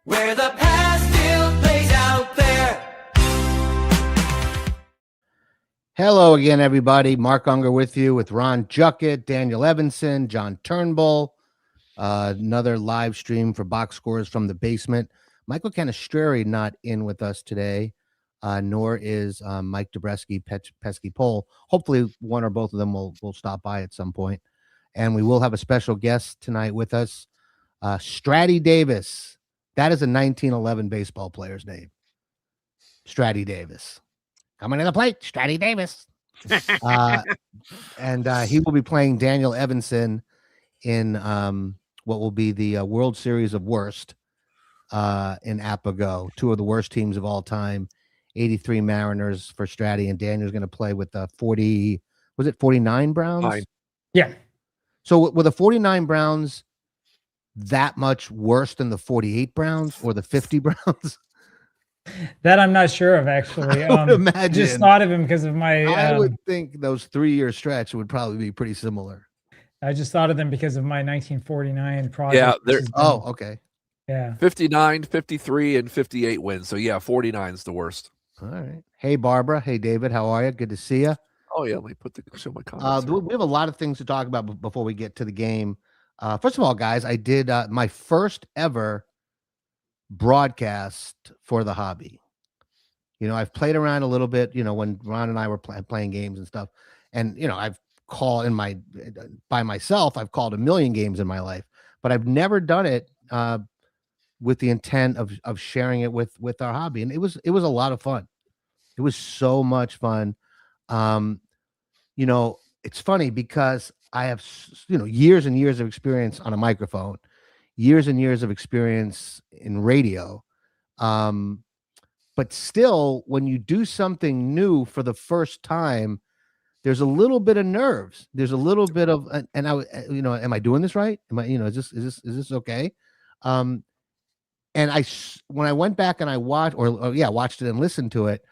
where the past still plays out there. Hello again, everybody. Mark Unger with you, with Ron Juckett, Daniel Evanson, John Turnbull. Another live stream for Box Scores from the Basement. Michael Canestrari not in with us today, nor is Mike Dobreski, Pesky Pole. Hopefully one or both of them will stop by at some point. And we will have a special guest tonight with us, Stratty Davis. That is a 1911 baseball player's name. Stratty Davis. Coming to the plate, Stratty Davis. And he will be playing Daniel Evanson in what will be the World Series of Worst in APBA GO. Two of the worst teams of all time. 83 Mariners for Stratty, and Daniel's going to play with the 49 Browns? Fine. Yeah. So were the 49 Browns that much worse than the 48 Browns or the 50 Browns? That I'm not sure of, actually. I would imagine. I just thought of him because of my. I would think those 3-year stretch would probably be pretty similar. I just thought of them because of my 1949 project. Yeah, they're okay. Yeah. 59, 53, and 58 wins. So yeah, 49 is the worst. All right. Hey, Barbara. Hey, David. How are you? Good to see you. Oh yeah, let me show my comments. We have a lot of things to talk about before we get to the game. First of all, guys, I did my first ever broadcast for the hobby. You know, I've played around a little bit, you know, when Ron and I were playing games and stuff. And, you know, I've called by myself, I've called a million games in my life, but I've never done it with the intent of sharing it with our hobby. And it was a lot of fun. It was so much fun. You know, it's funny because I have, you know, years and years of experience on a microphone, years and years of experience in radio. But still, when you do something new for the first time, there's a little bit of nerves. There's a little bit of, and I, you know, am I doing this right? Am I, you know, is this okay? And when I went back and I watched it and listened to it,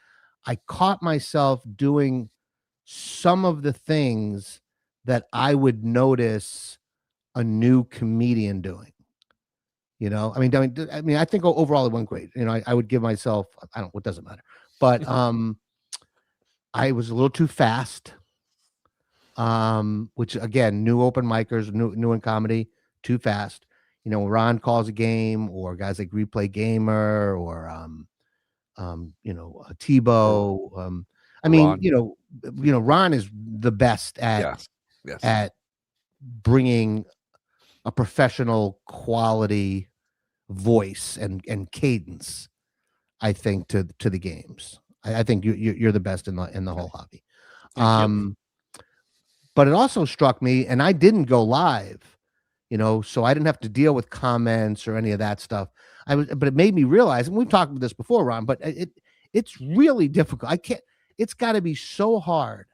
I caught myself doing some of the things that I would notice a new comedian doing. You know, I mean, I think overall it went great. You know, I would give myself, it doesn't matter. But I was a little too fast. Which again, new open micers, new in comedy, too fast. You know, Ron calls a game, or guys like Replay Gamer, or you know, Tebow. I mean, Ron. You know, Ron is the best at at bringing a professional quality voice and cadence, I think, to the games. I think you're the best in the whole hobby. But it also struck me, and I didn't go live, you know, so I didn't have to deal with comments or any of that stuff. But it made me realize, and we've talked about this before, Ron, but it's really difficult. It's got to be so hard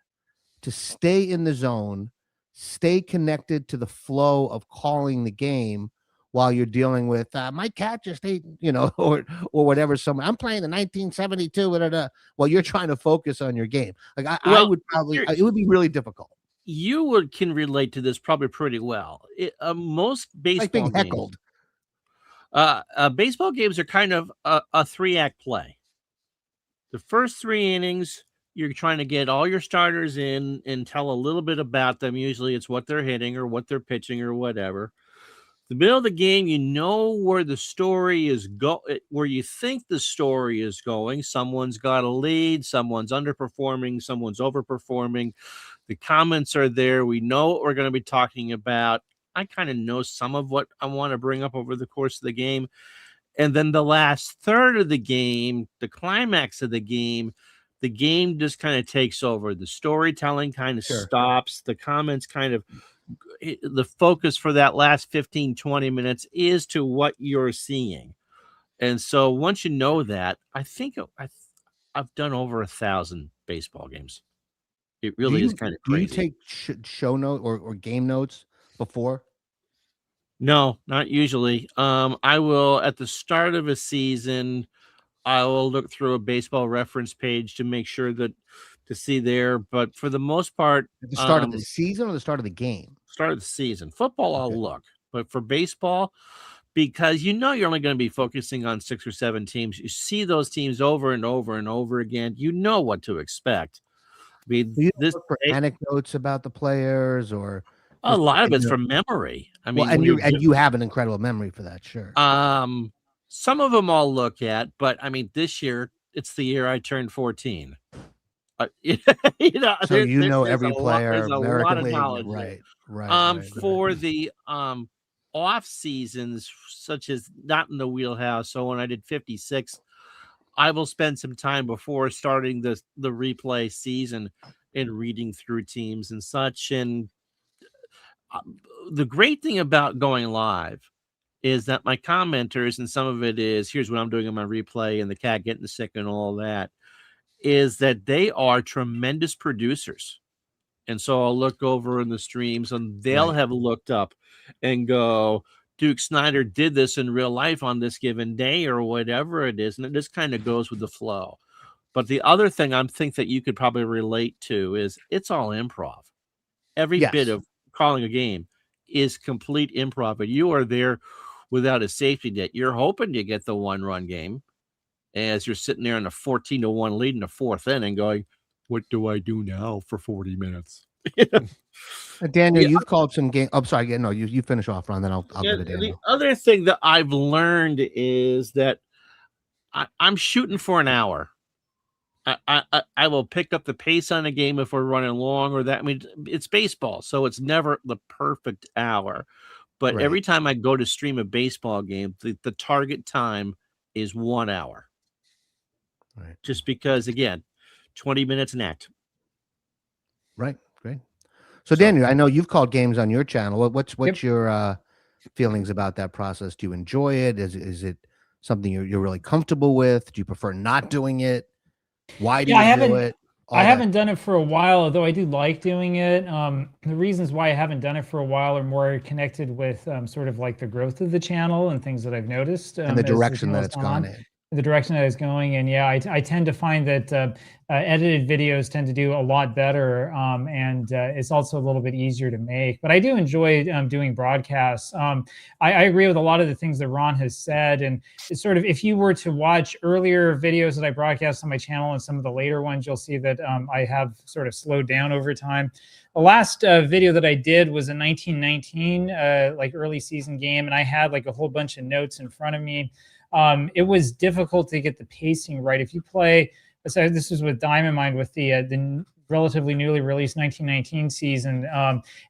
to stay in the zone, stay connected to the flow of calling the game while you're dealing with my cat just ate, you know, or whatever. I'm playing the 1972, while you're trying to focus on your game. Like I would probably, it would be really difficult. You can relate to this probably pretty well. Most baseball like being heckled. Baseball games are kind of a 3-act play. The first 3 innings, you're trying to get all your starters in and tell a little bit about them. Usually it's what they're hitting or what they're pitching or whatever. The middle of the game, you know where the story is where you think the story is going. Someone's got a lead, someone's underperforming, someone's overperforming. The comments are there. We know what we're going to be talking about. I kind of know some of what I want to bring up over the course of the game. And then the last third of the game, the climax of the game just kind of takes over. The storytelling kind of stops. The comments kind of, the focus for that last 15, 20 minutes is to what you're seeing. And so once you know that, I think I've done over 1,000 baseball games. It really is kind of crazy. Do you take show note or game notes before? No, not usually. I will, at the start of a season, I will look through a baseball reference page to make sure to see there. But for the most part, at the start of the season or the start of the game? Start of the season. Football, I'll look. But for baseball, because you're only going to be focusing on 6 or 7 teams. You see those teams over and over and over again. You know what to expect. I mean, Do you look for anecdotes about the players or a lot of it's from memory. I mean, well, and you have an incredible memory for that, sure. some of them I'll look at, but I mean, this year it's the year I turned 14. So there's every player, there's a American lot of League, knowledge there. right, right. For the off seasons, such as not in the wheelhouse. So when I did 56, I will spend some time before starting the replay season in reading through teams and such. And the great thing about going live is that my commenters, and some of it is here's what I'm doing in my replay and the cat getting sick and all that, is that they are tremendous producers. And so I'll look over in the streams and they'll have looked up and go, Duke Snyder did this in real life on this given day or whatever it is. And it just kind of goes with the flow. But the other thing I think that you could probably relate to is it's all improv. Every bit of calling a game is complete improv. And you are there without a safety net. You're hoping you get the 1-run game as you're sitting there in a 14-1 lead in the 4th inning going, what do I do now for 40 minutes? Daniel, you've called some game. I'm sorry. No, you finish off, Ron, then I'll go to Daniel. The other thing that I've learned is that I'm shooting for an hour. I will pick up the pace on a game if we're running long or that. I mean, it's baseball, so it's never the perfect hour. But every time I go to stream a baseball game, the target time is 1 hour. Right. Just because, again, 20 minutes an act. Right. Great. So Daniel, I know you've called games on your channel. What's your feelings about that process? Do you enjoy it? Is it something you're really comfortable with? Do you prefer not doing it? Why do you do it? I haven't done it for a while, although I do like doing it. The reasons why I haven't done it for a while are more connected with sort of like the growth of the channel and things that I've noticed. And the direction that it's gone in. The direction that it's going in. Yeah, I tend to find that edited videos tend to do a lot better, and it's also a little bit easier to make. But I do enjoy doing broadcasts. I agree with a lot of the things that Ron has said, and it's sort of, if you were to watch earlier videos that I broadcast on my channel and some of the later ones, you'll see that I have sort of slowed down over time. The last video that I did was a 1919 like early season game, and I had like a whole bunch of notes in front of me. It was difficult to get the pacing right. If you play, so this was with Diamond Mine with the relatively newly released 1919 season,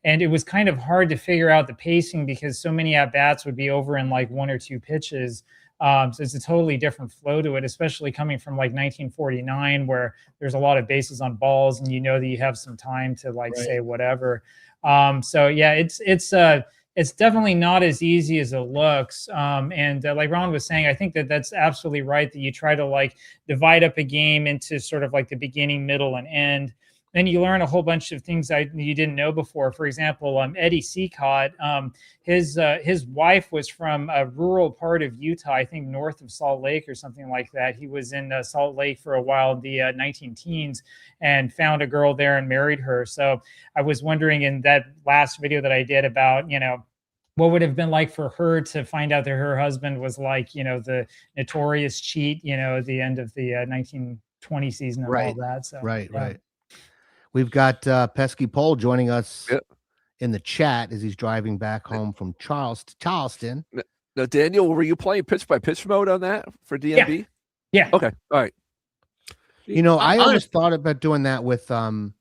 and it was kind of hard to figure out the pacing because so many at-bats would be over in like 1 or 2 pitches. So it's a totally different flow to it, especially coming from like 1949, where there's a lot of bases on balls and you know that you have some time to like say whatever. So yeah, it's definitely not as easy as it looks. And like Ron was saying, I think that that's absolutely right, that you try to like divide up a game into sort of like the beginning, middle, and end. Then you learn a whole bunch of things that you didn't know before. For example, Eddie Seacott, his wife was from a rural part of Utah, I think north of Salt Lake or something like that. He was in Salt Lake for a while in the 19 teens and found a girl there and married her. So I was wondering in that last video that I did about, what would have been like for her to find out that her husband was like, the notorious cheat, at the end of the 1920 season and all that. So, Right. We've got Pesky Pole joining us in the chat as he's driving back home from Charleston. Now, Daniel, were you playing pitch by pitch mode on that for DMB? Yeah. Okay. All right. I always thought about doing that with Action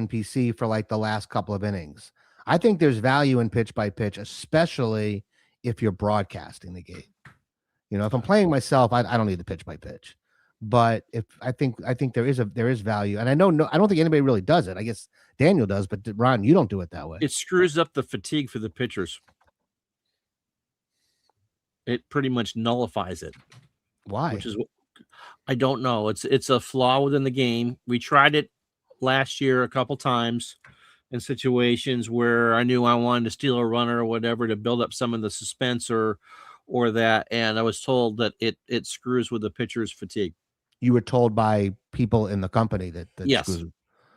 PC for like the last couple of innings. I think there's value in pitch by pitch, especially if you're broadcasting the game. If I'm playing myself, I don't need the pitch by pitch. But if I think there is value, and I don't think anybody really does it. I guess Daniel does, but Ron, you don't do it that way. It screws up the fatigue for the pitchers. It pretty much nullifies it. Why? Which is, I don't know. It's a flaw within the game. We tried it last year a couple times in situations where I knew I wanted to steal a runner or whatever to build up some of the suspense or that, and I was told that it screws with the pitcher's fatigue. You were told by people in the company that yes. Screws.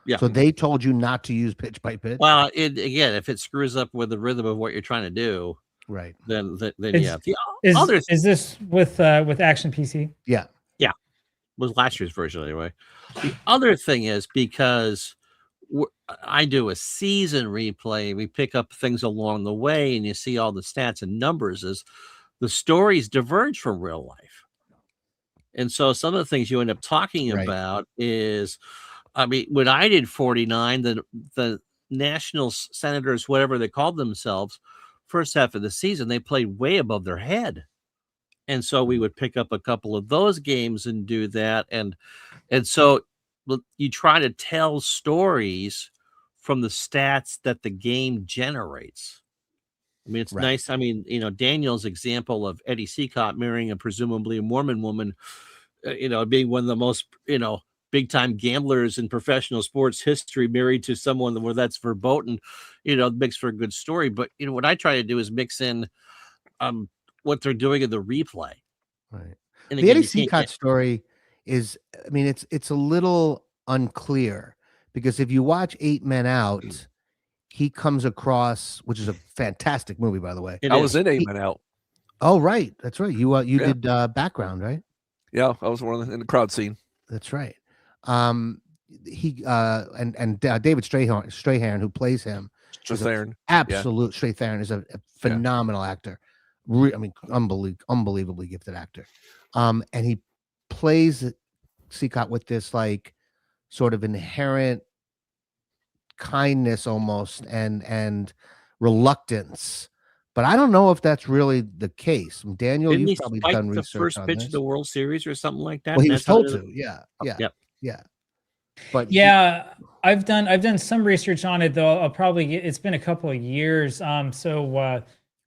Yeah. So they told you not to use pitch by pitch? Well, again, if it screws up with the rhythm of what you're trying to do. Right. then Is- yeah. The other Is this with Action PC? Yeah. was last year's version anyway. The other thing is because I do a season replay, we pick up things along the way, and you see all the stats and numbers. Is the stories diverge from real life, and so some of the things you end up talking Right. about is, I mean, when I did 49, the national senators, whatever they called themselves, first half of the season, they played way above their head. And so we would pick up a couple of those games and do that. And so you try to tell stories from the stats that the game generates. I mean, it's Right. nice. I mean, Daniel's example of Eddie Seacott marrying a presumably a Mormon woman, being one of the most, big time gamblers in professional sports history, married to someone where that's verboten, makes for a good story. But, what I try to do is mix in what they're doing in the replay. Right. And The again, Eddie you can't Seacott story is, I mean, it's a little unclear because if you watch 8 Men Out, he comes across, which is a fantastic movie, by the way. It I was is. in 8 Men Out. Oh, right. That's right. You Yeah. did background, right? Yeah, I was one of in the crowd scene. That's right. He and David Strahan, who plays him, is Strathairn. absolute Strathairn is a phenomenal actor. I mean, unbelievably gifted actor. And he plays Seacott with this like sort of inherent kindness almost and reluctance. But I don't know if that's really the case. Daniel, Didn't he you've probably spike done the research first on pitch this. of the World Series or something like that? Well, he and was that's how told they- to. Yeah. Yep. Yeah. But Yeah, I've done some research on it though. It's been a couple of years.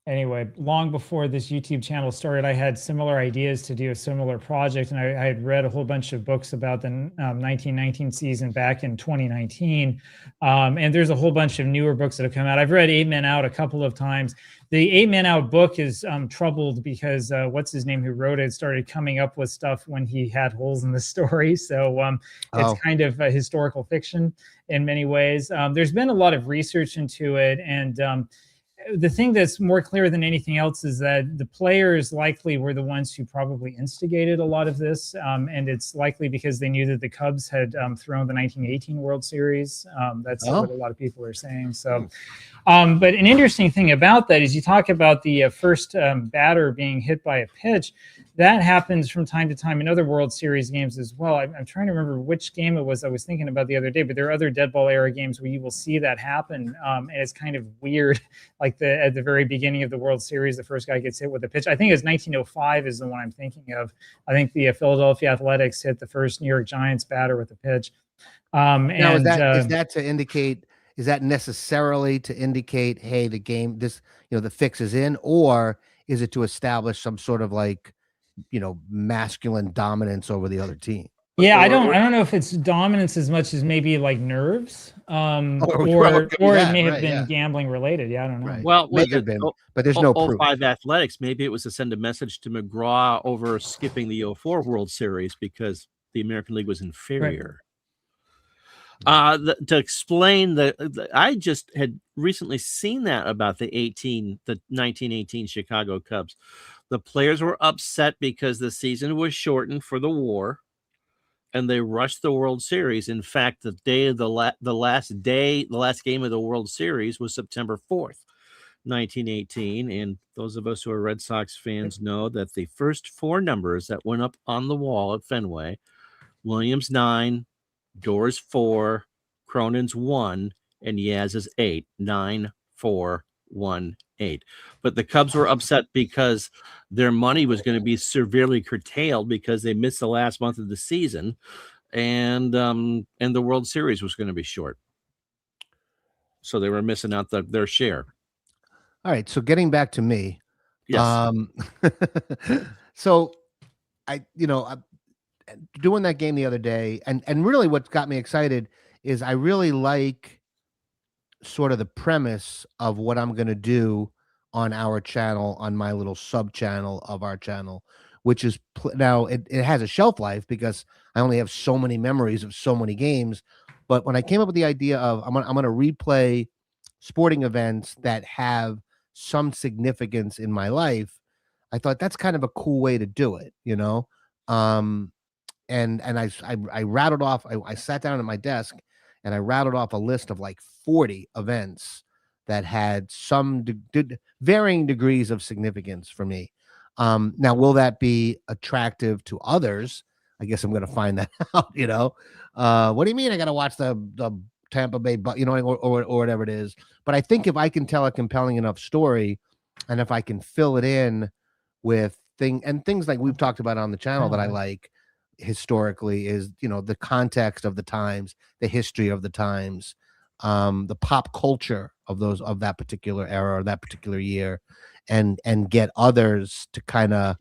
Anyway, long before this YouTube channel started, I had similar ideas to do a similar project, and I had read a whole bunch of books about the 1919 season back in 2019. And there's a whole bunch of newer books that have come out. I've read 8 Men Out a couple of times. The 8 Men Out book is troubled because what's his name who wrote it started coming up with stuff when he had holes in the story. So it's kind of a historical fiction in many ways. There's been a lot of research into it, and the thing that's more clear than anything else is that the players likely were the ones who probably instigated a lot of this. And it's likely because they knew that the Cubs had thrown the 1918 World Series. That's what a lot of people are saying. So, but an interesting thing about that is you talk about the first batter being hit by a pitch. That happens from time to time in other World Series games as well. I'm trying to remember which game it was I was thinking about the other day, but there are other dead ball era games where you will see that happen. And it's kind of weird. Like at the very beginning of the World Series, the first guy gets hit with a pitch. I think it's 1905 is the one I'm thinking of. I think the Philadelphia Athletics hit the first New York Giants batter with a pitch. Now, is that to indicate? Is that necessarily to indicate, hey, the game, the fix is in, or is it to establish some sort of like, masculine dominance over the other team? Yeah, I don't know if it's dominance as much as maybe like nerves, or it may have been gambling related. Yeah, I don't know. Right. Well, May have been, but there's no proof. 05 Athletics, maybe it was to send a message to McGraw over skipping the 04 World Series because the American League was inferior. To explain I just had recently seen that about the 1918 Chicago Cubs. The players were upset because the season was shortened for the war, and they rushed the World Series. In fact, the day of the last game of the World Series was September 4th, 1918. And those of us who are Red Sox fans know that the first 4 numbers that went up on the wall at Fenway, Williams 9, Doors 4, Cronin's 1, and Yaz's 8. 9, 4, 1, 8. But the Cubs were upset because their money was going to be severely curtailed because they missed the last month of the season, and the World Series was going to be short. So they were missing out their share. All right. So getting back to me. Yes. So I'm doing that game the other day, and really what got me excited is I really like sort of the premise of what I'm going to do on our channel, on my little sub channel of our channel, which is now it has a shelf life because I only have so many memories of so many games. But when I came up with the idea of I'm going to replay sporting events that have some significance in my life, I thought that's kind of a cool way to do it, you know? And I rattled off, I sat down at my desk and I rattled off a list of like 40 events that had some varying degrees of significance for me. Now, will that be attractive to others? I guess I'm going to find that out, you know? What do you mean I got to watch the Tampa Bay, but you know, or whatever it is. But I think if I can tell a compelling enough story, and if I can fill it in with things like we've talked about on the channel that I like historically, is, you know, the context of the times, the history of the times, the pop culture of that particular era or that particular year, and get others to kind of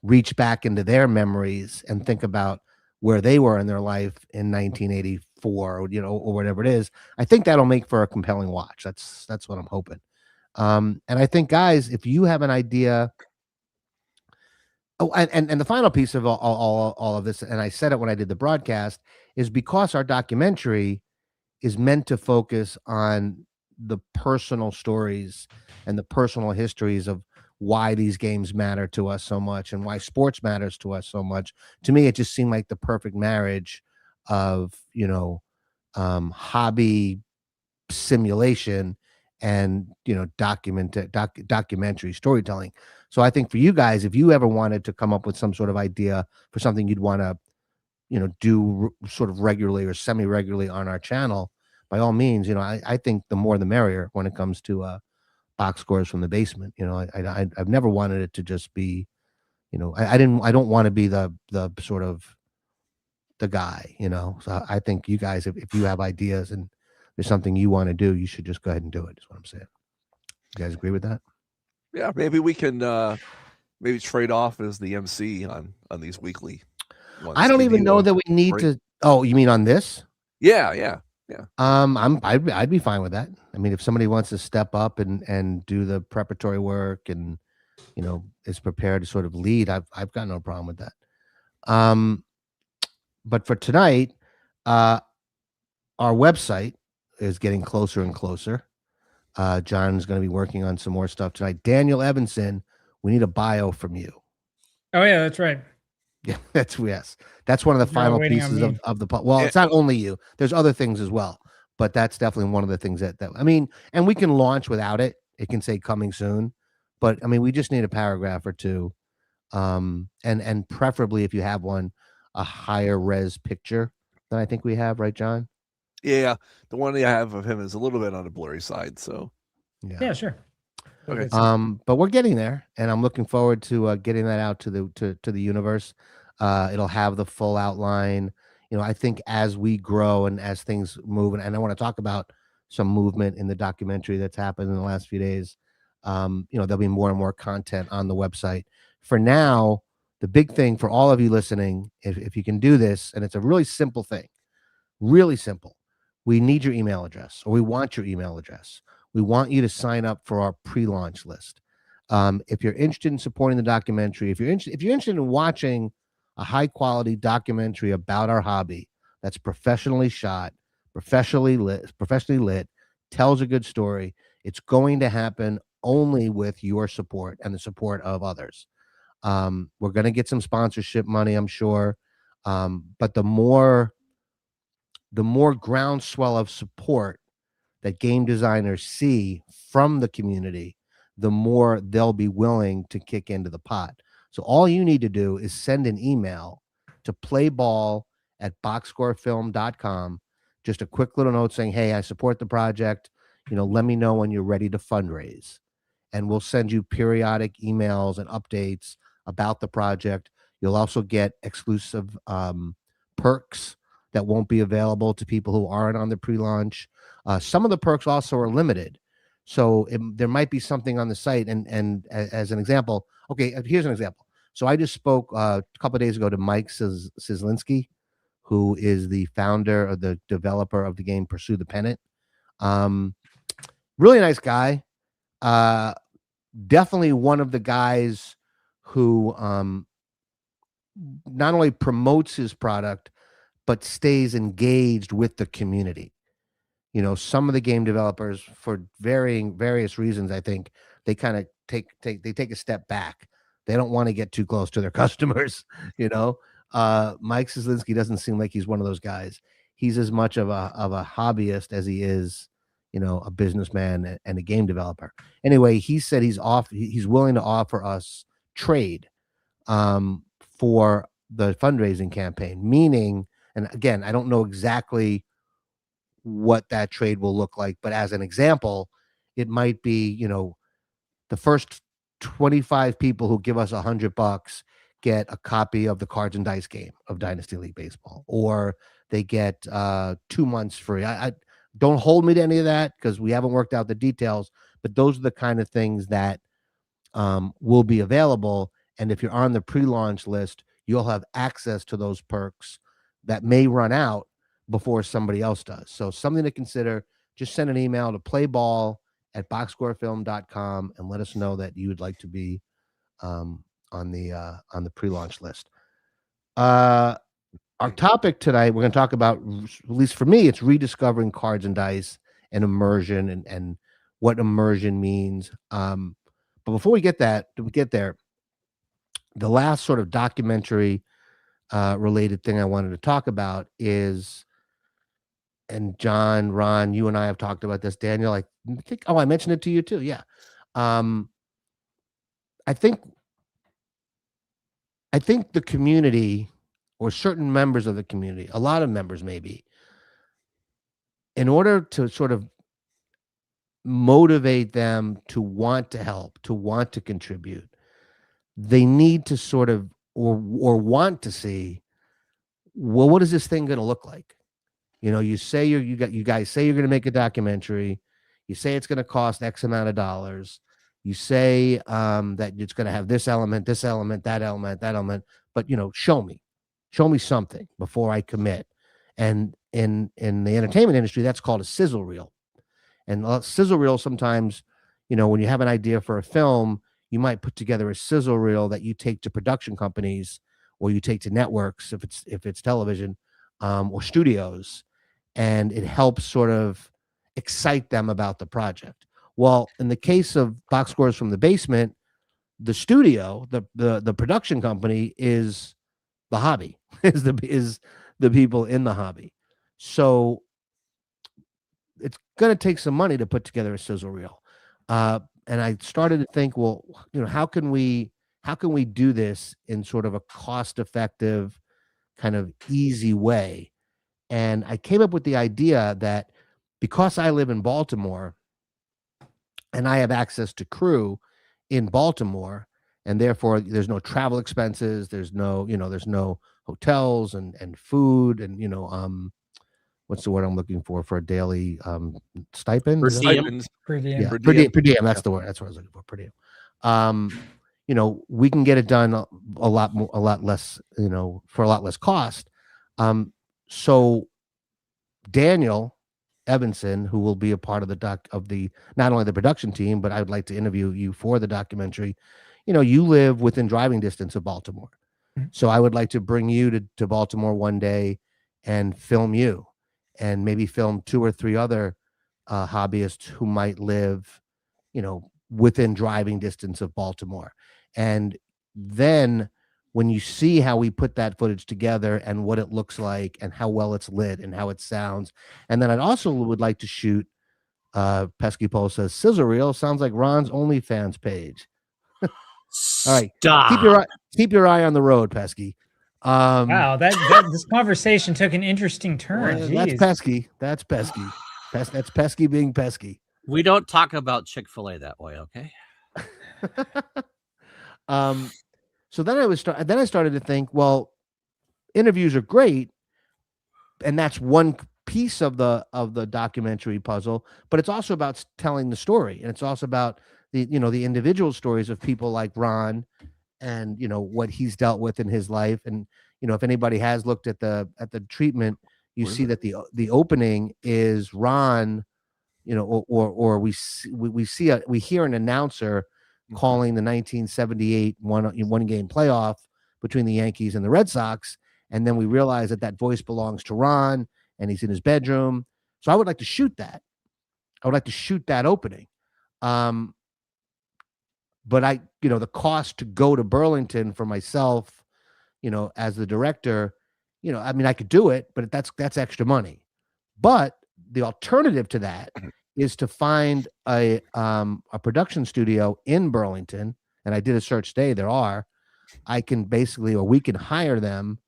reach back into their memories and think about where they were in their life in 1984, or, you know, or whatever it is. I think that'll make for a compelling watch. That's what I'm hoping. And I think, guys, if you have an idea. Oh, and the final piece of all of this, and I said it when I did the broadcast, is because our documentary is meant to focus on the personal stories and the personal histories of why these games matter to us so much and why sports matters to us so much. To me, it just seemed like the perfect marriage of, you know, hobby simulation and, you know, documentary storytelling. So I think for you guys, if you ever wanted to come up with some sort of idea for something you'd want to, you know, do sort of regularly or semi-regularly on our channel, by all means, you know, I think the more the merrier when it comes to box scores from the basement. You know, I've never wanted it to just be, you know, I don't want to be the sort of the guy, you know. So I think you guys, if you have ideas and there's something you want to do, you should just go ahead and do it, is what I'm saying. You guys agree with that? Yeah, maybe we can maybe trade off as the MC on these weekly ones. I don't even know that we need to. Oh, you mean on this? Yeah. I'd be fine with that. I mean, if somebody wants to step up and do the preparatory work and, you know, is prepared to sort of lead, I've got no problem with that. But for tonight, our website is getting closer and closer. John's going to be working on some more stuff tonight. Daniel Evanson, we need a bio from you. Oh yeah, that's right. Yeah, that's one of the final pieces of the. Well, it's not only you. There's other things as well, but that's definitely one of the things that I mean, and we can launch without it. It can say coming soon, but I mean, we just need a paragraph or two, and preferably, if you have one, a higher res picture than I think we have, right, John? Yeah, the one I have of him is a little bit on the blurry side, so yeah, sure. Okay. But we're getting there, and I'm looking forward to getting that out to the universe. It'll have the full outline. You know, I think as we grow and as things move, and I want to talk about some movement in the documentary that's happened in the last few days. You know, there'll be more and more content on the website. For now, the big thing for all of you listening, if you can do this, and it's a really simple thing, really simple. We need your email address, or we want your email address. We want you to sign up for our pre-launch list. If you're interested in supporting the documentary, if you're interested in watching a high-quality documentary about our hobby that's professionally shot, professionally lit, tells a good story, it's going to happen only with your support and the support of others. We're going to get some sponsorship money, I'm sure, but the more groundswell of support that game designers see from the community, the more they'll be willing to kick into the pot. So all you need to do is send an email to playball@boxscorefilm.com. Just a quick little note saying, hey, I support the project. You know, let me know when you're ready to fundraise. And we'll send you periodic emails and updates about the project. You'll also get exclusive perks that won't be available to people who aren't on the pre-launch. Some of the perks also are limited. So there might be something on the site. And as an example, okay, here's an example. So I just spoke a couple of days ago to Mike Cislinski, who is the founder or the developer of the game Pursue the Pennant. Really nice guy. Definitely one of the guys who not only promotes his product, but stays engaged with the community. You know, some of the game developers, for various reasons, I think they kind of take a step back. They don't want to get too close to their customers, you know. Mike Sislinski doesn't seem like he's one of those guys. He's as much of a hobbyist as he is, you know, a businessman and a game developer. Anyway, he said he's willing to offer us trade for the fundraising campaign, meaning, and again, I don't know exactly what that trade will look like, but as an example, it might be, you know, the first 25 people who give us $100 get a copy of the Cards and Dice game of Dynasty League Baseball, or they get 2 months free. I don't hold me to any of that because we haven't worked out the details, but those are the kind of things that will be available. And if you're on the pre-launch list, you'll have access to those perks that may run out before somebody else does. So something to consider. Just send an email to playball@boxscorefilm.com and let us know that you would like to be on the pre-launch list. Our topic tonight, we're going to talk about, at least for me, it's rediscovering Cards and Dice and immersion and what immersion means. But before we get there, the last sort of documentary related thing I wanted to talk about is, and John, Ron, you and I have talked about this. Daniel, I think, I mentioned it to you too. Yeah. I think the community, or certain members of the community, a lot of members maybe, in order to sort of motivate them to want to help, to want to contribute, they need to sort of, or want to see, well, what is this thing going to look like? You know, you say you guys say you're going to make a documentary. You say it's going to cost X amount of dollars. You say that it's going to have this element, that element. But, you know, show me something before I commit. And in the entertainment industry, that's called a sizzle reel. And sizzle reel, sometimes, you know, when you have an idea for a film, you might put together a sizzle reel that you take to production companies, or you take to networks if it's television, or studios, and it helps sort of excite them about the project. Well, in the case of Box Scores from the Basement, the studio, the production company is the hobby, is the people in the hobby. So it's going to take some money to put together a sizzle reel. And I started to think, well, you know, how can we do this in sort of a cost-effective, kind of easy way? And I came up with the idea that because I live in Baltimore and I have access to crew in Baltimore, and therefore there's no travel expenses, there's no hotels and food, and, you know, what's the word I'm looking for a daily stipend? Per Is that- diem. Stipends. Per diem. Yeah, Per per diem. diem. That's the word. That's what I was looking for. Per diem. You know, we can get it done a lot less, you know, for a lot less cost. So Daniel Evanson, who will be a part of not only the production team, but I would like to interview you for the documentary. You know, you live within driving distance of Baltimore. Mhm. So I would like to bring you to Baltimore one day and film you, and maybe film 2 or 3 other hobbyists who might live, you know, within driving distance of Baltimore. And then when you see how we put that footage together and what it looks like and how well it's lit and how it sounds, and then I'd also would like to shoot, Pesky Poe says, sizzle reel sounds like Ron's OnlyFans page. All right, Stop. keep your eye on the road, Pesky. Wow, that this conversation took an interesting turn. Well, Jeez. that's pesky. That's pesky being pesky. We don't talk about Chick-fil-A that way, okay? So then I started to think, well, interviews are great, and that's one piece of the documentary puzzle, but it's also about telling the story, and it's also about the individual stories of people like Ron, and, you know, what he's dealt with in his life. And, you know, if anybody has looked at the treatment, you see that the opening is Ron, you know, or we hear an announcer calling the 1978 one game playoff between the Yankees and the Red Sox, and then we realize that voice belongs to Ron, and he's in his bedroom. So I would like to shoot that. I would like to shoot that opening. but the cost to go to Burlington for myself, as the director, I mean, I could do it, but that's extra money. But the alternative to that is to find a production studio in Burlington, and I did a search today. There are. I can basically, or we can hire them,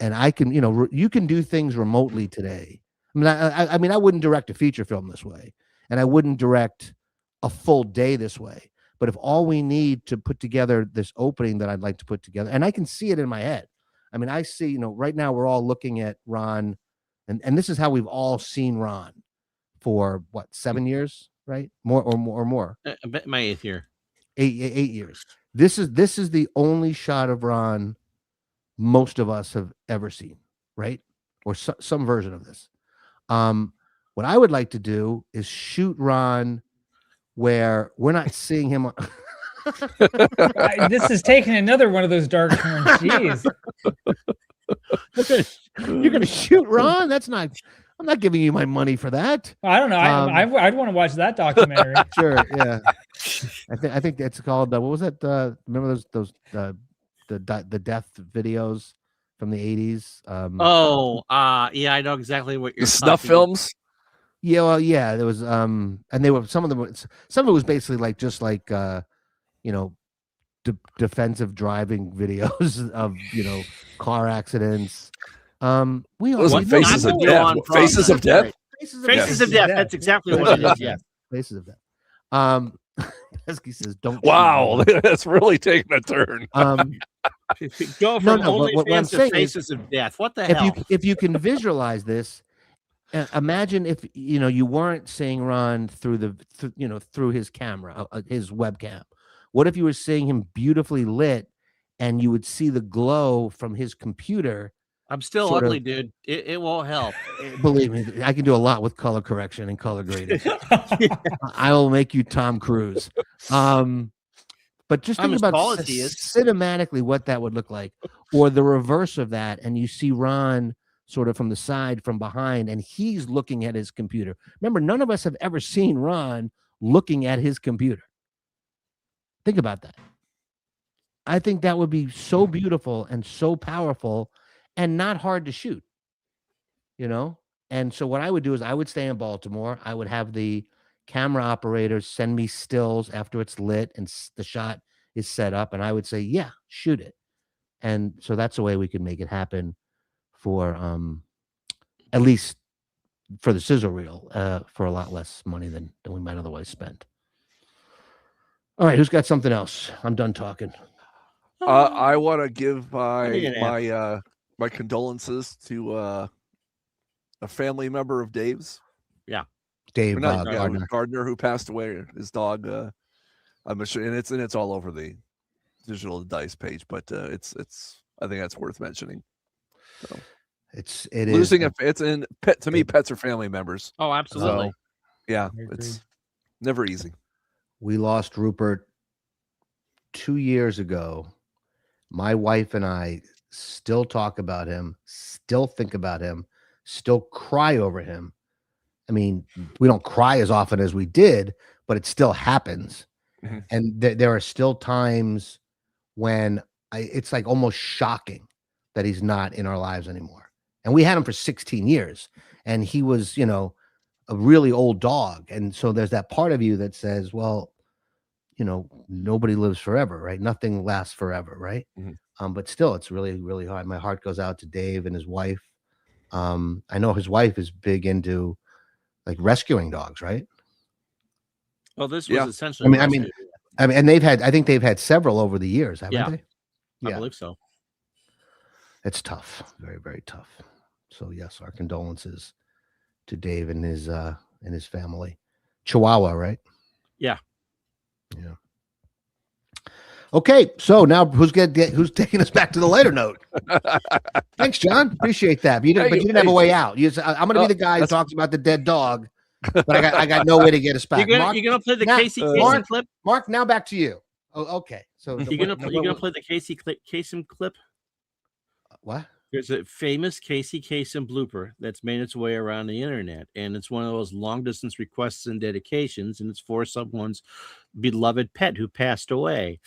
and I can, you can do things remotely today. I mean, I wouldn't direct a feature film this way, and I wouldn't direct a full day this way. But if all we need to put together this opening that I'd like to put together, and I can see it in my head. I mean, I see, right now we're all looking at Ron, and this is how we've all seen Ron for what, 7 years, right? More. My 8th year. 8 years. This is the only shot of Ron most of us have ever seen, right? Or some version of this. What I would like to do is shoot Ron where we're not seeing him. This is taking another one of those dark turns. Jeez. You're gonna shoot Ron? I'm not giving you my money for that. I don't know. I'd want to watch that documentary. Sure, yeah. I think it's called what was that? Remember those the death videos from the 80s? Yeah, I know exactly what you're The snuff talking films. Yeah, well, yeah, there was and they were some of it was basically defensive driving videos of car accidents. We Those all are Faces of Death. Faces of Death. Faces of Death. That's exactly what it is. Yeah. Faces of Death. Pesky says, "Don't." Wow, that's really taking a turn. Go from what I'm OnlyFans to saying Faces of Death. What the hell? if you can visualize this, imagine if you weren't seeing Ron through through his camera, his webcam. What if you were seeing him beautifully lit, and you would see the glow from his computer? I'm still ugly, dude. It won't help. Believe me, I can do a lot with color correction and color grading. I will make you Tom Cruise. But just think about cinematically what that would look like, or the reverse of that, and you see Ron sort of from the side, from behind, and he's looking at his computer. Remember, none of us have ever seen Ron looking at his computer. Think about that. I think that would be so beautiful and so powerful and not hard to shoot, And so what I would do is I would stay in Baltimore. I would have the camera operators send me stills after it's lit and the shot is set up. And I would say, yeah, shoot it. And so that's the way we could make it happen for at least for the sizzle reel for a lot less money than we might otherwise spend. All right, who's got something else? I'm done talking. I want to give my condolences to a family member of Dave's. Yeah, Dave Gardner, who passed away. His dog. I'm sure, and it's all over the Digital Dice page, but it's I think that's worth mentioning. So it losing is. It's in pet to me. Pets are family members. Oh, absolutely. So, yeah, it's never easy. We lost Rupert 2 years ago. My wife and I still talk about him, still think about him, still cry over him. I mean, we don't cry as often as we did, but it still happens. Mm-hmm. And there are still times when it's like almost shocking that he's not in our lives anymore. And we had him for 16 years, and he was, a really old dog. And so there's that part of you that says, well, nobody lives forever, right? Nothing lasts forever, right? Mm-hmm. But still, it's really, really hard. My heart goes out to Dave and his wife. I know his wife is big into like rescuing dogs, right? Well, this was essentially. I mean, and I think they've had several over the years, haven't they? Yeah, I believe so. It's tough, very, very tough. So yes, our condolences to Dave and his family. Chihuahua, right? Yeah. Yeah. Okay, so now who's taking us back to the lighter note? Thanks, John. Appreciate that. But you didn't have a way out. I'm going to be the guy who talks about the dead dog, but I got no way to get us back. You're gonna play the Casey clip. Mark, now back to you. Oh, okay. So you're gonna play the Casey Kasem clip. What? There's a famous Casey Kasem blooper that's made its way around the internet, and it's one of those long distance requests and dedications, and it's for someone's beloved pet who passed away.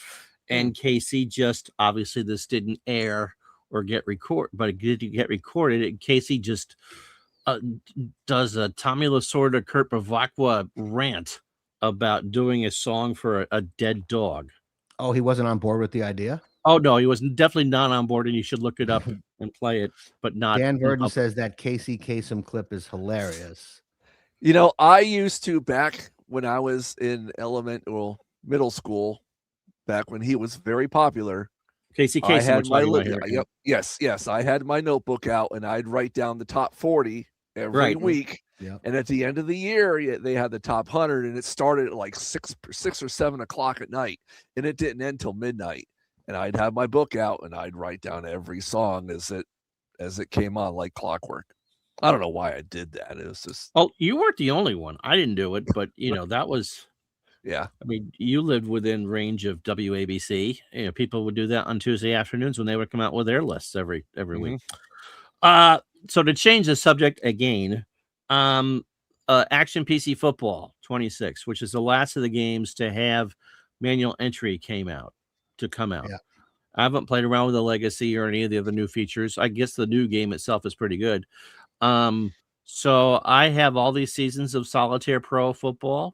And Casey just obviously this didn't air or get but it did get recorded. And Casey just does a Tommy Lasorda, Kurt Bavacqua rant about doing a song for a dead dog. Oh, he wasn't on board with the idea? Oh no, he was definitely not on board, and you should look it up and play it, but not. Dan Verdon says that Casey Kasem clip is hilarious. You know, I used to, back when I was in middle school, back when he was very popular. Casey I Kasem. had yes, I had my notebook out, and I'd write down the top 40 every week. Yep. And at the end of the year, they had the top 100, and it started at like 6 or 7 o'clock at night, and it didn't end till midnight. And I'd have my book out, and I'd write down every song as it came on like clockwork. I don't know why I did that. It was just. Oh, you weren't the only one. I didn't do it, but that was. Yeah. I mean, you lived within range of WABC. People would do that on Tuesday afternoons when they would come out with their lists every week. So to change the subject again, Action PC Football 26, which is the last of the games to have manual entry come out. Yeah. I haven't played around with the legacy or any of the other new features. I guess the new game itself is pretty good. So I have all these seasons of Solitaire Pro Football,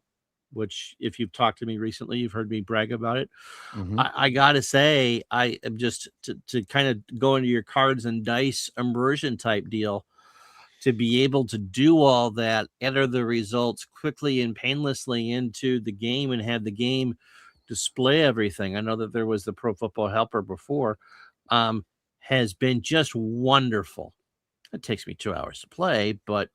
which if you've talked to me recently, you've heard me brag about it. I gotta say, I am just to kind of go into your cards and dice immersion type deal, to be able to do all that, enter the results quickly and painlessly into the game and have the game display everything. I know that there was the Pro Football Helper before, has been just wonderful. It takes me 2 hours to play, but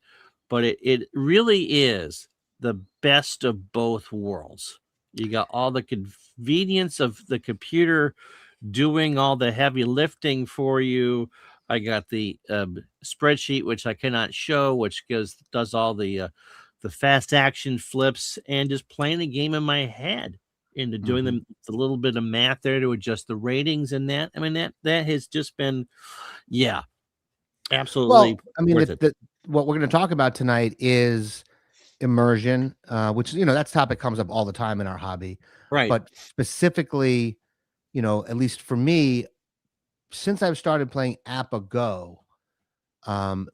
it really is the best of both worlds. You got all the convenience of the computer doing all the heavy lifting for you. I got the spreadsheet, which I cannot show, which does all the fast action flips, and just playing the game in my head into doing the little bit of math there to adjust the ratings and that. I mean, that has just been, absolutely. Well, I mean, worth it. what we're going to talk about tonight is immersion, which, that topic comes up all the time in our hobby. Right. But specifically, at least for me, since I've started playing APBA GO,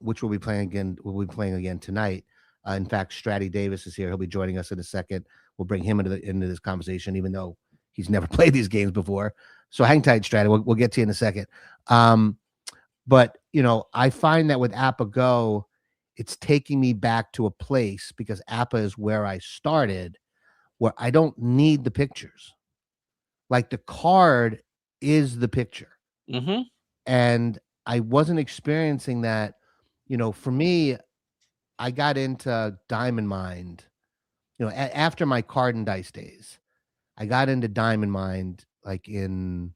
which we'll be playing again tonight. In fact, Stratty Davis is here. He'll be joining us in a second. We'll bring him into this conversation, even though he's never played these games before. So hang tight, Stratty. We'll get to you in a second. But I find that with APBA GO, it's taking me back to a place, because APBA is where I started, where I don't need the pictures. Like, the card is the picture. And I wasn't experiencing that. For me, I got into Diamond Mind, after my card and dice days. I got into Diamond Mind like in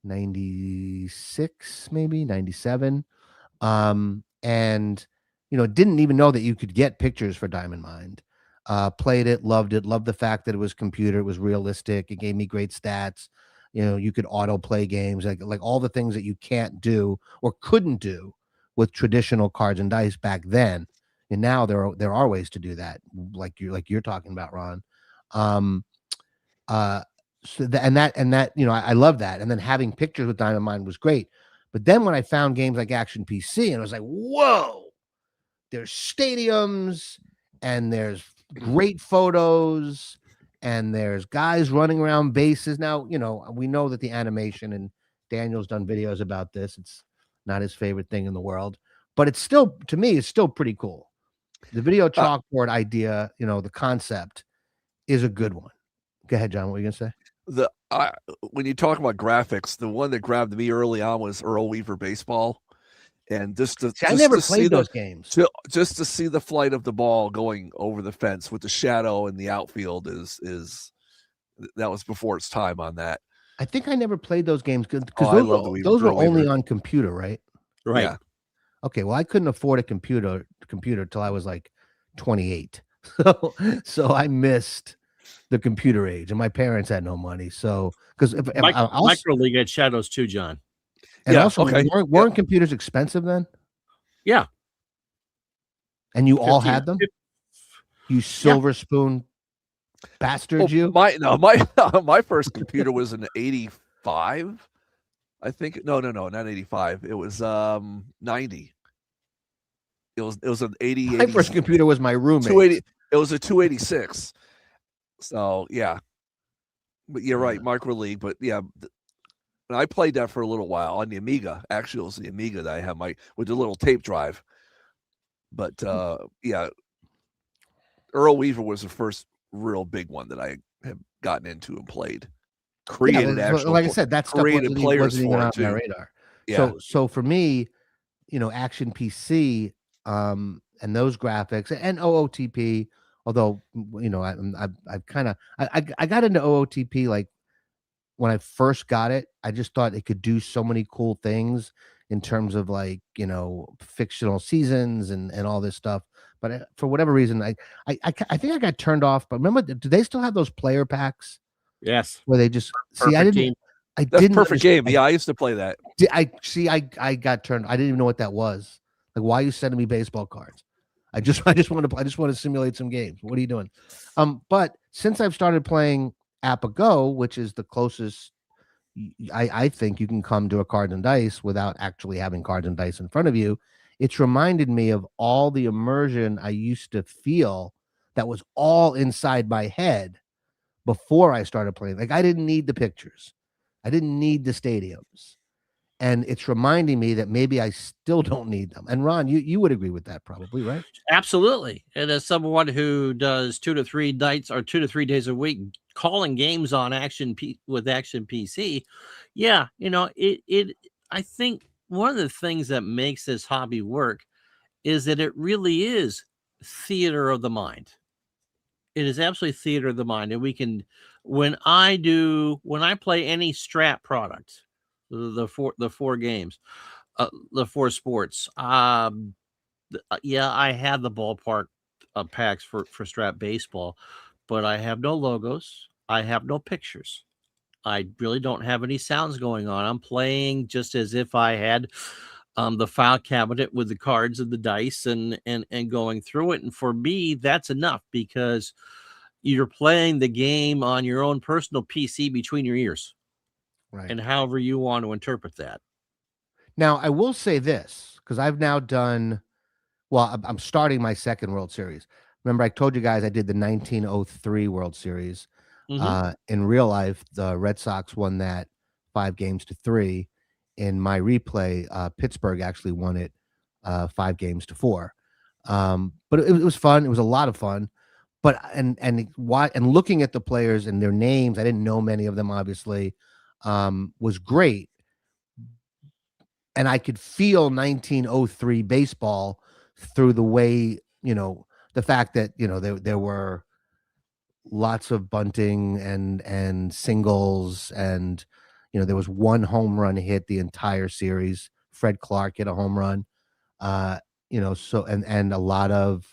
96, maybe 97. And didn't even know that you could get pictures for Diamond Mind. Played it, loved the fact that it was computer, it was realistic, it gave me great stats. You could auto play games, like all the things that you can't do or couldn't do with traditional cards and dice back then. And now there are ways to do that, like you're talking about, Ron. So that I love that. And then having pictures with Diamond Mind was great. But then when I found games like Action PC, and I was like, whoa, there's stadiums and there's great photos and there's guys running around bases. Now, we know that the animation, and Daniel's done videos about this, it's not his favorite thing in the world, but it's still, to me, it's still pretty cool. The video chalkboard idea, the concept is a good one. Go ahead, John. What were you going to say? When you talk about graphics, the one that grabbed me early on was Earl Weaver Baseball. And I never played those games. Just to see the flight of the ball going over the fence with the shadow in the outfield is that was before its time on that. I think I never played those games because those were only on computer, right? Right. Yeah. Okay. Well, I couldn't afford a computer till I was like 28. So I missed the computer age, and my parents had no money. So because Micro League had shadows too, John. And Yeah, also, okay. weren't computers expensive then? Yeah. And you all 15 had them? fif- You silver spoon bastards, you? My first computer was an 85. I think no, not 85. It was 90. It was an 80, My first computer was my roommate. 280. It was a 286. So yeah, but you're right, micro league. But yeah, and I played that for a little while on the Amiga. Actually, it was the Amiga that I had with the little tape drive. But yeah, Earl Weaver was the first real big one that I have gotten into and played. Created like I said, that stuff created players wasn't even for on it my too. radar. Yeah. So for me, Action PC, and those graphics and OOTP, although I've kind of I got into OOTP like when I first got it. I just thought it could do so many cool things in terms of like fictional seasons and all this stuff. But for whatever reason, I think I got turned off. But remember, do they still have those player packs Yes. where they just see? I Perfect didn't. team. I That's didn't perfect understand- game. Yeah, I used to play that. I got turned. I didn't even know what that was. Like, why are you sending me baseball cards? I just want to simulate some games. What are you doing? But since I've started playing APBA GO, which is the closest I think you can come to a cards and dice without actually having cards and dice in front of you, it's reminded me of all the immersion I used to feel that was all inside my head before I started playing. Like, I didn't need the pictures. I didn't need the stadiums. And it's reminding me that maybe I still don't need them. And Ron, you would agree with that probably, right? Absolutely. And as someone who does 2 to 3 nights or 2 to 3 days a week calling games on with Action PC, yeah, I think one of the things that makes this hobby work is that it really is theater of the mind. It is absolutely theater of the mind. And when I play any Strat product, the four games, the four sports, yeah, I have the ballpark packs for Strat baseball, but I have no logos. I have no pictures. I really don't have any sounds going on. I'm playing just as if I had the file cabinet with the cards and the dice and going through it. And for me, that's enough because you're playing the game on your own personal PC between your ears. Right. And however you want to interpret that. Now, I will say this, because I've now done, well, I'm starting my second World Series. Remember, I told you guys I did the 1903 World Series. In real life, the Red Sox won that 5-3. In my replay, Pittsburgh actually won it 5-4. But it was fun. It was a lot of fun. But and looking at the players and their names, I didn't know many of them, obviously, was great. And I could feel 1903 baseball through the way, the fact that, there were lots of bunting and singles, and there was one home run hit the entire series. Fred Clark hit a home run, so and a lot of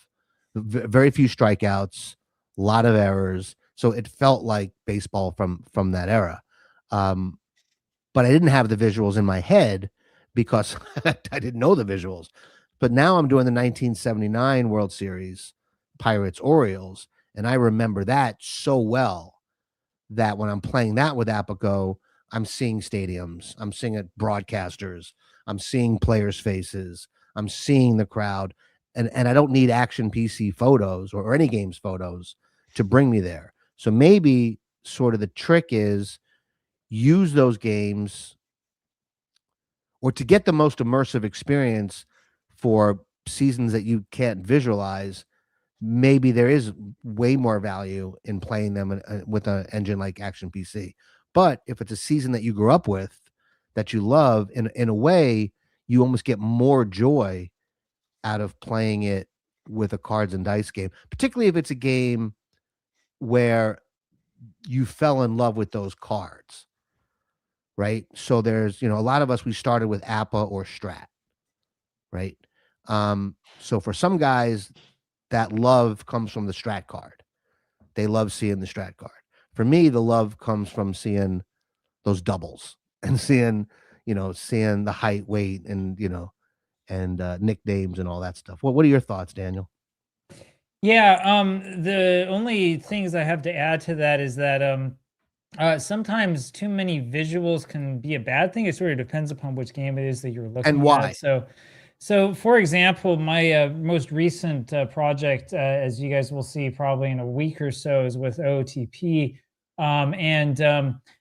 very few strikeouts, a lot of errors. So it felt like baseball from that era. But I didn't have the visuals in my head because I didn't know the visuals. But now I'm doing the 1979 World Series, Pirates Orioles, and I remember that so well that when I'm playing that with APBA GO, I'm seeing stadiums, I'm seeing broadcasters, I'm seeing players' faces, I'm seeing the crowd, and I don't need Action PC photos or any games photos to bring me there. So maybe sort of the trick is use those games, or to get the most immersive experience for seasons that you can't visualize. Maybe there is way more value in playing them with an engine like Action PC. But if it's a season that you grew up with, that you love, in a way, you almost get more joy out of playing it with a cards and dice game, particularly if it's a game where you fell in love with those cards. Right. So there's, a lot of us, we started with APBA or Strat. Right. So for some guys, that love comes from the Strat card. They love seeing the Strat card. For me, the love comes from seeing those doubles and seeing, seeing the height, weight, and and nicknames and all that stuff. What are your thoughts, Daniel? Yeah, the only things I have to add to that is that sometimes too many visuals can be a bad thing. It sort of depends upon which game it is that you're And looking why? at. So for example, my most recent project, as you guys will see probably in a week or so, is with OOTP. And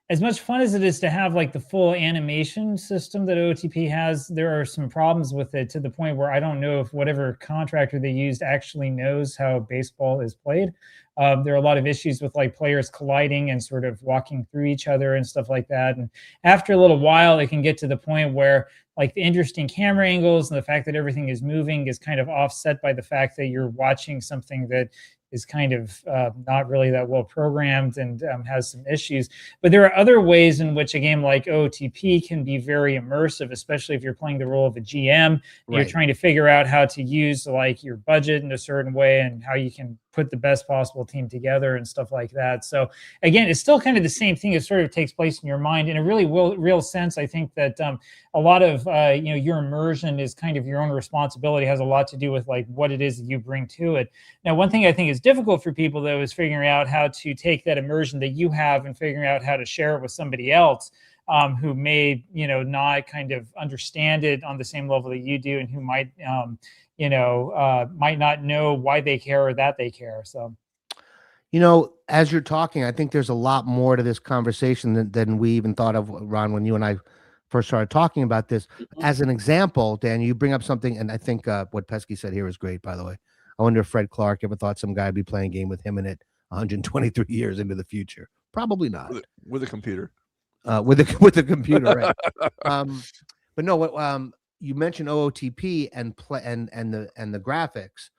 as much fun as it is to have like the full animation system that OOTP has, there are some problems with it to the point where I don't know if whatever contractor they used actually knows how baseball is played. There are a lot of issues with like players colliding and sort of walking through each other and stuff like that. And after a little while, it can get to the point where like the interesting camera angles and the fact that everything is moving is kind of offset by the fact that you're watching something that is kind of not really that well programmed and has some issues. But there are other ways in which a game like OOTP can be very immersive, especially if you're playing the role of a GM. And you're Right. trying to figure out how to use like your budget in a certain way and how you can put the best possible team together and stuff like that. So again, it's still kind of the same thing. It sort of takes place in your mind in a really real sense. I think that a lot of your immersion is kind of your own responsibility, has a lot to do with like what it is that you bring to it. Now, one thing I think is difficult for people though is figuring out how to take that immersion that you have and figuring out how to share it with somebody else who may not kind of understand it on the same level that you do, and who might might not know why they care or that they care. So As you're talking, I think there's a lot more to this conversation than we even thought of, Ron, when you and I first started talking about this. Mhm. As an example, Dan, you bring up something, and I think what Pesky said here is great, by the way. I wonder if Fred Clark ever thought some guy would be playing a game with him in it 123 years into the future. Probably not. With a computer. With a computer, right? But no, what you mentioned OOTP and the graphics.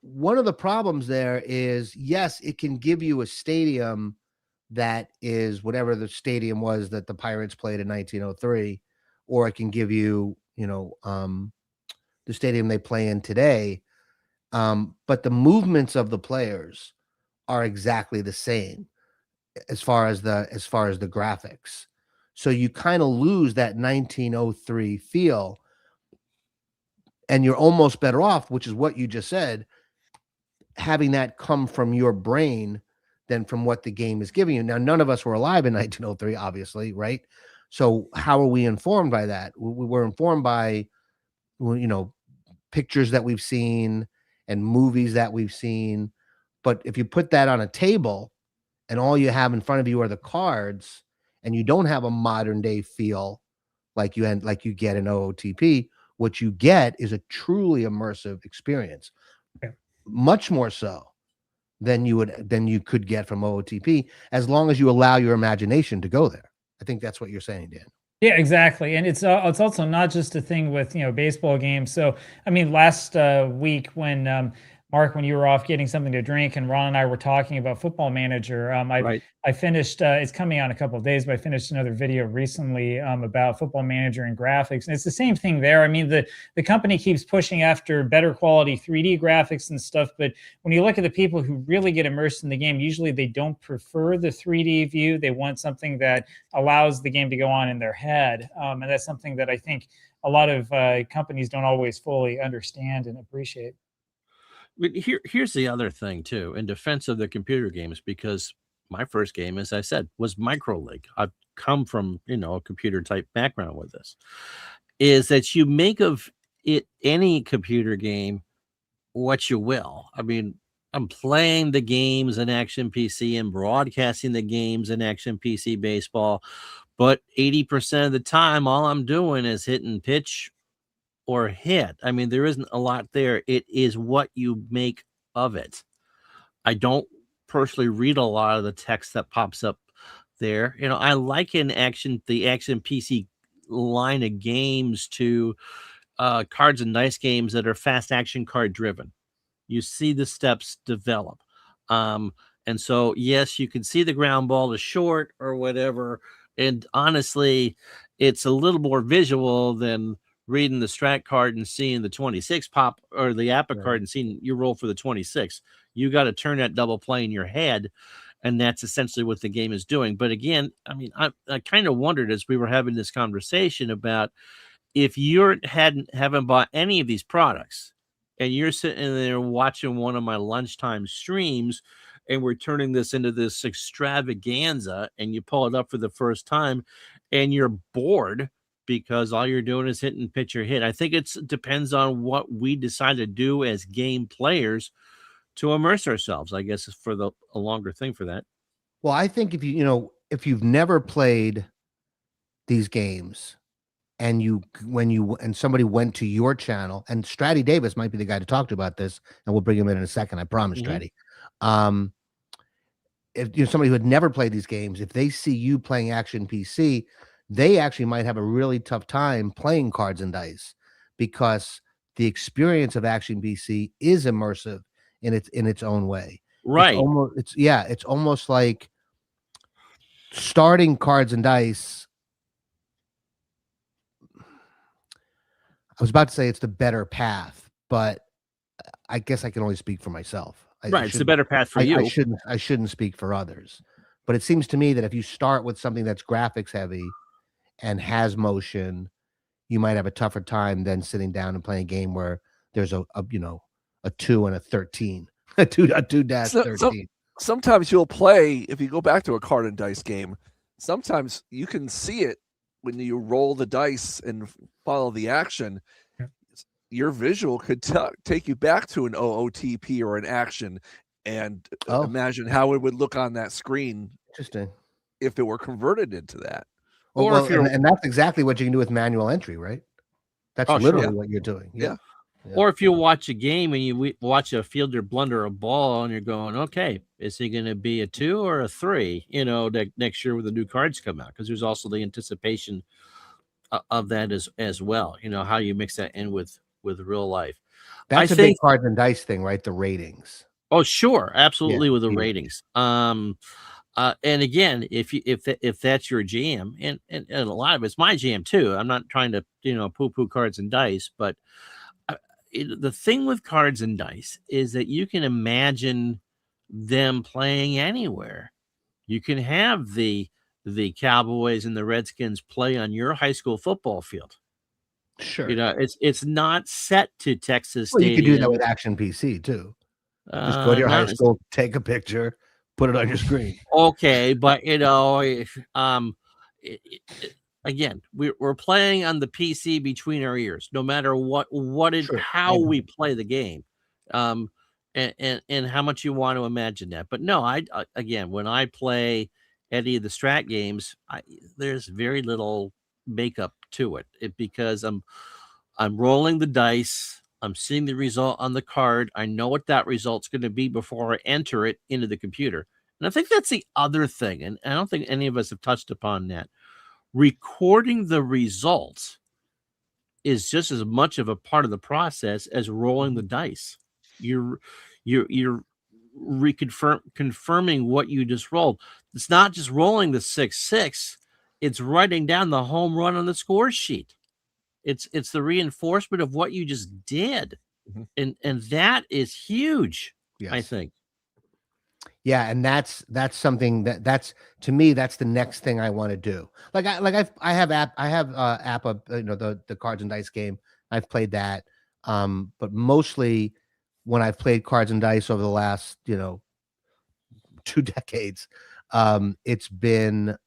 One of the problems there is, yes, it can give you a stadium that is whatever the stadium was that the Pirates played in 1903, or it can give you, the stadium they play in today. But the movements of the players are exactly the same as far as the graphics. So you kind of lose that 1903 feel, and you're almost better off, which is what you just said, having that come from your brain than from what the game is giving you. Now, none of us were alive in 1903, obviously, right? So how are we informed by that? We were informed by, pictures that we've seen and movies that we've seen. But if you put that on a table and all you have in front of you are the cards, and you don't have a modern day feel like you get in OOTP, what you get is a truly immersive experience. Yeah. Much more so than you could get from OOTP, as long as you allow your imagination to go there. I think that's what you're saying, Dan. Yeah, exactly. And it's also not just a thing with baseball games. So I mean, last week when Mark, when you were off getting something to drink, and Ron and I were talking about Football Manager, Right. I finished. It's coming out in a couple of days, but I finished another video recently about Football Manager and graphics, and it's the same thing there. I mean, the company keeps pushing after better quality 3D graphics and stuff, but when you look at the people who really get immersed in the game, usually they don't prefer the 3D view. They want something that allows the game to go on in their head, and that's something that I think a lot of companies don't always fully understand and appreciate. But here's the other thing too, in defense of the computer games, because my first game, as I said, was Micro League. I've come from a computer type background with this. Is that you make of it any computer game what you will. I mean, I'm playing the games in Action PC and broadcasting the games in Action PC baseball, but 80% of the time, all I'm doing is hitting pitch or hit. I mean, there isn't a lot there. It is what you make of it. I don't personally read a lot of the text that pops up there. I liken the Action PC line of games to cards and dice games that are fast action card driven. You see the steps develop. And so, yes, you can see the ground ball to short or whatever. And honestly, it's a little more visual than reading the strat card and seeing the 26 pop, or the APBA Right. card and seeing you roll for the 26. You got to turn that double play in your head and that's essentially what the game is doing. But again, I mean, I kind of wondered as we were having this conversation about if you haven't bought any of these products and you're sitting there watching one of my lunchtime streams and we're turning this into this extravaganza and you pull it up for the first time and you're bored because all you're doing is hitting pitch or hit. I think it depends on what we decide to do as game players to immerse ourselves, I guess, is for a longer thing for that. Well, I think if if you've never played these games and when somebody went to your channel, and Stratty Davis might be the guy to talk to about this, and we'll bring him in a second, I promise, Mhm. Stratty. If you're somebody who had never played these games, if they see you playing Action PC, they actually might have a really tough time playing Cards and Dice because the experience of Action PC is immersive in its own way. Right. It's almost like starting Cards and Dice. I was about to say it's the better path, but I guess I can only speak for myself. Right. It's the better path for you. I shouldn't speak for others. But it seems to me that if you start with something that's graphics heavy and has motion, you might have a tougher time than sitting down and playing a game where there's a 2 and a 13, a 2-13. Sometimes you'll play, if you go back to a card and dice game, sometimes you can see it when you roll the dice and follow the action. Yeah. Your visual could take you back to an OOTP or an action and imagine how it would look on that screen. Interesting. If it were converted into that. And that's exactly what you can do with manual entry, right? That's literally what you're doing. Yeah. Or if you watch a game and you watch a fielder blunder a ball and you're going, okay, is he going to be a 2 or a 3, next year when the new cards come out? Because there's also the anticipation of that as well. How you mix that in with real life. That's a big Cards and Dice thing, right? The ratings. Oh, sure. Absolutely. With the ratings. And again, if that's your jam, and a lot of it's my jam too. I'm not trying to, poo-poo Cards and Dice, but the thing with Cards and Dice is that you can imagine them playing anywhere. You can have the Cowboys and the Redskins play on your high school football field. Sure. It's not set to Texas Well, Stadium. you could do that with Action PC too. Just go to your high school, take a picture, put it on your screen. Okay, but again, we're playing on the PC between our ears, no matter how we play the game, and how much you want to imagine that. But no, again, when I play any of the strat games, there's very little makeup to it because I'm rolling the dice. I'm seeing the result on the card. I know what that result's going to be before I enter it into the computer. And I think that's the other thing. And I don't think any of us have touched upon that. Recording the results is just as much of a part of the process as rolling the dice. You're confirming what you just rolled. It's not just rolling the 6-6. It's writing down the home run on the score sheet. It's the reinforcement of what you just did. Mm-hmm. And that is huge, yes. I think. Yeah, and that's something that's to me that's the next thing I want to do. I have APBA, the Cards and Dice game. I've played that, but mostly when I've played Cards and Dice over the last 2 decades, it's been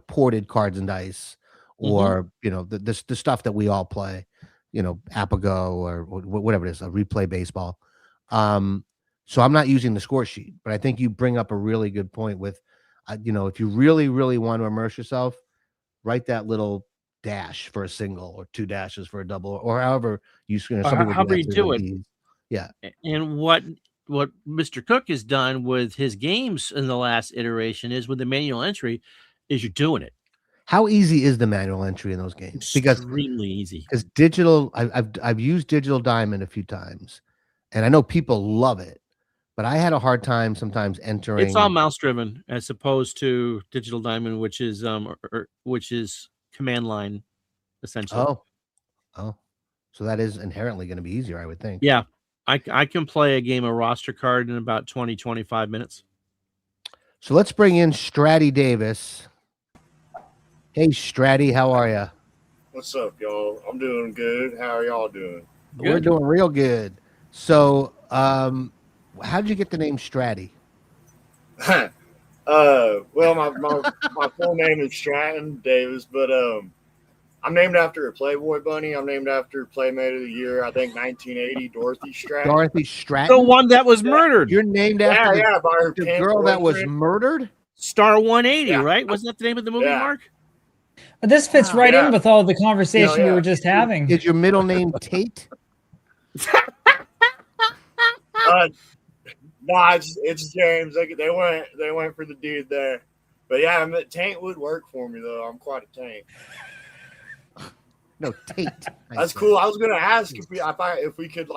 ported Cards and Dice. Or the stuff that we all play, APBA GO or whatever it is, a replay baseball. So I'm not using the score sheet, but I think you bring up a really good point with, if you really, really want to immerse yourself, write that little dash for a single or 2 dashes for a double, or however however you do it. Yeah. And what Mr. Cook has done with his games in the last iteration is with the manual entry is you're doing it. How easy is the manual entry in those games? Extremely easy. Because digital, I've used Digital Diamond a few times, and I know people love it, but I had a hard time sometimes entering. It's all mouse driven as opposed to Digital Diamond, which is command line, essentially. Oh, so that is inherently going to be easier, I would think. Yeah, I can play a game of roster card in about 20-25 minutes. So let's bring in Stratty Davis. Hey, Stratty, how are you? What's up, y'all? I'm doing good. How are y'all doing? We're doing real good. So, how did you get the name Stratty? Well, my full name is Stratton Davis, but I'm named after a Playboy bunny. I'm named after Playmate of the Year, I think 1980, Dorothy Stratton. Dorothy Stratton? The one that was murdered. You're named after by her the pimp girl that was boyfriend. murdered? Star 180, Yeah. right? Wasn't that the name of the movie, Yeah. Mark? But this fits right Yeah. in with all the conversation we Yeah. were just having. Is your middle name Tate? Nah, it's James. They went for the dude there, but yeah, Tank would work for me though. I'm quite a tank. No, Tate. That's cool. I was gonna ask if we could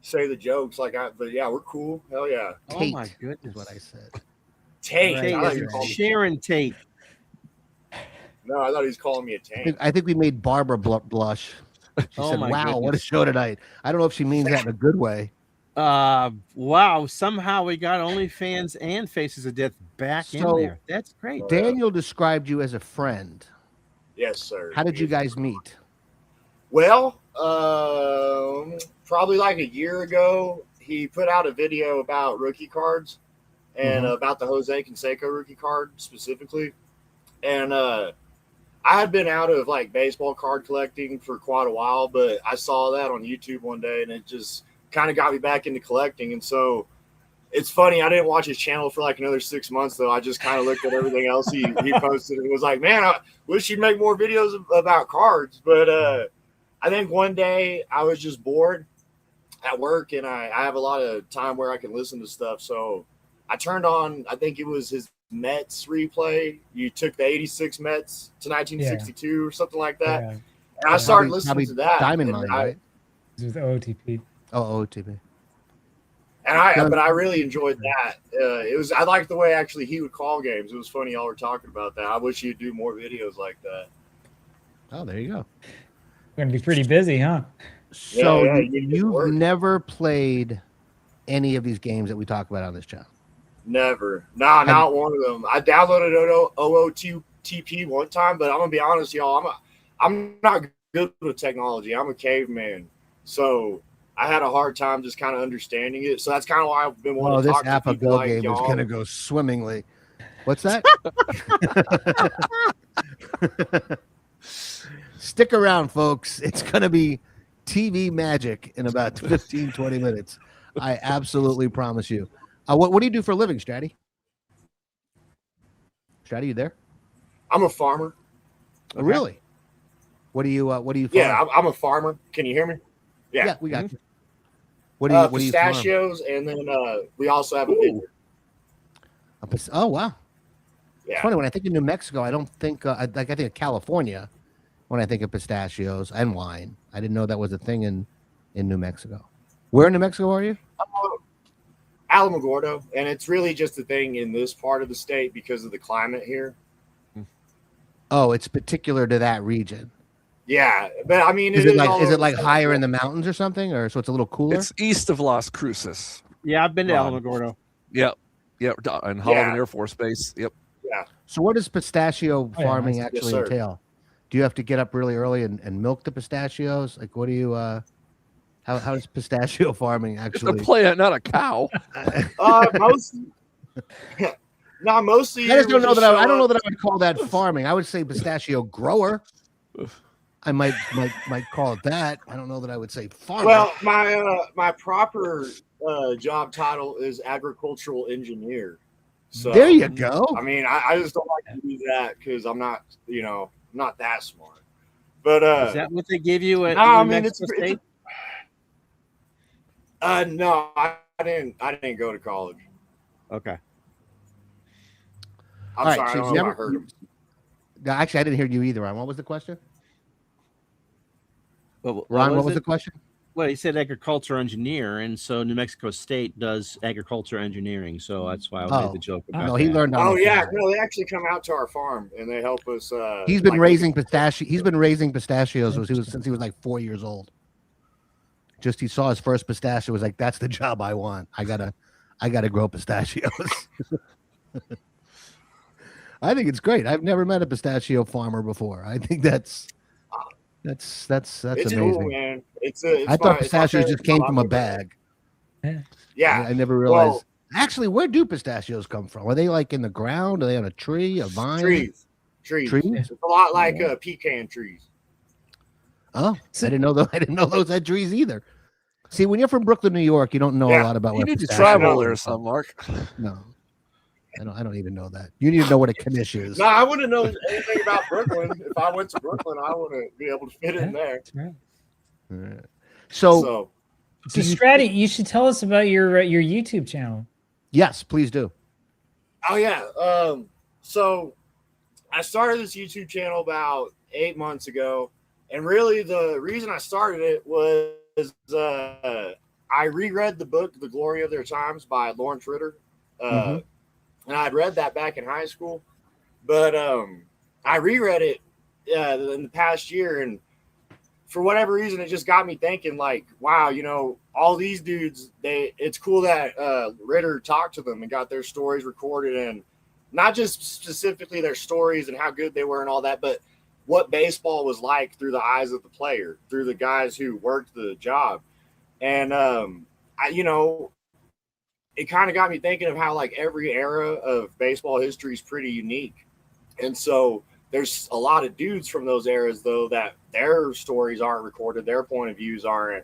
say the jokes but yeah, we're cool. Hell yeah. Tate Oh my goodness. is what I said. Tate. Right. I thought you were calling me- Sharon Tate. No, I thought he was calling me a tank. I think we made Barbara blush. She Oh said, my wow, what a goodness. show tonight. I don't know if she means that in a good way. Wow. Somehow we got OnlyFans and Faces of Death back in So, there. That's great. Daniel described you as a friend. Yes, sir. How did you guys meet? Well, probably like a year ago, he put out a video about rookie cards and about the Jose Canseco rookie card specifically. And I had been out of baseball card collecting for quite a while, but I saw that on YouTube one day and it just kind of got me back into collecting. And so it's funny, I didn't watch his channel for another 6 months though. I just kind of looked at everything else he posted and was like, man, I wish he'd make more videos about cards. But I think one day I was just bored at work and I have a lot of time where I can listen to stuff. So I turned on, I think it was his Mets replay. You took the 86 Mets to 1962 or something like that. Yeah. And I started listening Probably to that. Diamond and Mine, I- right? It was OTP. Oh, OTP. But I really enjoyed that. I liked the way actually he would call games. It was funny y'all were talking about that. I wish he'd do more videos like that. Oh, there you go. We're gonna be pretty busy, huh? So Yeah, you need to you've work. never played any of these games that we talk about on this channel? Never. Nah, not one of them. I downloaded OOTP one time, but I'm gonna be honest, y'all. I'm not good with technology. I'm a caveman, so I had a hard time just kind of understanding it. So that's kind of why I've been wanting Well, to this talk to APBA people GO like game is y'all. going to go swimmingly. What's that? Stick around, folks. It's going to be TV magic in about 15, 20 minutes. I absolutely promise you. What do you do for a living, Stratty? Stratty, you there? I'm a farmer. Oh, really? What do you farm? Yeah, I'm a farmer. Can you hear me? Yeah, we got you. What do you farm? pistachios, and then we also have a vineyard. Oh, wow. It's Yeah. funny, when I think of New Mexico, I don't think I think of California when I think of pistachios and wine. I didn't know that was a thing in New Mexico. Where in New Mexico are you? Alamogordo, and it's really just a thing in this part of the state because of the climate here. Oh, it's particular to that region. Yeah, but I mean, Is it all like over the higher state. in the mountains or something, or so it's a little cooler? It's east of Las Cruces. Yeah, I've been to Ron. Alamogordo. Yep. And Holloman Air Force Base. Yep. Yeah. So what does pistachio yeah, farming nice. Yes, actually sir. entail? Do you have to get up really early and milk the pistachios? Like, what do you how does pistachio farming It's a actually? plant, not a cow. Mostly. No, mostly. I just don't know that I don't know that. that I would call that farming. I would say pistachio grower. I might call it that. I don't know that I would say farmer. Well, my proper job title is agricultural engineer. So there you go. I mean, I just don't like to do that because I'm not, not that smart. But Is that what they give you at no, I New mean Mexico it's State? no, I didn't go to college. Okay. I'm All right, sorry, so I don't you know if I never- heard him. No, actually, I didn't hear you either, Ron. What was the question? Ron, What was the question? Well, he said agriculture engineer, and so New Mexico State does agriculture engineering. So that's why I made the joke about No, he that. learned on Oh the yeah, farm. no, they actually come out to our farm and they help us. He's been like- raising pistachios. He's been raising pistachios since he was like 4 years old. Just he saw his first pistachio, was like, "That's the job I want. I gotta grow pistachios." I think it's great. I've never met a pistachio farmer before. I think that's It's amazing. cool, man. I thought pistachios favorite just came from a bag. bag. Yeah. I never realized. Actually, where do pistachios come from? Are they like in the ground? Are they on a tree, a vine? Trees. Trees? It's a lot like pecan trees. Oh, I didn't know those. I didn't know those had trees either. See, when you're from Brooklyn, New York, you don't know a lot about You where need to pistachios travel come there from. some, Mark. No, I don't even know that. You need to know what a knish is. No, I wouldn't know anything about Brooklyn. If I went to Brooklyn, I wouldn't be able to fit in there. Right. So So Stratty, you should tell us about your YouTube channel. Yes, please do. oh yeah. So I started this YouTube channel about 8 months ago, and really the reason I started it was I reread the book "The Glory of Their Times" by Lawrence Ritter, and I'd read that back in high school, but I reread it in the past year, and for whatever reason, it just got me thinking, like, wow, you know, all these dudes, it's cool that Ritter talked to them and got their stories recorded, and not just specifically their stories and how good they were and all that, but what baseball was like through the eyes of the player, through the guys who worked the job. And, you know, it kind of got me thinking of how, like, every era of baseball history is pretty unique. And so there's a lot of dudes from those eras, though, that their stories aren't recorded, their point of views aren't,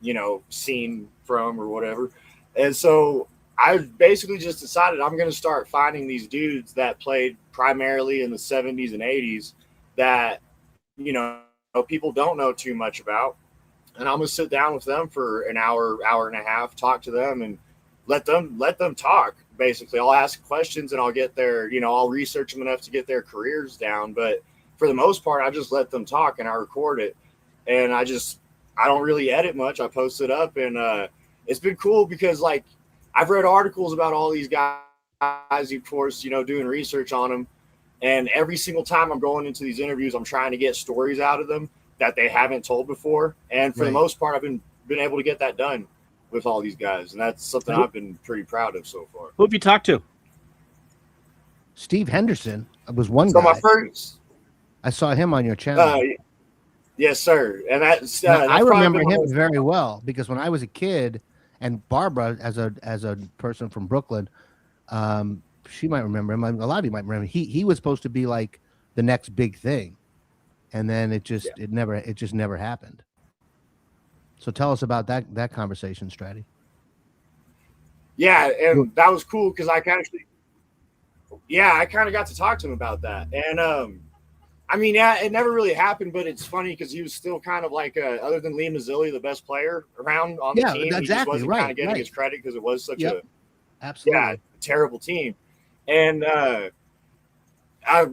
you know, seen from or whatever. And so I basically just decided I'm going to start finding these dudes that played primarily in the 70s and 80s that, you know, people don't know too much about. And I'm going to sit down with them for an hour, hour and a half, talk to them, and let them talk. Basically, I'll ask questions and I'll get their, you know, I'll research them enough to get their careers down. But for the most part, I just let them talk and I record it. And I don't really edit much. I post it up, and it's been cool because, like, I've read articles about all these guys, of course, you know, doing research on them. And every single time I'm going into these interviews, I'm trying to get stories out of them that they haven't told before. And for the most part, I've been able to get that done with all these guys. And that's something I've been pretty proud of so far. Who have you talked to? Steve Henderson was one So guy. my first, I saw him on your channel. yes, sir. And that's I remember been him very well because when I was a kid, and Barbara, as a person from Brooklyn, she might remember him. A lot of you might remember. He was supposed to be like the next big thing, and then it just never happened. So tell us about that conversation, Stratty. Yeah, and that was cool because I kind of got to talk to him about that. And I mean, yeah, it never really happened, but it's funny because he was still kind of like, other than Lee Mazzilli, the best player around on the team. Exactly, he just wasn't kind of getting his credit because it was such a terrible team. And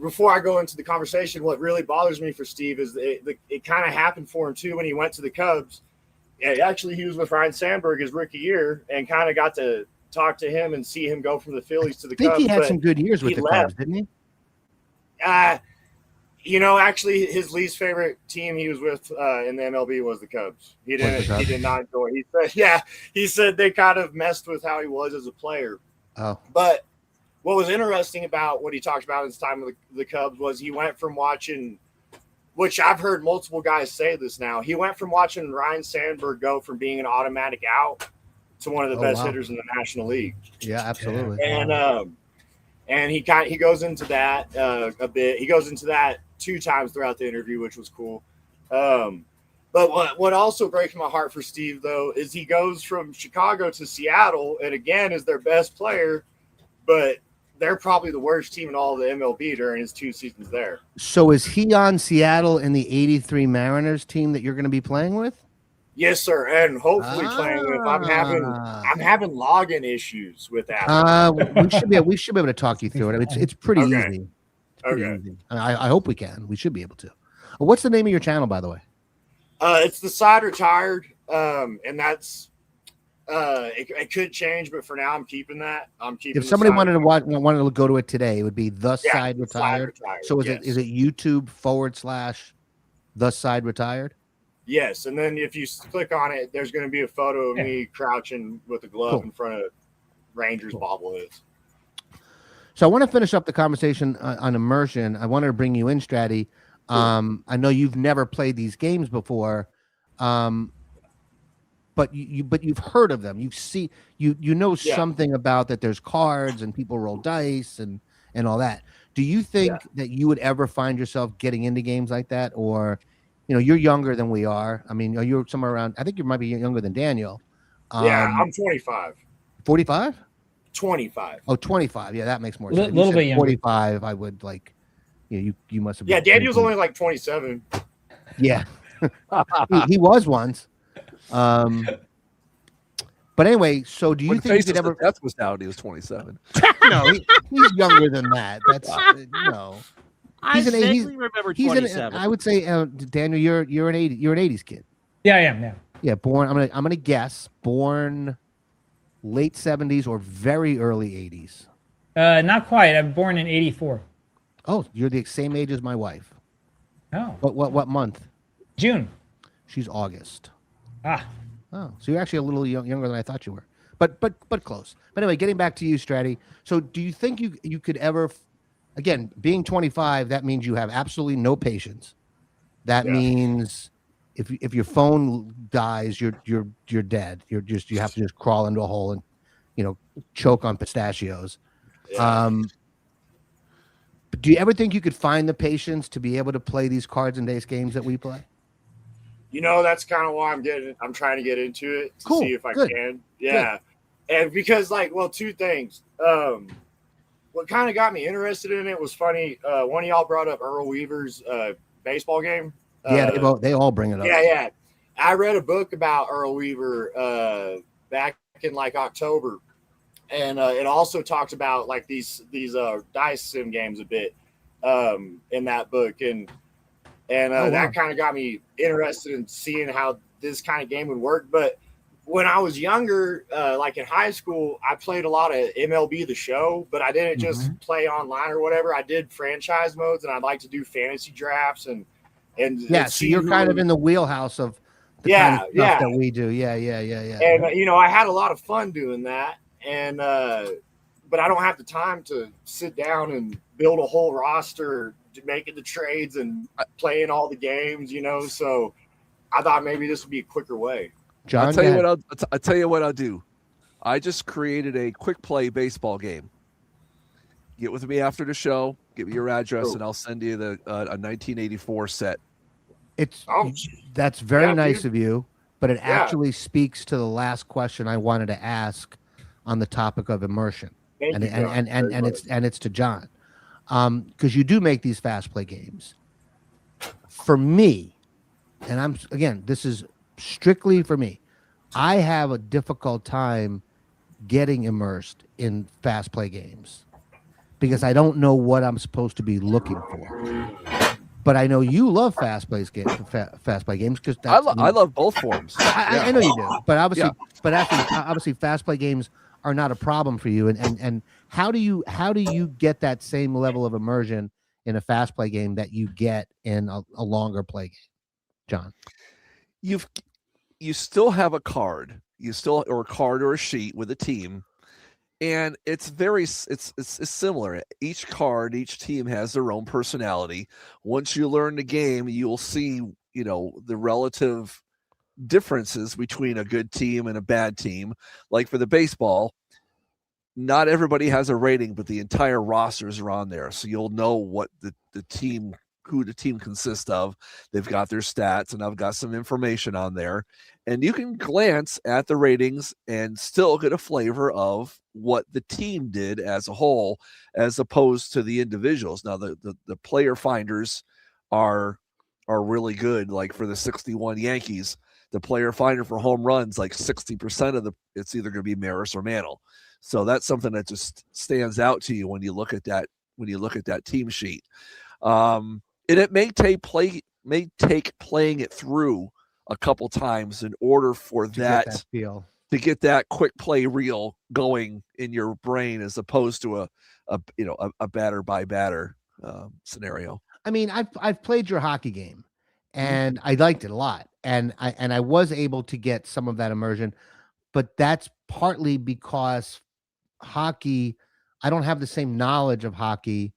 before I go into the conversation, what really bothers me for Steve is it kind of happened for him too when he went to the Cubs. Actually, he was with Ryan Sandberg his rookie year and kind of got to talk to him and see him go from the Phillies to the Cubs. I think he had some good years with the Cubs, didn't he? You know, actually, his least favorite team he was with in the MLB was the Cubs. He did not enjoy. He said they kind of messed with how he was as a player. Oh, but what was interesting about what he talked about in his time with the Cubs was he went from watching, which I've heard multiple guys say this now, he went from watching Ryan Sandberg go from being an automatic out to one of the best hitters in the National League. Yeah, absolutely. And he goes into that a bit. He goes into that 2 times throughout the interview, which was cool. But what also breaks my heart for Steve, though, is he goes from Chicago to Seattle and again is their best player, but they're probably the worst team in all of the MLB during his 2 seasons there. So is he on Seattle in the '83 Mariners team that you're going to be playing with? Yes, sir, and hopefully playing with. I'm having login issues with that. We should be able to talk you through it. It's pretty easy. It's pretty easy. I hope we can. We should be able to. What's the name of your channel, by the way? It's The Side Retired, and that's it could change, but for now I'm keeping that. If somebody wanted to go to it today, it would be The Side Retired. So is it YouTube / The Side Retired? Yes, and then if you click on it, there's going to be a photo of me crouching with a glove in front of Rangers bobbleheads. So I want to finish up the conversation on immersion. I wanted to bring you in, Stratty. I know you've never played these games before, but you've heard of them. You know Yeah. something about that. There's cards and people roll dice and all that. Do you think that you would ever find yourself getting into games like that, or you're younger than we are? I mean, you're somewhere around. I think you might be younger than Daniel. Yeah, I'm 25. 45. 25. Oh, 25. Yeah, that makes more A sense. little bit younger. 45. I would like. You must have. Yeah, been Daniel's only like 27. Yeah, he was once. But anyway, so do you When think you Faces could ever? of Death was out, he was 27. No, he's younger than that. That's no. I He's an eight- vaguely remember He's 27. I would say, Daniel, you're an 80s kid. Yeah, I am. Yeah. Yeah, born. I'm gonna guess born late 70s or very early 80s. Not quite. I'm born in '84. Oh, you're the same age as my wife. Oh, What month? June. She's August. Ah, Oh, so you're actually a little younger than I thought you were, but close. But anyway, getting back to you, Stratty. So, do you think you could ever, again, being 25, that means you have absolutely no patience. That means if your phone dies, you're dead. You have to just crawl into a hole and choke on pistachios. Yeah. But do you ever think you could find the patience to be able to play these cards and dice games that we play? That's kind of why I'm trying to get into it to Cool. see if I Good. can. Yeah. And because two things. What kind of got me interested in it was funny. One of y'all brought up Earl Weaver's baseball game. Yeah, they all bring it up. Yeah. I read a book about Earl Weaver back in like October. And it also talked about like these dice sim games a bit in that book. And that kind of got me interested in seeing how this kind of game would work. But when I was younger, like in high school, I played a lot of MLB The Show, but I didn't just play online or whatever. I did franchise modes, and I'd like to do fantasy drafts and So you're kind of in the wheelhouse of the kind of stuff that we do. Yeah. And I had a lot of fun doing that, and but I don't have the time to sit down and build a whole roster, making the trades and playing all the games, So I thought maybe this would be a quicker way. John, I'll tell you what I'll do. I just created a quick play baseball game. Get with me after the show. Give me your address, and I'll send you the a 1984 set. That's very nice dude. of you, but it actually speaks to the last question I wanted to ask on the topic of immersion, Thank you, John. and it's to John, because you do make these fast play games. For me, and this is strictly for me, I have a difficult time getting immersed in fast play games because I don't know what I'm supposed to be looking for. But I know you love fast play games because I love both forms. I know you do, but obviously fast play games are not a problem for you. And how do you get that same level of immersion in a fast play game that you get in a longer play game, John? You still have a card, or a card or a sheet with a team, and it's similar. Each card, each team has their own personality. Once you learn the game, you'll see the relative differences between a good team and a bad team. Like for the baseball, not everybody has a rating, but the entire rosters are on there, so you'll know what who the team consists of. They've got their stats, and I've got some information on there, and you can glance at the ratings and still get a flavor of what the team did as a whole, as opposed to the individuals. Now, the player finders are really good. Like for the 61 Yankees, the player finder for home runs, like 60% of it's either going to be Maris or Mantle. So that's something that just stands out to you when you look at that team sheet. And it may take playing it through a couple times in order for that feel, to get that quick play reel going in your brain, as opposed to a batter by batter scenario. I mean, I've played your hockey game, and I liked it a lot, and I was able to get some of that immersion, but that's partly because hockey, I don't have the same knowledge of hockey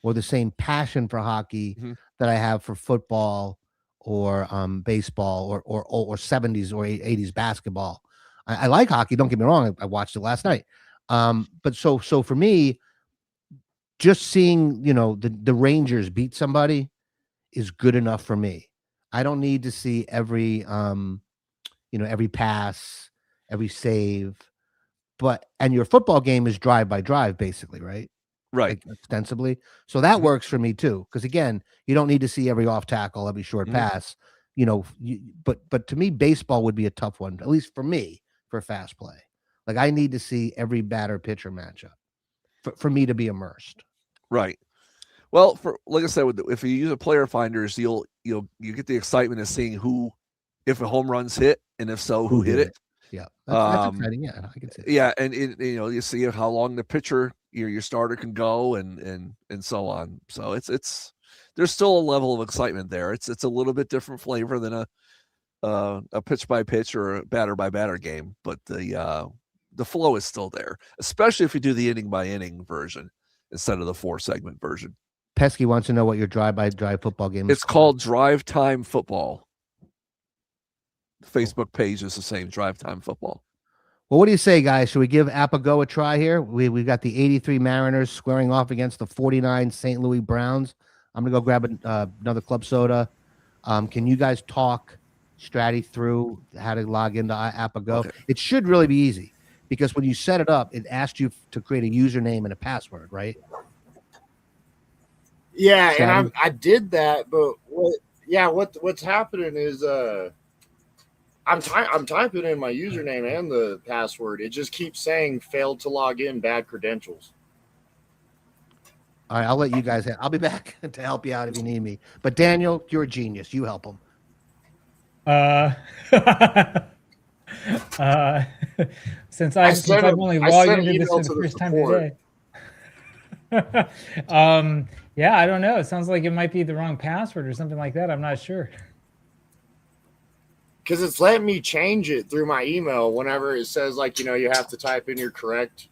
or the same passion for hockey Mhm. that I have for football or baseball or 70s or 80s basketball. I like hockey. Don't get me wrong. I watched it last night. But so for me, just seeing the Rangers beat somebody is good enough for me. I don't need to see every every pass, every save. And your football game is drive by drive, basically, right? Right. Like ostensibly. So that Mhm. works for me too. Because again, you don't need to see every off tackle, every short Mhm. pass. But to me, baseball would be a tough one, at least for me, for fast play. Like I need to see every batter pitcher matchup for me to be immersed. Right. Well, like I said, if you use a player finders, you get the excitement of seeing if a home run's hit, and if so, who hit it. Yeah, that's exciting. Yeah, I can see that. Yeah, and you see how long the pitcher, your starter can go, and so on. So there's still a level of excitement there. It's a little bit different flavor than a pitch by pitch or a batter by batter game, but the flow is still there, especially if you do the inning by inning version instead of the 4-segment version. Pesky wants to know what your drive by drive football game is. It's called Drive Time Football. The Facebook page is the same, Drive Time Football. Well, what do you say, guys? Should we give APBA GO a try here? We've got the 83 Mariners squaring off against the 49 St. Louis Browns. I'm gonna go grab another club soda. Can you guys talk Stratty through how to log into APBA GO? Okay. It should really be easy because when you set it up, it asked you to create a username and a password, right? Yeah, Stratty? and I did that, but what's happening is I'm typing in my username and the password. It just keeps saying failed to log in, bad credentials. All right, I'll let you guys. I'll be back to help you out if you need me. But Daniel, you're a genius. You help him. Since I've only logged into this for the first time today. Yeah, I don't know. It sounds like it might be the wrong password or something like that. I'm not sure. Because it's letting me change it through my email whenever it says you have to type in your correct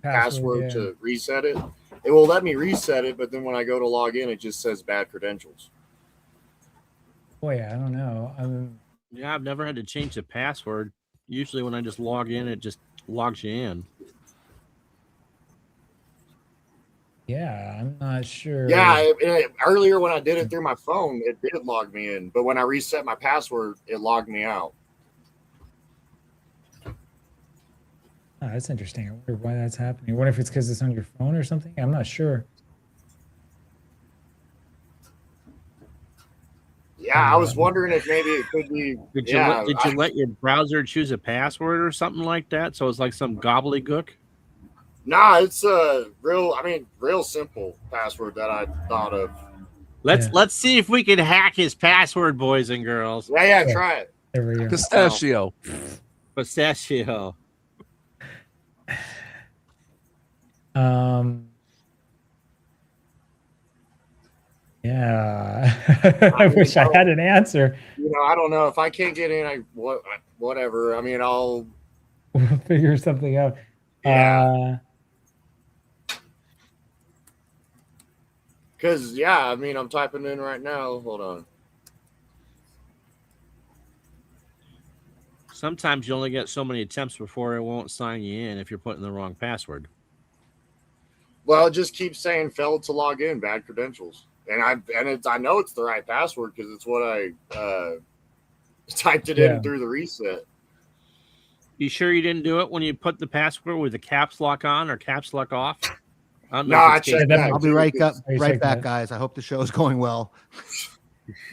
password to reset it. It will let me reset it, but then when I go to log in, it just says bad credentials. Boy, I don't know. Yeah, I've never had to change the password. Usually when I just log in, it just logs you in. Yeah, I'm not sure. Yeah, earlier when I did it through my phone, it did log me in. But when I reset my password, it logged me out. Oh, that's interesting. I wonder why that's happening. I wonder if it's because it's on your phone or something. I'm not sure. Yeah, I was wondering if maybe it could be. Did you let your browser choose a password or something like that? So it's like some gobbledygook? Nah, it's a real simple password that I thought of. Let's see if we can hack his password, boys and girls. Yeah, try it. There we go. Pistachio. Pistachio. Yeah. I wish I had an answer. I don't know if I can't get in. Whatever. I'll We'll figure something out. Yeah. Because I'm typing in right now. Hold on. Sometimes you only get so many attempts before it won't sign you in if you're putting the wrong password. Well, it just keeps saying failed to log in, bad credentials, and I know it's the right password because it's what I typed it in through the reset. You sure you didn't do it when you put the password with the caps lock on or caps lock off? No, I checked that. I'll be right back, guys. I hope the show is going well.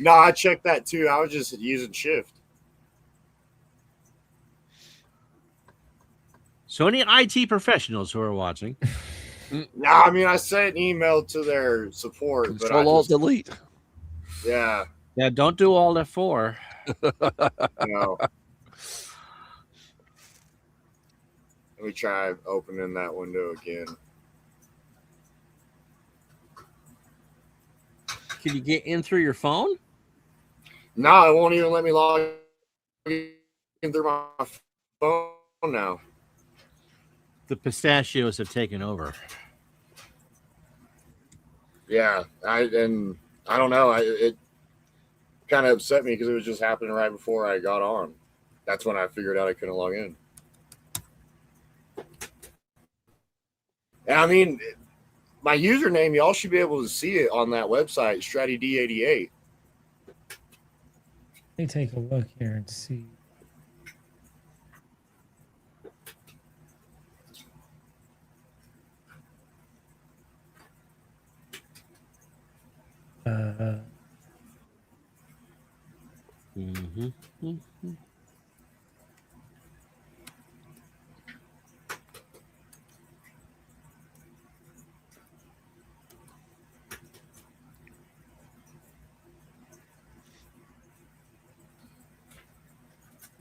No, I checked that too. I was just using Shift. So any IT professionals who are watching. No, I sent an email to their support. Control Alt Delete. Yeah. Yeah, don't do all that for. No. Let me try opening that window again. Can you get in through your phone? No, it won't even let me log in through my phone now. The pistachios have taken over. Yeah, I don't know. It kind of upset me because it was just happening right before I got on. That's when I figured out I couldn't log in. And I mean, my username, y'all should be able to see it on that website, StrattyD88. Let me take a look here and see.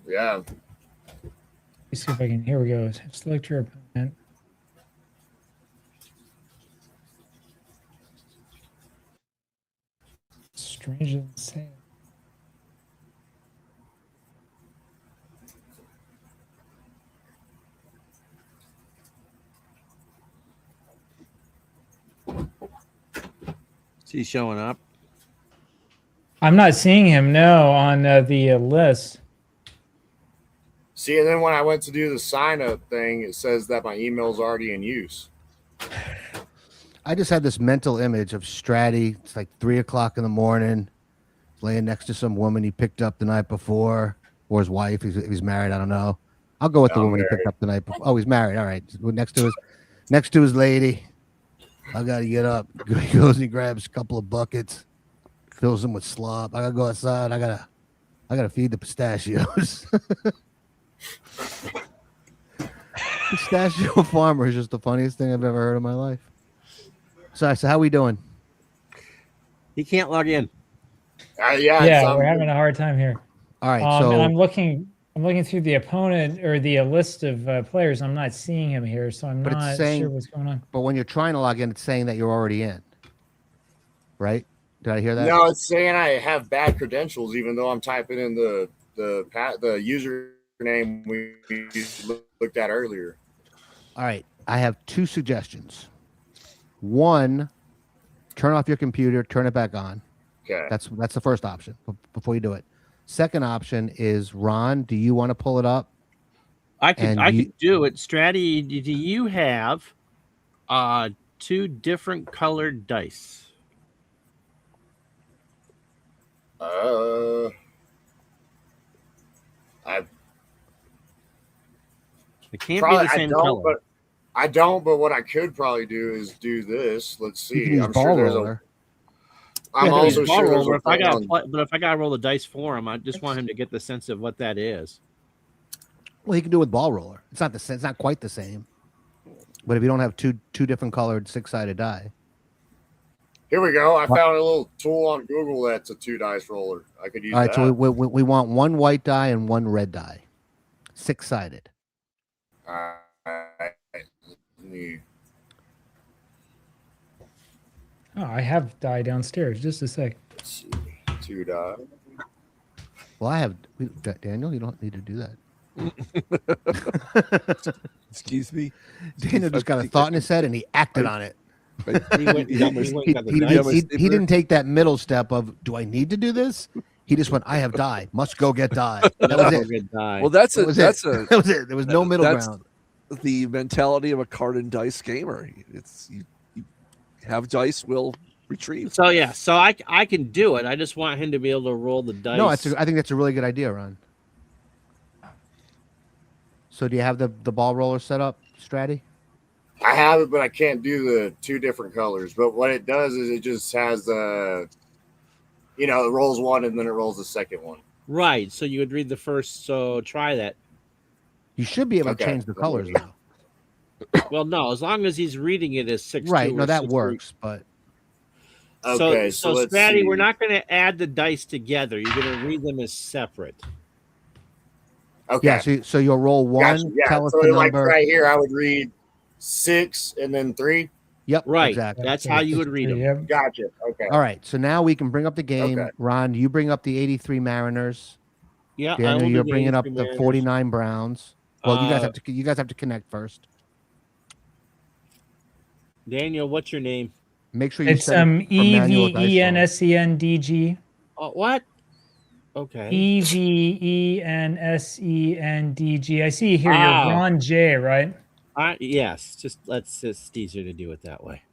Yeah. Let me see if I can. Here we go. Select your opponent. Strange and insane. Is he showing up? I'm not seeing him. No, on the list. See, and then when I went to do the sign up thing, it says that my email's already in use. I just had this mental image of Stratty. It's like 3 o'clock in the morning, laying next to some woman he picked up the night before, or his wife. He's married. I don't know. I'll go with the woman he picked up the night before. Oh, he's married. All right. Next to his lady. I gotta get up. He goes and he grabs a couple of buckets, fills them with slop. I gotta go outside. I gotta feed the pistachios. Pistachio farmer is just the funniest thing I've ever heard in my life. So how we doing? He can't log in. Yeah, we're having a hard time here. All right, so and I'm looking through the opponent or the list of players. I'm not seeing him here, so I'm not sure what's going on. But when you're trying to log in, it's saying that you're already in. Right? Did I hear that? No, it's saying I have bad credentials, even though I'm typing in the username we looked at earlier. All right, I have 2 suggestions. One, turn off your computer, turn it back on. Okay. That's the first option before you do it. Second option is, Ron, do you want to pull it up? I could do it. Stratty, do you have 2 different colored dice? It can't be the same color. I don't, but what I could probably do is do this. Let's see. You can use I'm ball sure there's roller. I'm also sure there's if I got to roll the dice for him, I just want him to get the sense of what that is. Well, he can do it with ball roller. It's not quite the same. But if you don't have two different colored 6-sided die. Here we go. I found a little tool on Google that's a 2 dice roller. I could use that. All right, so we want 1 white die and 1 red die. 6-sided. All right. Oh, I have die downstairs. Just a sec. Let's see. 2 die. Well, Daniel, you don't need to do that. Excuse me. Daniel just got a thought in his head and he acted on it. He didn't take that middle step of, do I need to do this? He just went, I have die. Must go get die. That was it. Well, that was it. There was no middle ground. The mentality of a card and dice gamer. It's you have dice, will retrieve. So yeah, so I can do it. I just want him to be able to roll the dice. No, I think that's a really good idea, Ron. So do you have the ball roller set up, Stratty? I have it, but I can't do the 2 different colors. But what it does is it just has it rolls 1 and then it rolls the second one. Right. So you would read the first. So try that. You should be able to change the colors though. Well, no, as long as he's reading it as 6. Right. No, that works. But okay. So let's Stratty, see. we're not going to add the dice together. You're going to read them as separate. Okay. Yeah. So you'll roll 1. Gotcha. Yeah. Tell us so the like number. right here, I would read 6 and then 3. Yep. Right. Exactly. That's how you would read them. Yep. Gotcha. Okay. All right. So now we can bring up the game. Okay. Ron, you bring up the 83 Mariners. Yeah. Daniel, you're bringing up the 49 Browns. Well, you guys have to connect first. Daniel, what's your name? Make sure you It's set it for manual dice roll. EVENSENDG. Oh, what? Okay. EVENSENDG. I see here you're Ah. Ron J, right? Yes. Just it's easier to do it that way.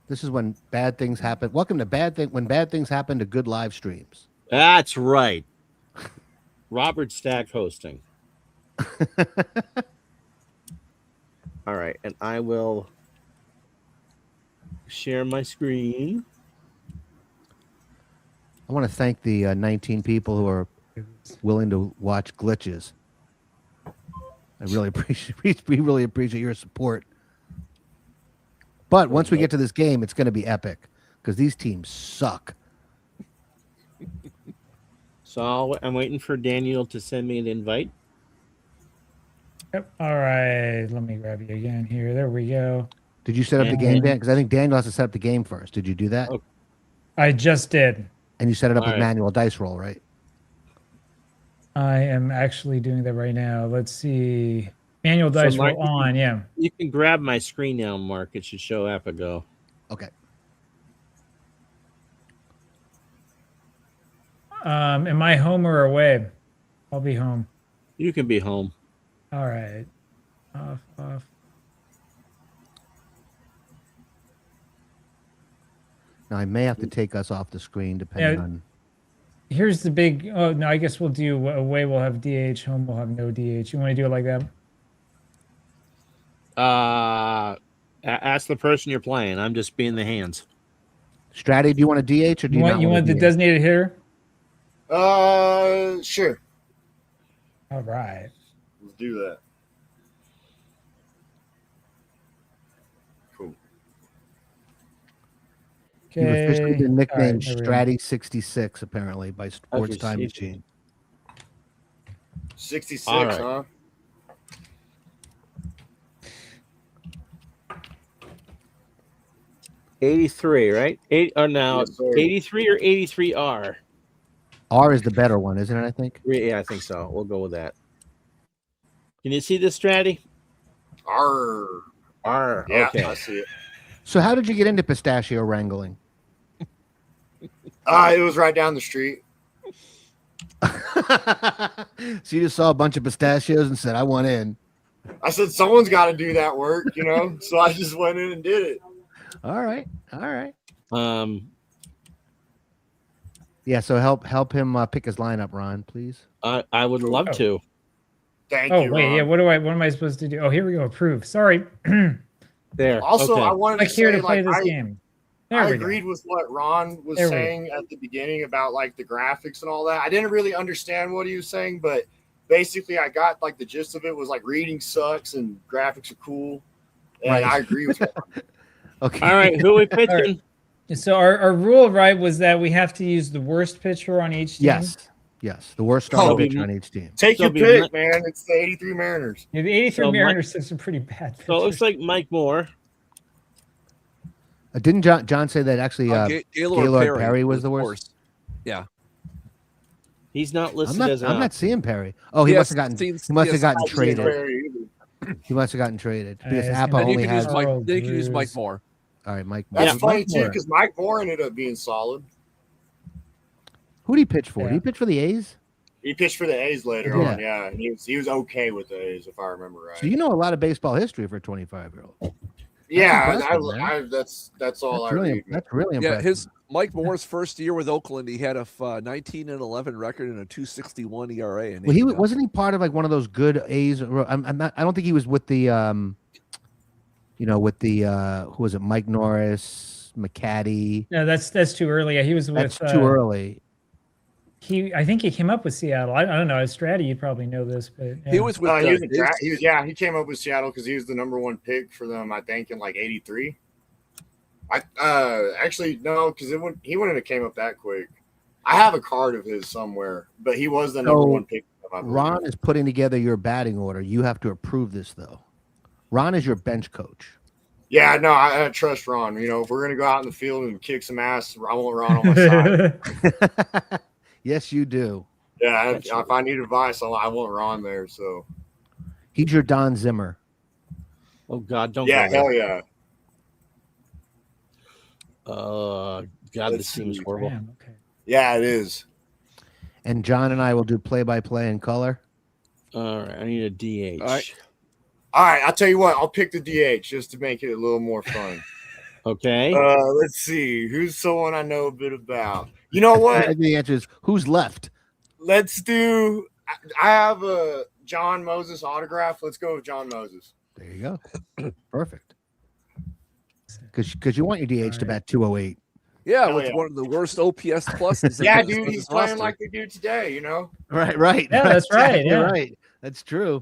This is when bad things happen. Welcome to when bad things happen to good live streams. That's right. Robert Stack hosting. All right, and I will share my screen. I want to thank the 19 people who are willing to watch glitches. I really appreciate we really appreciate your support. But once we get to this game, it's going to be epic because these teams suck. So I'm waiting for Daniel to send me an invite. Yep. All right. Let me grab you again here. There we go. Did you set up the game, Dan? Because I think Daniel has to set up the game first. Did you do that? Okay. I just did. And you set it up All with right. manual dice roll, right? I am actually doing that right now. Let's see. Manual dice Mark, roll on. Yeah. You can grab my screen now, Mark. It should show APBA GO. Okay. Am I home or away? I'll be home. You can be home. All right. Off. Now I may have to take us off the screen depending Yeah. on. Here's the big. Oh no, I guess we'll do away. We'll have DH. Home. We'll have no DH. You want to do it like that? Ask the person you're playing. I'm just being the hands. Stratty, do you want a DH or do You you, want not the DH? designated hitter? Sure. All right. Let's do that. Cool. You've officially been nicknamed All right, Stratty66 apparently by Sports Okay, Time see. Machine. 66, All right. huh? $83, right? Now Yes, sir. 83 or 83R. R is the better one, isn't it? I think. Yeah, I think so. We'll go with that. Can you see this, Stratty? R. R. Yeah, Okay. I see it. So how did you get into pistachio wrangling? It was right down the street. So you just saw a bunch of pistachios and said, "I want in." I said, someone's got to do that work, you know? So I just went in and did it. All right. Yeah. So help him pick his lineup, Ron, please. I would love to. Thank Oh you. wait, Ron. yeah. What am I supposed to do? Oh, here we go. Approve. Sorry. There. Also, okay. I wanted Click to here say, to play like, this game. There I we go. agreed with what Ron was There we saying at the beginning about like the graphics and all that. I didn't really understand what he was saying, but basically I got like the gist of it was like reading sucks and graphics are cool. And Right. I agree with that. Okay. All right. Who are we pitching? So our rule, right, was that we have to use the worst pitcher on each team. Yes. The worst starting Oh, pitcher on each team. Take So your be pick, man. It's the 83 Mariners. Yeah, the 83 So Mariners have some pretty bad pitchers. So it looks like Mike Moore. Didn't John say that actually Gaylord Perry was the worst? Yeah. He's not listed I'm as an not seeing Perry. Oh, he Yes, must have gotten seems- he must have yes, gotten I didn't traded. Perry either. He must have gotten traded because it's APBA gonna- And you only can use has. Mike. Oh, You can use Mike Bruce. Moore. All right, Mike. That's Yeah, funny Mike too, Moore. because Mike Moore ended up being solid. Who did he pitch for? Yeah. Did he pitch for the A's? He pitched for the A's later Yeah. on, yeah. And he was okay with the A's, if I remember right. So you know a lot of baseball history for a 25-year-old. yeah, impressive, man. that's all That's I really read. that's really Yeah, impressive. Mike Moore's first year with Oakland, he had a 19-11 record and a 2.61 ERA. And Well, wasn't he part of like one of those good A's? I'm not. I don't think he was with the with the who was it? Mike Norris, McCaddy. No, that's too early. Yeah, he was with. That's too early. I think he came up with Seattle. I don't know. As Stratty, you probably know this, but yeah. He was with. He came up with Seattle because he was the #1 pick for them, I think, in like '83. Actually no, because he wouldn't have came up that quick. I have a card of his somewhere, but he was the #1 pick. For them, I Ron believe. is putting together your batting order. You have to approve this though. Ron is your bench coach. Yeah, no, I trust Ron. You know, if we're gonna go out in the field and kick some ass, I want Ron on my side. Yes, you do. Yeah, if I need advice, I want Ron there. So He's your Don Zimmer. Oh God, don't Yeah, go there. hell yeah. God, Let's this seems see. horrible. Damn, okay. Yeah, it is. And John and I will do play-by-play in color. All right, I need a DH. All right. All right, I'll tell you what. I'll pick the DH just to make it a little more fun. Okay. Let's see. Who's someone I know a bit about? You know I what? think the answer is who's left. Let's do. I have a John Moses autograph. Let's go with John Moses. There you go. Perfect. Because you want your DH to bat 208. Yeah, Hell with yeah. one of the worst OPS pluses. that Yeah, goes dude, with he's his playing roster. like they do today. You know, Right. Yeah, that's right, Exactly yeah. right. That's true.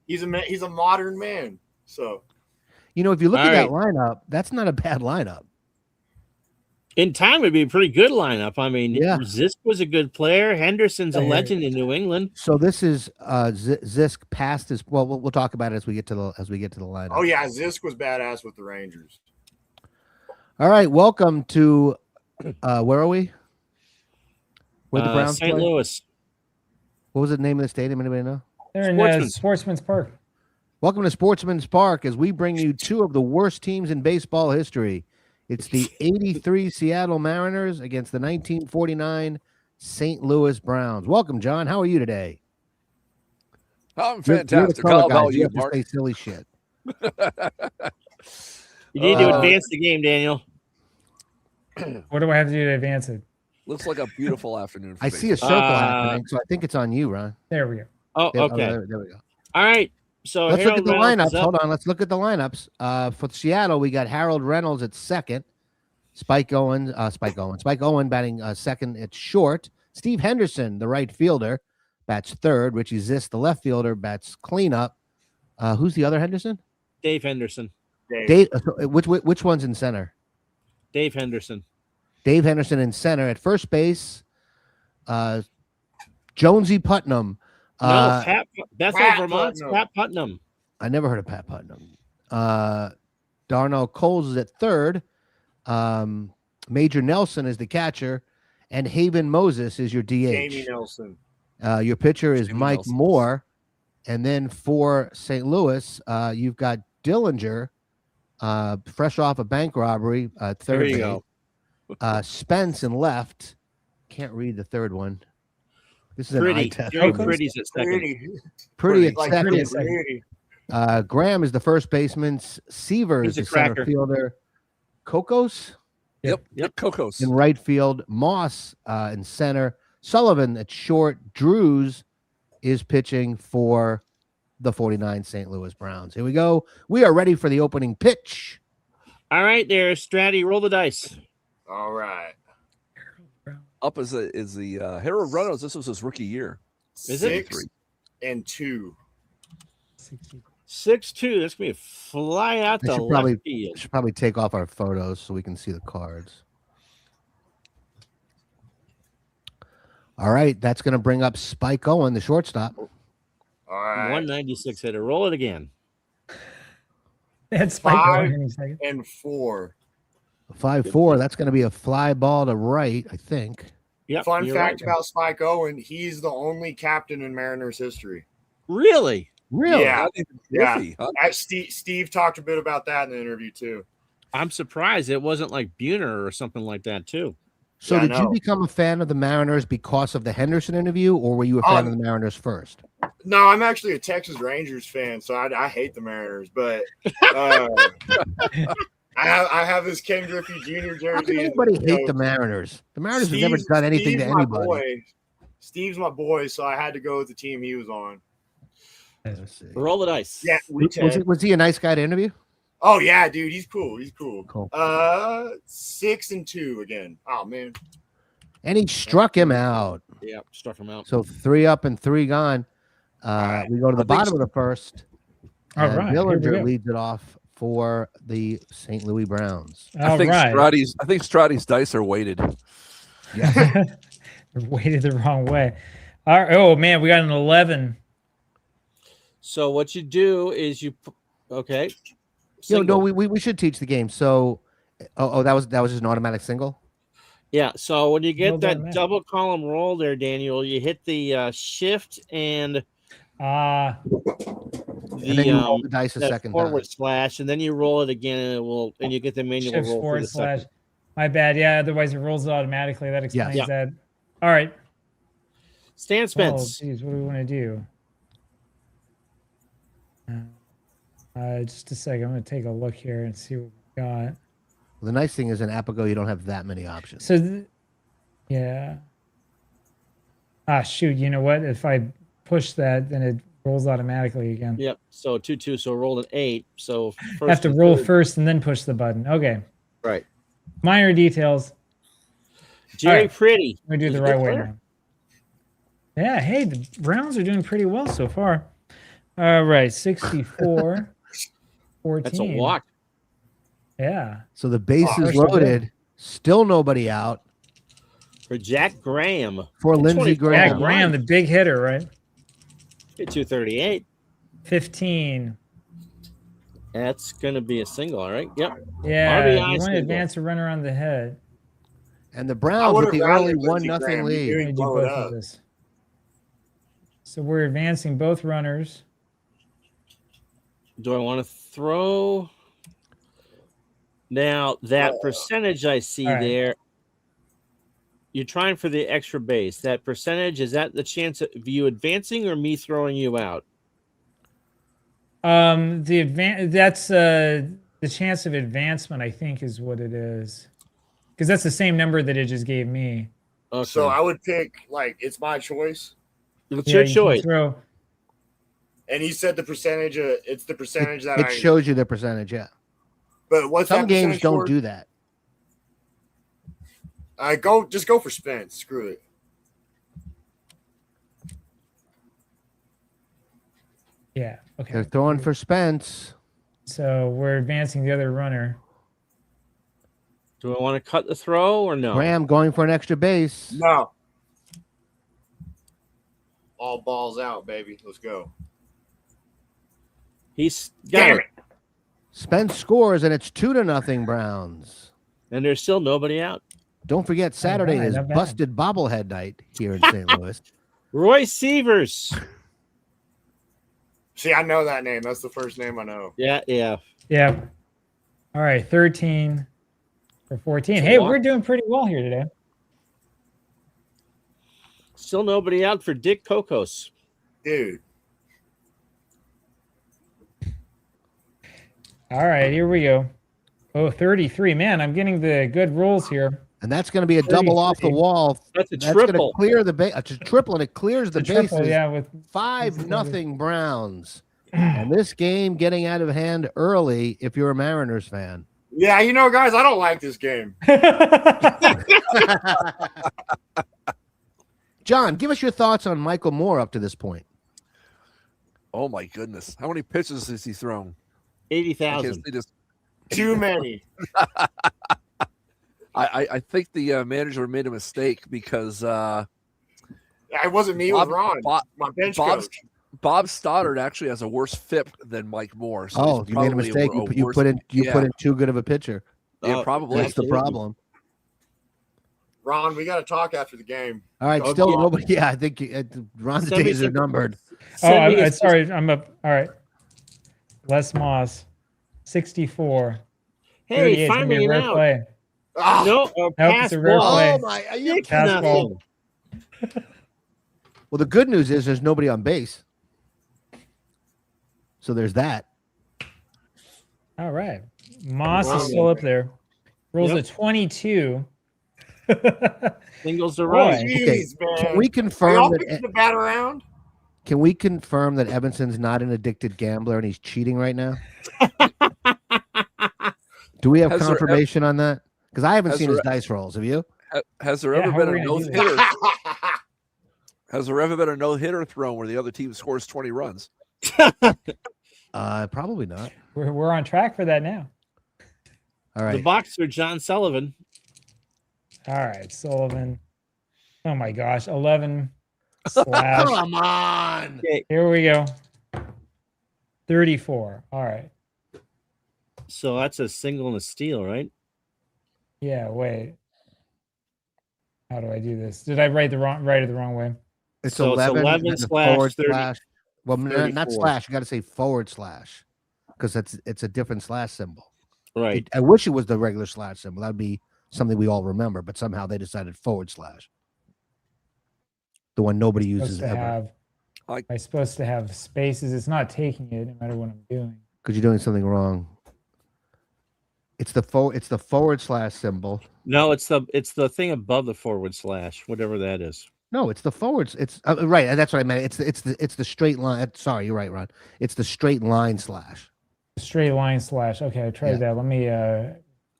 he's a modern man. So You know, if you look All at that lineup, that's not a bad lineup. In time, it'd be a pretty good lineup. I mean, Yeah. Zisk was a good player. Henderson's a Yeah. legend in New England. So this is Zisk past his. Well, we'll talk about it as we get to the lineup. oh yeah, Zisk was badass with the Rangers. All right. Welcome to where are we? Where the Browns St. play? Louis. What was the name of the stadium? Anybody know? They're in Sportsman's. Sportsman's Park. Welcome to Sportsman's Park as we bring you two of the worst teams in baseball history. It's the 83 Seattle Mariners against the 1949 St. Louis Browns. Welcome, John. How are you today? I'm You're the fantastic. color How guy. about You you, have to Mark? say silly shit. You need to Uh, advance the game, Daniel. What do I have to do to advance it? Looks like a beautiful afternoon. For I see a baseball. circle happening, so I think it's on you, Ron. There we go. Oh, There- okay. there we go. All right. So Let's look at Harold the Reynolds is lineups. up. Hold on. Let's look at the lineups. For Seattle, we got Harold Reynolds at second. Spike Owen batting second at short. Steve Henderson, the right fielder, bats third. Richie Zisk, the left fielder, bats cleanup. Who's the other Henderson? Dave Henderson. Dave. Which one's in center? Dave Henderson. Dave Henderson in center at first base. Jonesy Putnam. No, Bethel, Pat Vermont's Putnam. Pat Putnam. I never heard of Pat Putnam. Darnell Coles is at third. Major Nelson is the catcher, and Haven Moses is your DH. Jamie Nelson. Your pitcher is Jamie Mike Nelson. Moore, and then for St. Louis, you've got Dillinger, fresh off a bank robbery, There third you base. go. Spence in left. Can't read the third one. This is an eye Pretty. test. Joey Okay. Pretty's at second. Pretty at Like second. pretty, second. pretty. Graham is the first baseman. Seaver is He's a the center cracker. fielder. Cocos Yep. Cocos. in right field. Moss in center. Sullivan at short. Drews is pitching for the 49 St. Louis Browns. Here we go. We are ready for the opening pitch. All right, there, Stratty. Roll the dice. All right. Up is the Harold Reynolds. This was his rookie year. Is it? 6-2. 6-2. That's gonna be a fly out I the should left probably- field. Should probably take off our photos so we can see the cards. All right, that's going to bring up Spike Owen, the shortstop. All right. 196 hitter. Roll it again. That's Spike Five. Owen in a second. And 4. 5-4. That's going to be a fly ball to right, I think. Yep, Fun you're fact right. about Spike Owen: he's the only captain in Mariners history. Really? Really? Yeah. Not even Yeah. Griffey, huh? Steve talked a bit about that in the interview too. I'm surprised it wasn't like Buhner or something like that too. So Yeah, I did you know. become a fan of the Mariners because of the Henderson interview, or were you a fan of the Mariners first? No, I'm actually a Texas Rangers fan, so I hate the Mariners, but I have this Ken Griffey Jr. jersey. How can and, anybody you hate know, the Mariners? The Mariners have never Steve's- done anything Steve's to my anybody. boy. Steve's my boy, so I had to go with the team he was on. Let's see. Roll the dice. Yeah, Was he a nice guy to interview? Oh yeah, dude, he's cool. He's cool. Cool. 6-2 again. Oh man. And he struck him out. Yeah, struck him out. So 3 up and 3 gone. right. We go to the I think bottom so. of the first. All and right, here we Dillinger go. leads it off for the St. Louis Browns. I All think right. Stratty's dice are weighted. Yeah. Weighted the wrong way. All right. Oh man, we got an 11. So what you do is okay. No, Single. we should teach the game. So, that was just an automatic single. Yeah. So when you Well get that done, man. double column roll there, Daniel, you hit the shift and And then you roll the dice a that second forward time. slash, and then you roll it again, and it will, and you get the manual Shifts roll for forward the slash. second. My bad. Yeah. Otherwise, it rolls it automatically. That explains Yeah. that. All right. Stan Oh, Spence. geez. What do we want to do? Just a second. I'm going to take a look here and see what we got. Well, the nice thing is in APBA GO, you don't have that many options. So, yeah. Shoot. You know what? If I push that, then it rolls automatically again. Yep. So 2-2. So roll an 8. So I first have to and roll third. first and then push the button. Okay. Right. Minor details. Jerry right. Pretty. We do He's the a right good way player. now. Yeah. Hey, the Browns are doing pretty well so far. All right. 64. 14. That's a walk. Yeah. So the bases first loaded, still nobody out For Jack Graham. for Lindsey 24 Yeah, Graham. Graham, the big hitter, right? Hit 238. 15. That's going to be a single, all right? Yep. Yeah. RBI You want to single. advance a runner on the head. And the I Browns would with have the rather early Lindsey 1-0 Graham. lead. You Let me ain't do blow it both up. of this. So we're advancing both runners. Do I want to throw? Now, that percentage I see All right. there, you're trying for the extra base. That percentage, is that the chance of you advancing or me throwing you out? That's the chance of advancement, I think, is what it is. Because that's the same number that it just gave me. Okay. So I would pick, like, it's my choice. It's Yeah, your you can choice. throw. And he said the percentage, it's the percentage that It I. shows you the percentage, yeah. But what's Some that games percentage don't for? do that. Just go for Spence. Screw it. Yeah. Okay. They're throwing for Spence. So we're advancing the other runner. Do I want to cut the throw or no? Graham going for an extra base. No. All balls out, baby. Let's go. He's got Damn it. it. Spence scores, and it's 2-0 Browns. And there's still nobody out. Don't forget, Saturday bad, is not bad. busted bobblehead night here in St. Louis. Roy Sievers. See, I know that name. That's the first name I know. Yeah. Yeah. All right. 13 for 14. It's a Hey, walk. we're doing pretty well here today. Still nobody out for Dick Kokos. Dude. All right. Here we go. Oh, 33. Man, I'm getting the good rolls here. And that's going to be a double off the 33. wall. That's a That's going to triple. clear the base. It's a triple, and it clears the The triple, bases. yeah, with 5-0 Browns. And this game getting out of hand early if you're a Mariners fan. Yeah, you know, guys, I don't like this game. John, give us your thoughts on Michael Moore up to this point. Oh my goodness. How many pitches has he thrown? I 80,000. guess they just Too many. I think the manager made a mistake because It wasn't me. It was Ron. My bench coach. Bob Stoddard actually has a worse FIP than Mike Moore. So Oh, he's you made a probably mistake. You worse- put in yeah. put in too good of a pitcher. Yeah, probably. That's the problem. Ron, we got to talk after the game. All right, Okay. still nobody. Yeah, I think Ron's Send me days are some- numbered. Send me a- Sorry. I'm up. All right. Les Moss, 64. Hey, 38 is find gonna be me a an rare out. play. Ah, No, Nope, pass it's a rare ball. play. Oh my! Are you, Six Pass nothing. ball. well, the good news is there's nobody on base. So there's that. All right. Moss Wow. is still up there. Rolls Yep. a 22. Singles to Boy. right. jeez, man. Can we Are y'all confirm picking that? the bat around? Can we confirm that Evanson's not an addicted gambler and he's cheating right now? Do we have Has there confirmation on that? Because I haven't has seen there his dice rolls. Have you? Has there Yeah, ever how been are we a gonna no do hitter? Has there ever been a no hitter thrown where the other team scores 20 runs? Probably not. We're on track for that now. All The right. boxer, John Sullivan. All right, Sullivan. Oh my gosh, 11 slash. Come on. Here we go. 34. All right. So that's a single and a steal, right? Yeah, wait. How do I do this? Did I write it the wrong way? It's So it's 11, 11 and the slash forward 30. slash Well, not 34. slash. You got to say /, because it's a different slash symbol. Right. I wish it was the regular slash symbol. That'd be something we all remember. But somehow they decided /. The one nobody uses ever. I'm supposed to have spaces. It's not taking it no matter what I'm doing. Because you're doing something wrong. It's the // symbol. No, it's the thing above the /, whatever that is. No, it's the forwards. It's right. That's what I meant. It's the straight line. Sorry, you're right, Ron. It's the straight line slash. Straight line slash. Okay, I tried that. Let me.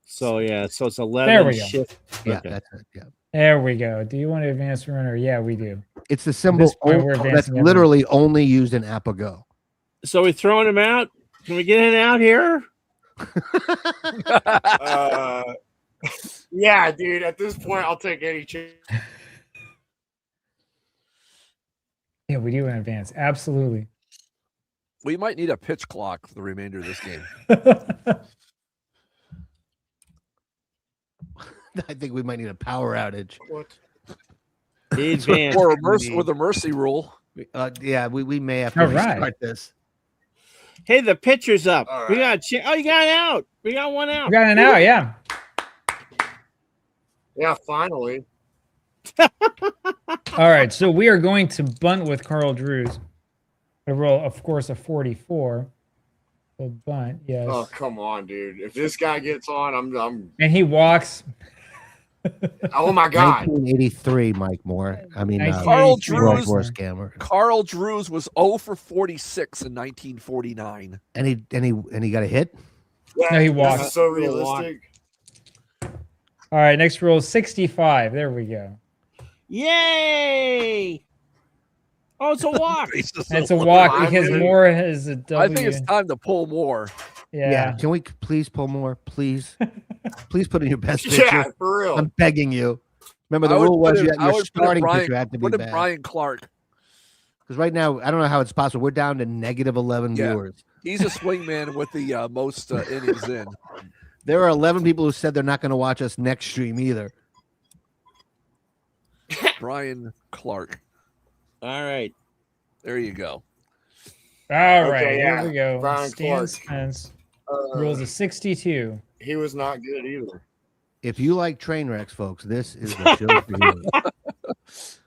So it's 11. There we go. Shift. Yeah, Okay. that's it. Yeah. There we go. Do you want to advance runner? Yeah, we do. It's the symbol point, we're that's advancing literally only used in APBA GO. So we throwing him out? Can we get him out here? Yeah, dude. At this point, I'll take any chance. Yeah, we do in advance. Absolutely. We might need a pitch clock for the remainder of this game. I think we might need a power outage. What? Advance. Or a mercy rule. Yeah, we may have to All right. restart this. Hey, the pitcher's up. All We right. got you got an out. We got one out. We got an out, yeah. Yeah, finally. All right, so we are going to bunt with Carl Drews. I roll, of course, a 44. So bunt, yes. Oh, come on, dude. If this guy gets on, I'm And he walks. oh my god. 1983, Mike Moore. I mean, Carl World Drews. War scammer. Carl Drews was 0 for 46 in 1949. And he got a hit. Yeah, No, he this walked. is so realistic. All right, next roll, 65. There we go. Yay! Oh, it's a walk. That's a walk I because mean- Moore has a W. I think it's time to pull more. Yeah. Can we please pull more? Please, please put in your best pitcher. Yeah, for real. I'm begging you. Remember, the I would rule put was in- I your would put in starting Brian- pitcher had to be What did bad. Brian Clark? Because right now, I don't know how it's possible. We're down to negative 11 Yeah. viewers. He's a swingman with the most innings in. There are 11 people who said they're not going to watch us next stream either. Brian Clark. All right. There you go. All right, Okay, here yeah. we go. Brian Stan Clark. Spence Uh, rules a 62. he was not good either. If you like train wrecks, folks, this is the show for you.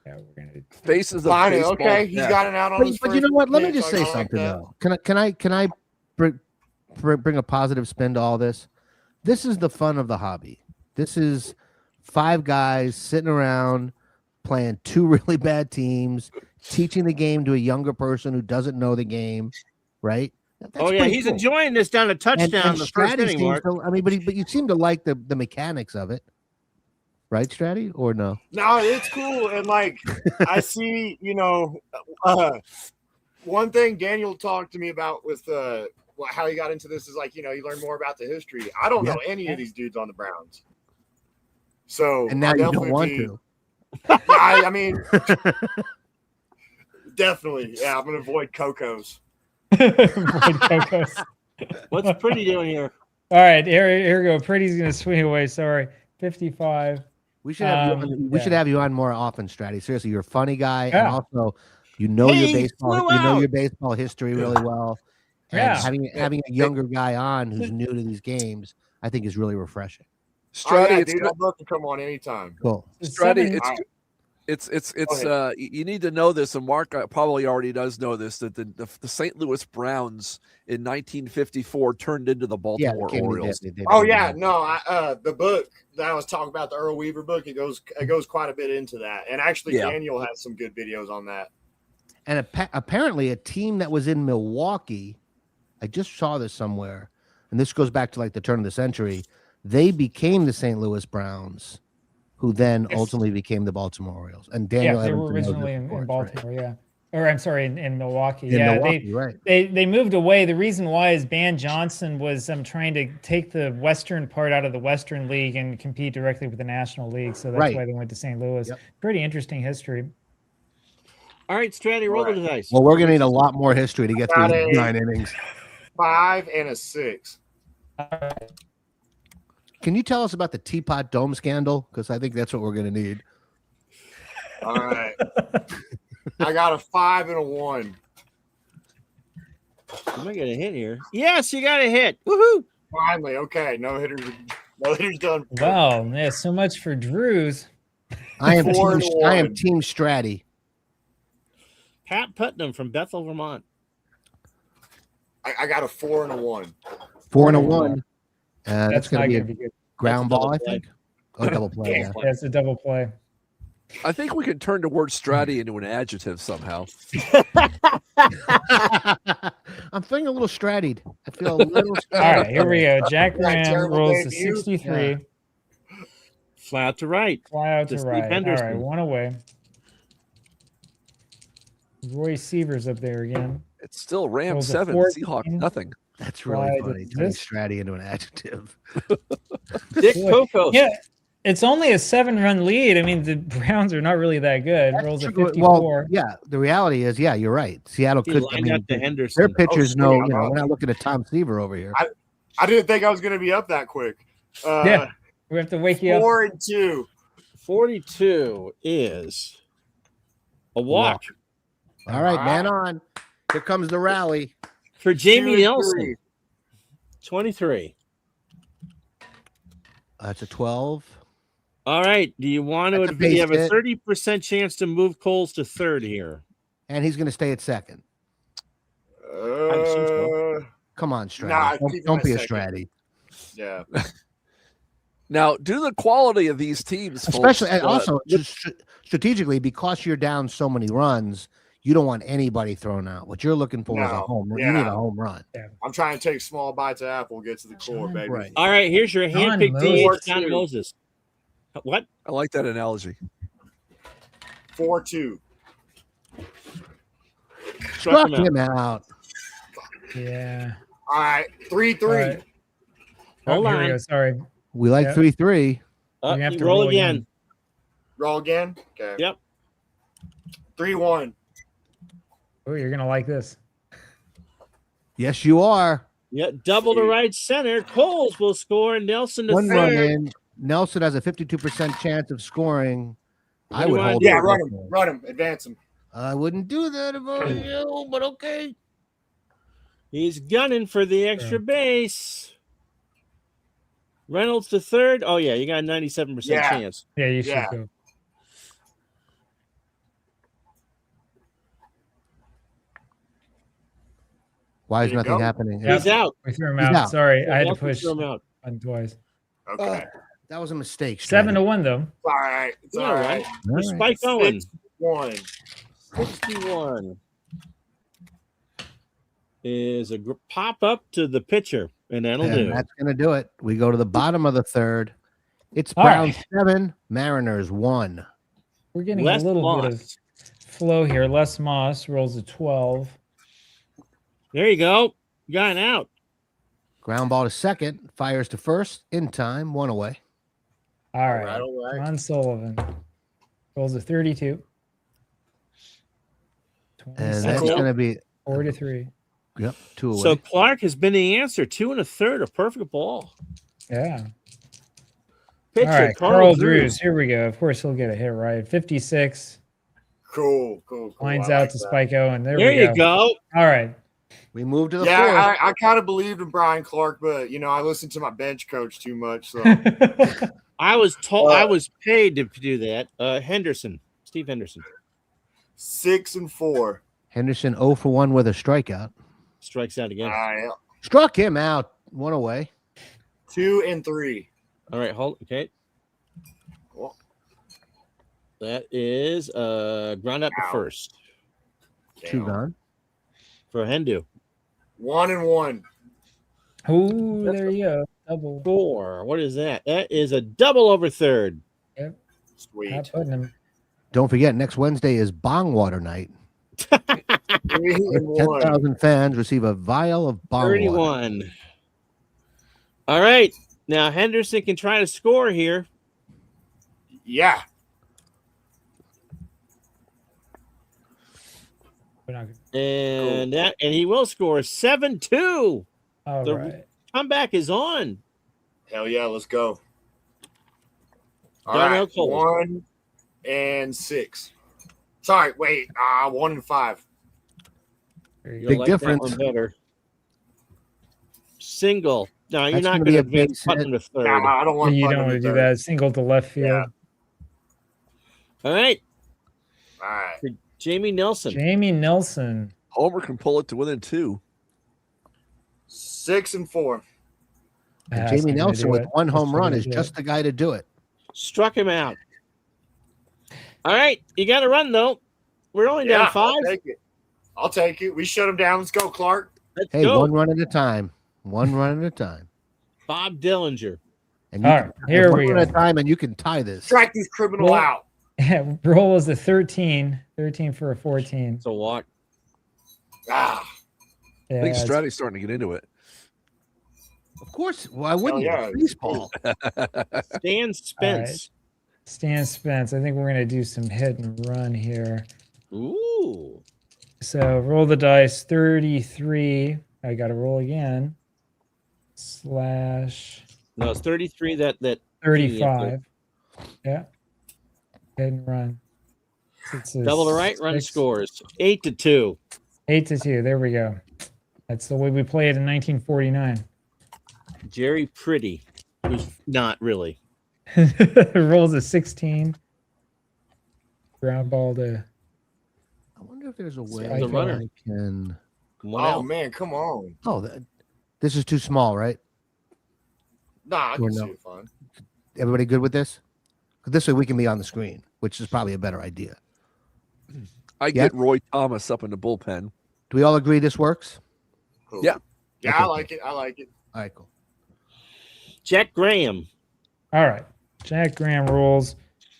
Yeah, we're gonna. Faces of Fine, baseball. okay. He's Yeah. got it out on his But you first know what? Let me pitch. just I say like something that. though. Can I bring a positive spin to all this? This is the fun of the hobby. This is 5 guys sitting around playing 2 really bad teams, teaching the game to a younger person who doesn't know the game, right? That's Oh yeah, pretty he's cool. enjoying this down a touchdown the first Stratty inning, seems Mark. to- I mean, but you seem to like the mechanics of it, right, Stratty? Or no? No, it's cool. And like I see, one thing Daniel talked to me about with how he got into this is like, you learn more about the history. I don't know any of these dudes on the Browns. So And now I'll you don't definitely want be- to. I mean, definitely. Yeah, I'm gonna avoid Cocos. Avoid Cocos. What's Pretty doing here? All right, here we go. Pretty's gonna swing away. Sorry, 55. We should have we should yeah. have you on more often, Stratty. Seriously, you're a funny guy, and Yeah. also you know Hey, your baseball. flew You know out. your baseball history really well. And Yeah. having a younger guy on who's new to these games, I think is really refreshing. Oh, yeah, Stratty, dude, I'd love to come on anytime. Cool. Stratty, All right. it's you need to know this, and Mark probably already does know this, that the St. Louis Browns in 1954 turned into the Yeah, Baltimore they came to Orioles. Disney. Oh yeah, no, the book that I was talking about, the Earl Weaver book, it goes quite a bit into that, and actually Yeah. Daniel has some good videos on that. And apparently, a team that was in Milwaukee, I just saw this somewhere, and this goes back to like the turn of the century. They became the St. Louis Browns, who then Yes. ultimately became the Baltimore Orioles. And Daniel Yeah, they were Evanson knows originally this, of in course, right? Baltimore. Yeah, or I'm sorry, in Milwaukee. In yeah, Milwaukee, right? they moved away. The reason why is Ban Johnson was trying to take the Western part out of the Western League and compete directly with the National League. So that's Right. why they went to St. Louis. Yep. Pretty interesting history. All right, Stratty, roll the dice. Well, we're gonna need a lot more history to get through Got these a- 9 innings. 5 and a 6. Can you tell us about the Teapot Dome scandal? Because I think that's what we're gonna need. All right, I got a 5 and a 1. Am I gonna hit here? Yes, you got a hit. Woohoo! Finally, okay. No hitters done. Well, yeah, so much for Drew's. I am Four team, and I am one. team Stratty. Pat Putnam from Bethel, Vermont. I got a 4 and a 1. 4 and a 1. That's That's going not to be going a to be good. ground That's a ball, I double play. think. Oh, double play. Yeah. Yeah, it's a double play. I think we can turn the word stratty into an adjective somehow. I'm feeling a little strattied. I feel a little. All right, here we go. Jack That Ram terrible rolls to debut. 63. Yeah. Fly out to right. Fly out to To Steve right. All Henderson. right, one away. Roy Seaver's up there again. It's still Rams Rolls a 7, 14. Seahawks nothing. That's really Why funny. does Turning this- stratty into an adjective. Dick Boy, Kokos. Yeah, it's only a 7-run lead. I mean, the Browns are not really that good. Rolls a True. 54. Well, yeah. The reality is, yeah, you're right. Seattle He could. lined up to their Henderson. pitchers sweet. know. I'm We're up. not looking at Tom Seaver over here. I didn't think I was going to be up that quick. Yeah, we have to wake you up. 4 and 2. 42 is a walk All right, man on. Here comes the rally. for 2 Jamie and Nelson. 3. 23. That's a 12. All right. Do you want That's to? a base You have a hit. 30% chance to move Coles to third here. And he's going to stay at second. Come on, Stratty. Nah, don't keep him don't at be a second. Stratty. Yeah. Now, do the quality of these teams, Especially, folks, and also strategically, because you're down so many runs, you don't want anybody thrown out. What you're looking for is a No, home run. You need yeah. a home run. I'm trying to take small bites of apple, get to the core, baby. Right. All right. Here's your John handpicked team. Moses. John Moses. What? I like that analogy. 4-2. Struck him out. him out. Yeah. All right. 3-3. All right. Hold Here we on. go. Sorry. We like Yeah. 3-3. You have to roll roll again. again. Roll again. Okay. Yep. 3-1. Oh, you're gonna like this. Yes, you are. Yeah. Double to right center. Coles will score. Nelson to One run third. in. Nelson has a 52% chance of scoring. What I do you would wanna hold do? Yeah, it. run him, advance him. I wouldn't do that if I were you, but okay. He's gunning for the extra base. Reynolds to third. Oh yeah, you got a 97% Yeah. chance. Yeah, you should Yeah. go. Why is There you nothing go. happening? He's out. We threw him He's out. out. Sorry, I had to Nelson push threw him out. button twice. Okay. That was a mistake. 7-1 though. It's all right. It's Yeah, all right. right. All right. Spike Owen. 1. 61 is a pop up to the pitcher, and that'll And do. that's going to do it. We go to the bottom of the third. It's All Browns right. 7, Mariners 1. We're getting Les a little bit of Moss. flow here. Les Moss rolls a 12. There you go. Got out. Ground ball to second, fires to first in time, 1 away. All right. All right. Ron Sullivan rolls a 32. And 27, that's cool. going to be 4-3. 2 away. So Clark has been the answer. 2 1/3, a perfect ball. Yeah. Pitcher All right. Carl Carl Drews. Drews. Here we go. Of course, he'll get a hit right. 56. Cool. Lines I out like to that. Spike Owen. There There we you go. All right. We move to the Yeah, fourth. I kind of believed in Brian Clark, but I listened to my bench coach too much. So I was told I was paid to do that. Henderson, Steve Henderson, 6-4. Henderson 0 for 1 with a strikeout. strikes out again. All right. Struck him out, 1 away. 2-3. All right, hold. Okay, Cool. that is ground out to Ow. first 2 Damn. gone. for Hendu. 1-1. Oh, there you go. Double. 4. What is that? That is a double over third. Sweet. Not putting him. Don't forget, next Wednesday is Bong Water Night. 3-1. 10,000 fans receive a vial of Bong Water. 31. All right, now Henderson can try to score here. Yeah. We're not- And he will score 7-2. All The- right. Comeback is on. Hell yeah. Let's go. All Darnell right. Cole. 1-6. Sorry. Wait. 1-5. There you You'll Big like difference. that one better. Single. No, you're That's not gonna going be to a advance base Putnam hit. to third. Nah, I don't want. You don't Putnam want to in do third. that. Single to left field. Yeah. All right. All right. For Jamie Nelson. Jamie Nelson. Homer can pull it to within 2. 6 and 4. And That's Jamie not gonna Nelson do with it. one That's home not run gonna is do just it. the guy to do it. Struck him out. All right. You got to run, though. We're only down 5. I'll take it. We shut him down. Let's go, Clark. Let's Hey, go. one run at a time. One run at a time. Bob Dillinger. And All right, here one we run at a go. time, and you can tie this. Strike this criminal Well- out. Roll is a 13. 13 for a 14. It's a walk. Ah, Yeah, I think it's- Stratty's starting to get into it. Of course. Why wouldn't yeah. you? Baseball. Stan Spence. Stan Spence. I think we're going to do some hit and run here. Ooh. So roll the dice. 33. I got to roll again. Slash No, it's 33. That 35. Yeah. Hit and run. So it's a double to right run 6, scores 8-2. 8-2. There we go. That's the way we played in 1949. Jerry Pretty, who's not really. Rolls a 16. Ground ball to I wonder if there's a way The runner. I can. One oh out. man, come on. Oh, this is too small, right? Nah, I Or can no. see it fine. Everybody good with this? 'Cause this way we can be on the screen, which is probably a better idea. I Yeah. get Roy Thomas up in the bullpen. Do we all agree this works? Cool. Yeah. Yeah, Okay, I like it. I like it. All right, cool. Jack Graham. All right. Jack Graham rolls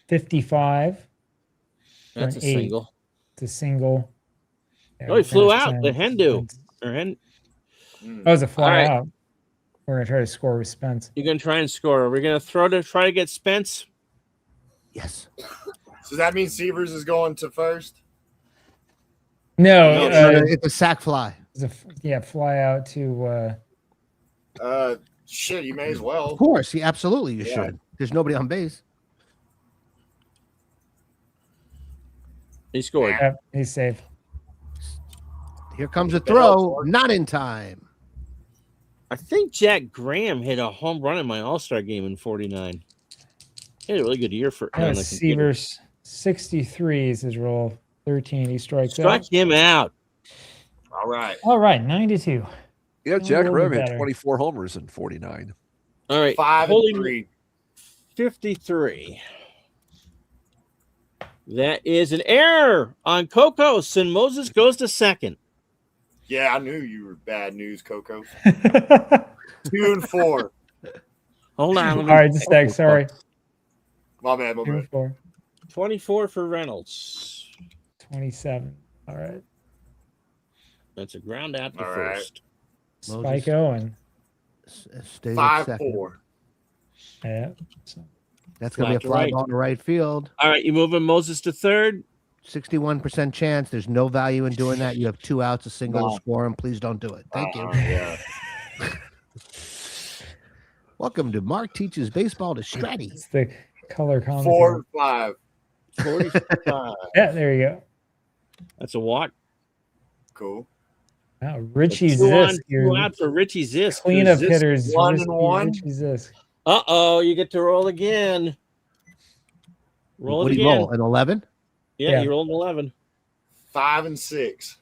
55. That's a an 8. single. It's a single. Yeah, Oh, he flew we're gonna out. try The and- hen do. Or hen. Mm. Oh, it's a fly All right. out. We're going to try to score with Spence. You're gonna try and score. We're gonna try to get Spence. Yes. So that means Severs is going to first. No, No, It's a sack fly. it's a fly out to Shit, you may as well. Of course. Yeah, absolutely. You Yeah. should. There's nobody on base. He scored. he's safe. Here comes a Good ball, throw. Clark. Not in time. I think Jack Graham hit a home run in my All-Star game in '49. He had a really good year for on the computer. Severs 63 is his roll. 13. He strikes Strike out. him out. All right. All right, 92. Yeah, A Jack little Graham bit had better. 24 homers in 49. All right, 5 holy and 3. 53. That is an error on Cocos, and Moses goes to second. Yeah, I knew you were bad news, Coco. 2 and 4. Hold on. All Let me, right, just sec. Sorry. My bad, my 2 bad. and 4. 24 for Reynolds. 27. All right. That's a ground out to All right. first. Spike Owen. Stay at 5 second. 4. Yeah. So, That's going to be a Flat to fly right. ball to right field. All right, you moving Moses to third. 61% chance. There's no value in doing that. You have 2 outs, a single No. to score, and please don't do it. Thank you. Yeah. Welcome to Mark Teaches Baseball to Stratty. it's the color commentary. 4 and 5. 45. Yeah, there you go. That's a walk. Cool. Wow, Richie Two on, Zisk. two Your out for Richie Zisk. cleanup Zisk- hitters. 1 Risky and 1. Richie Zisk. Uh-oh, you get to roll again. Roll What it do you again. roll? An 11? Yeah, Yeah. you rolled an 11. 5 and 6.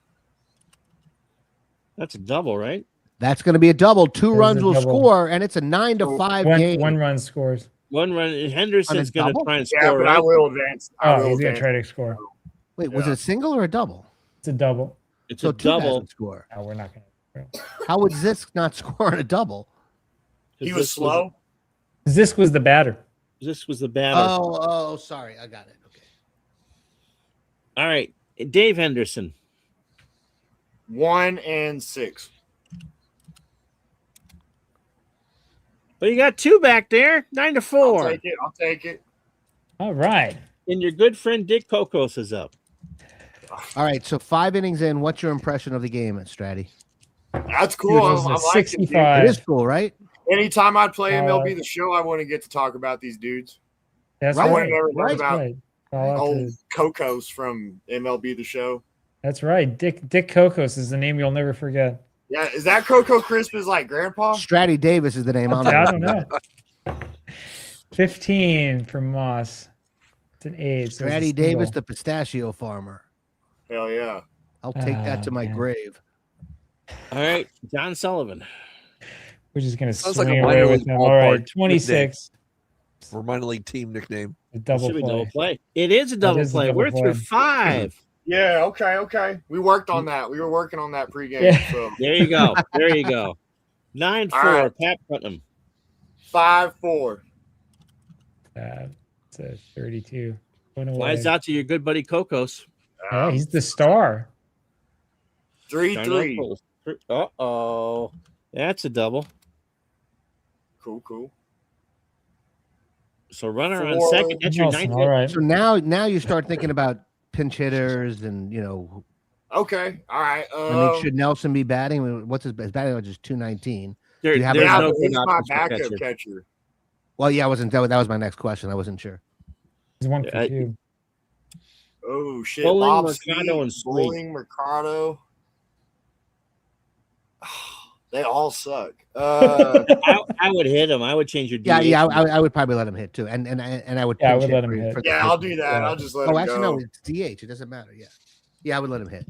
That's a double, right? That's going to be a double. 2 That is runs a will double. score, and it's a 9-5 game. One run scores. One run. Henderson's going to double? try and Yeah, score, but right? I will advance. I Oh, will he's going to advance. try to score. Wait, was it a single or a double? It's a double. It's So a 2 double. doesn't score. No, we're not going to. How would Zisk not score on a double? He was slow. Zisk was the batter. This was the batter. Oh, sorry. I got it. Okay. All right. Dave Henderson. 1 and 6. Well, you got 2 back there. 9-4. I'll take it. I'll take it. All right. And your good friend Dick Cocos is up. All right. So 5 innings in. What's your impression of the game at Stratty? That's Dude, cool. it was I a like it, dude. 65. It is cool, right? Anytime I play MLB Uh, the show, I want to get to talk about these dudes. That's Right, I want right. to never learn right, about Right. Call out old to- Cocos from MLB the show. That's right. Dick Cocos is the name you'll never forget. Yeah, is that Coco Crisp's like grandpa? Stratty Davis is the name. I don't know. 15 for Moss. It's an 8. So it's a Stratty Davis, single. the pistachio farmer. Hell yeah. I'll take that to my man. grave. All right, John Sullivan. We're just gonna Sounds like swing a away minor with league them. All right, ballpark 26. For minor league team nickname. A It double should be double play. play. It is a double is a play. double We're through play. 5. Yeah, okay. We worked on that. We were working on that pregame. Yeah. So There you go. There you go. 9-4. All right. Pat Putnam. 5-4. It's a 32. Going away. Flies out to your good buddy Cocos. Yeah, he's the star. 3-3. Uh-oh. That's a double. Cool. So runner on 4. second. That's your Nelson, 9th. all right. So now you start thinking about pinch hitters and Okay. All right. I mean, should Nelson be batting? What's his batting average? Is 219. There, You have there's yeah, no but good he's my options for backup catcher. catcher. Well, yeah, I wasn't. That was my next question. I wasn't sure. He's 1 for Yeah, 2. Oh shit. Bowling, Bob Mercado, Sweet, and Sweet. Bowling, Mercado. They all suck. I would hit him. I would change your DH. Yeah. I would probably let him hit too, and I would. Yeah, I pinch would let him for- hit. for the Yeah, I'll pitcher. do that. I'll just let him Oh, actually, go. no, it's DH. It doesn't matter. Yeah, I would let him hit.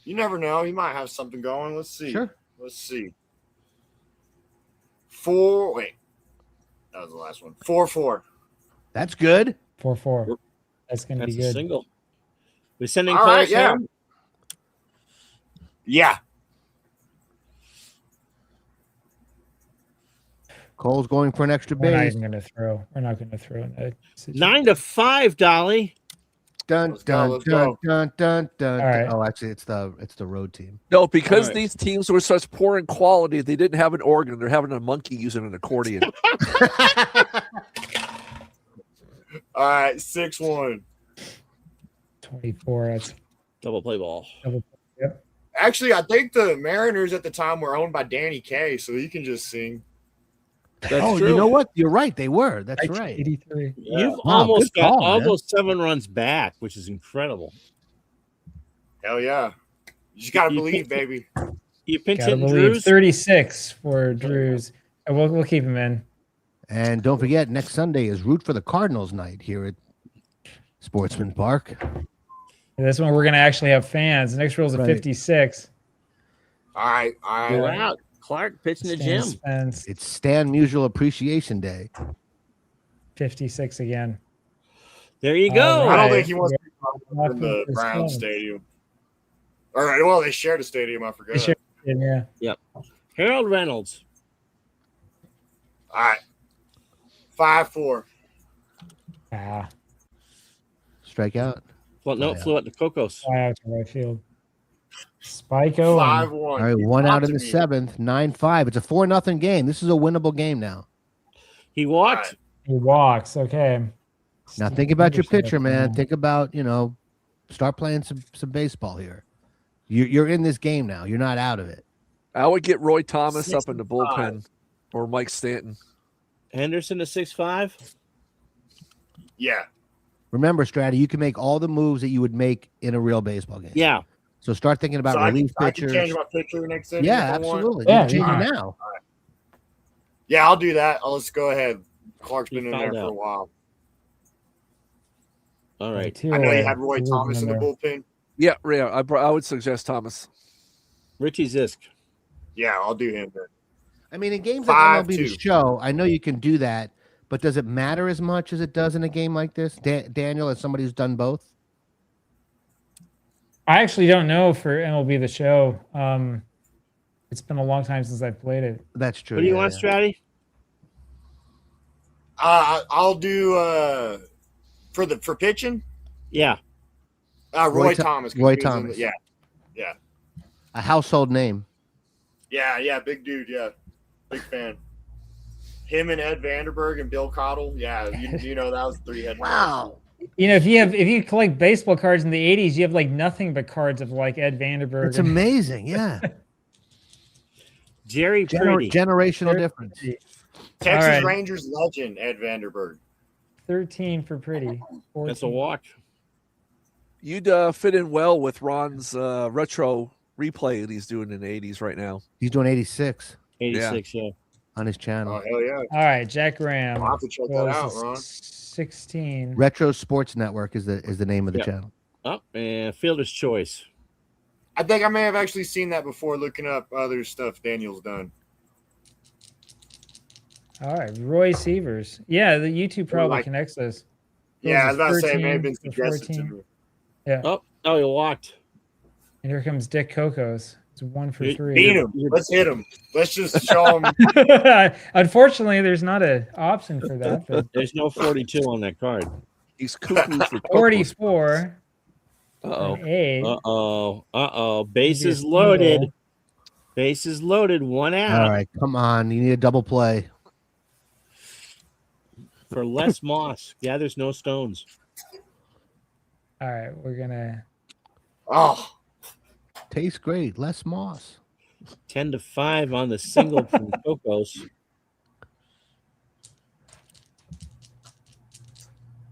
You never know. He might have something going. Let's see. Sure. Let's see. 4. Wait. That was the last one. 4-4. That's good. 4-4. That's gonna That's be a good. single. We sending All calls right, yeah. home? Yeah. Cole's going for an extra We're not base. even gonna throw. We're not gonna throw in that situation. 9-5, Dolly. Dun Let's go, dun let's dun go. dun dun dun. All right. Oh, actually, it's the road team. No, because Alright. these teams were such poor in quality, they didn't have an organ. They're having a monkey using an accordion. All right. 6-1. 24. That's Double play ball. double. Yep. Actually, I think the Mariners at the time were owned by Danny Kaye, so he can just sing. That's Oh, true. you know what? You're right. They were. That's right. 83. You've Wow, almost good got call, man. almost 7 runs back, which is incredible. Hell yeah. You just got to You believe, pick- baby. You pinch Gotta hitting believe. Drews. 36 for Drews. We'll keep him in. And don't forget, next Sunday is Root for the Cardinals night here at Sportsman Park. This one we're gonna actually have fans. The next rule is a Right. 56. All right. All You're right. out. Clark pitching the Stan gym. Spence, It's Stan Musial Appreciation Day. 56 again. There you All go. I right. don't think he wants to be Lock in the in for Browns Spence. Stadium. All right. Well, they shared a stadium. I forgot. They share- Yeah. Harold Reynolds. All right. 5-4. Ah, Strikeout. Well, no, Yeah. flew out to Cocos. fly out to right field. Spike Owen. 5-1. All right, He's one out in onto the me. 7th, 9-5. It's a 4-0 game. This is a winnable game now. He walked. All He walks. Okay. Now think about your Anderson pitcher, at man. home. Think about, start playing some baseball here. You're in this game now. You're not out of it. I would get Roy Thomas up in the 65. bullpen or Mike Stanton. Henderson to 6'5". Yeah. Remember, Stratty, you can make all the moves that you would make in a real baseball game. Yeah. So start thinking about So relief I can pitchers. change my pitcher next inning. Yeah, if I want. absolutely. Yeah, You can change yeah. it now. Yeah, I'll do that. Let's go ahead. Clark's You been in there found for a out. while. All right. Two I know you away. had Roy Two Thomas in the there. bullpen. Yeah, I would suggest Thomas. Richie Zisk. Yeah, I'll do him then. I mean, in games like MLB The 5-2. Show, I know you can do that, but does it matter as much as it does in a game like this? Daniel, as somebody who's done both? I actually don't know for MLB The Show. It's been a long time since I've played it. That's true. What do you yeah, want, yeah. Stratty? I'll do for pitching. Yeah. Roy Tho- Thomas. 'cause Roy he was in Thomas. yeah, A household name. yeah, big dude. Yeah, big fan. Him and Ed Vanderberg and Bill Cottle. Yeah, you know that was 3-head. Wow. You know, if you collect baseball cards in the 80s, you have like nothing but cards of like Ed Vanderberg. It's amazing. Yeah. Jerry Pretty. Generational difference. Texas All right. Rangers legend Ed Vanderberg. 13 for Pretty. 14. That's a walk. You'd fit in well with Ron's retro replay that he's doing in the 80s right now. He's doing 86 86, yeah. on his channel. Oh hell yeah! All right, Jack Graham. I'll have to check What that was out, Ron. 16. Retro Sports Network is the name of the Yep. channel. Oh, and Fielder's Choice. I think I may have actually seen that before looking up other stuff Daniel's done. All right, Roy Sievers. Yeah, the YouTube probably Like- connects us. Yeah, I was about to say it may have 13 been to suggested to 14. me. Yeah. Oh, he walked. And here comes Dick Cocos. It's 1 for You- 3. Beat him. Let's hit him. Let's just show him. Unfortunately, there's not an option for that. But There's no 42 on that card. He's cuckoo for 44. Uh-oh. An 8. Uh-oh. Bases Maybe a loaded. single. Bases loaded. One out All right, come on. You need a double play. for Les Moss. Gathers no stones. All right, we're gonna. Oh, Tastes great. Les Moss. 10-5 on the single from Cocos.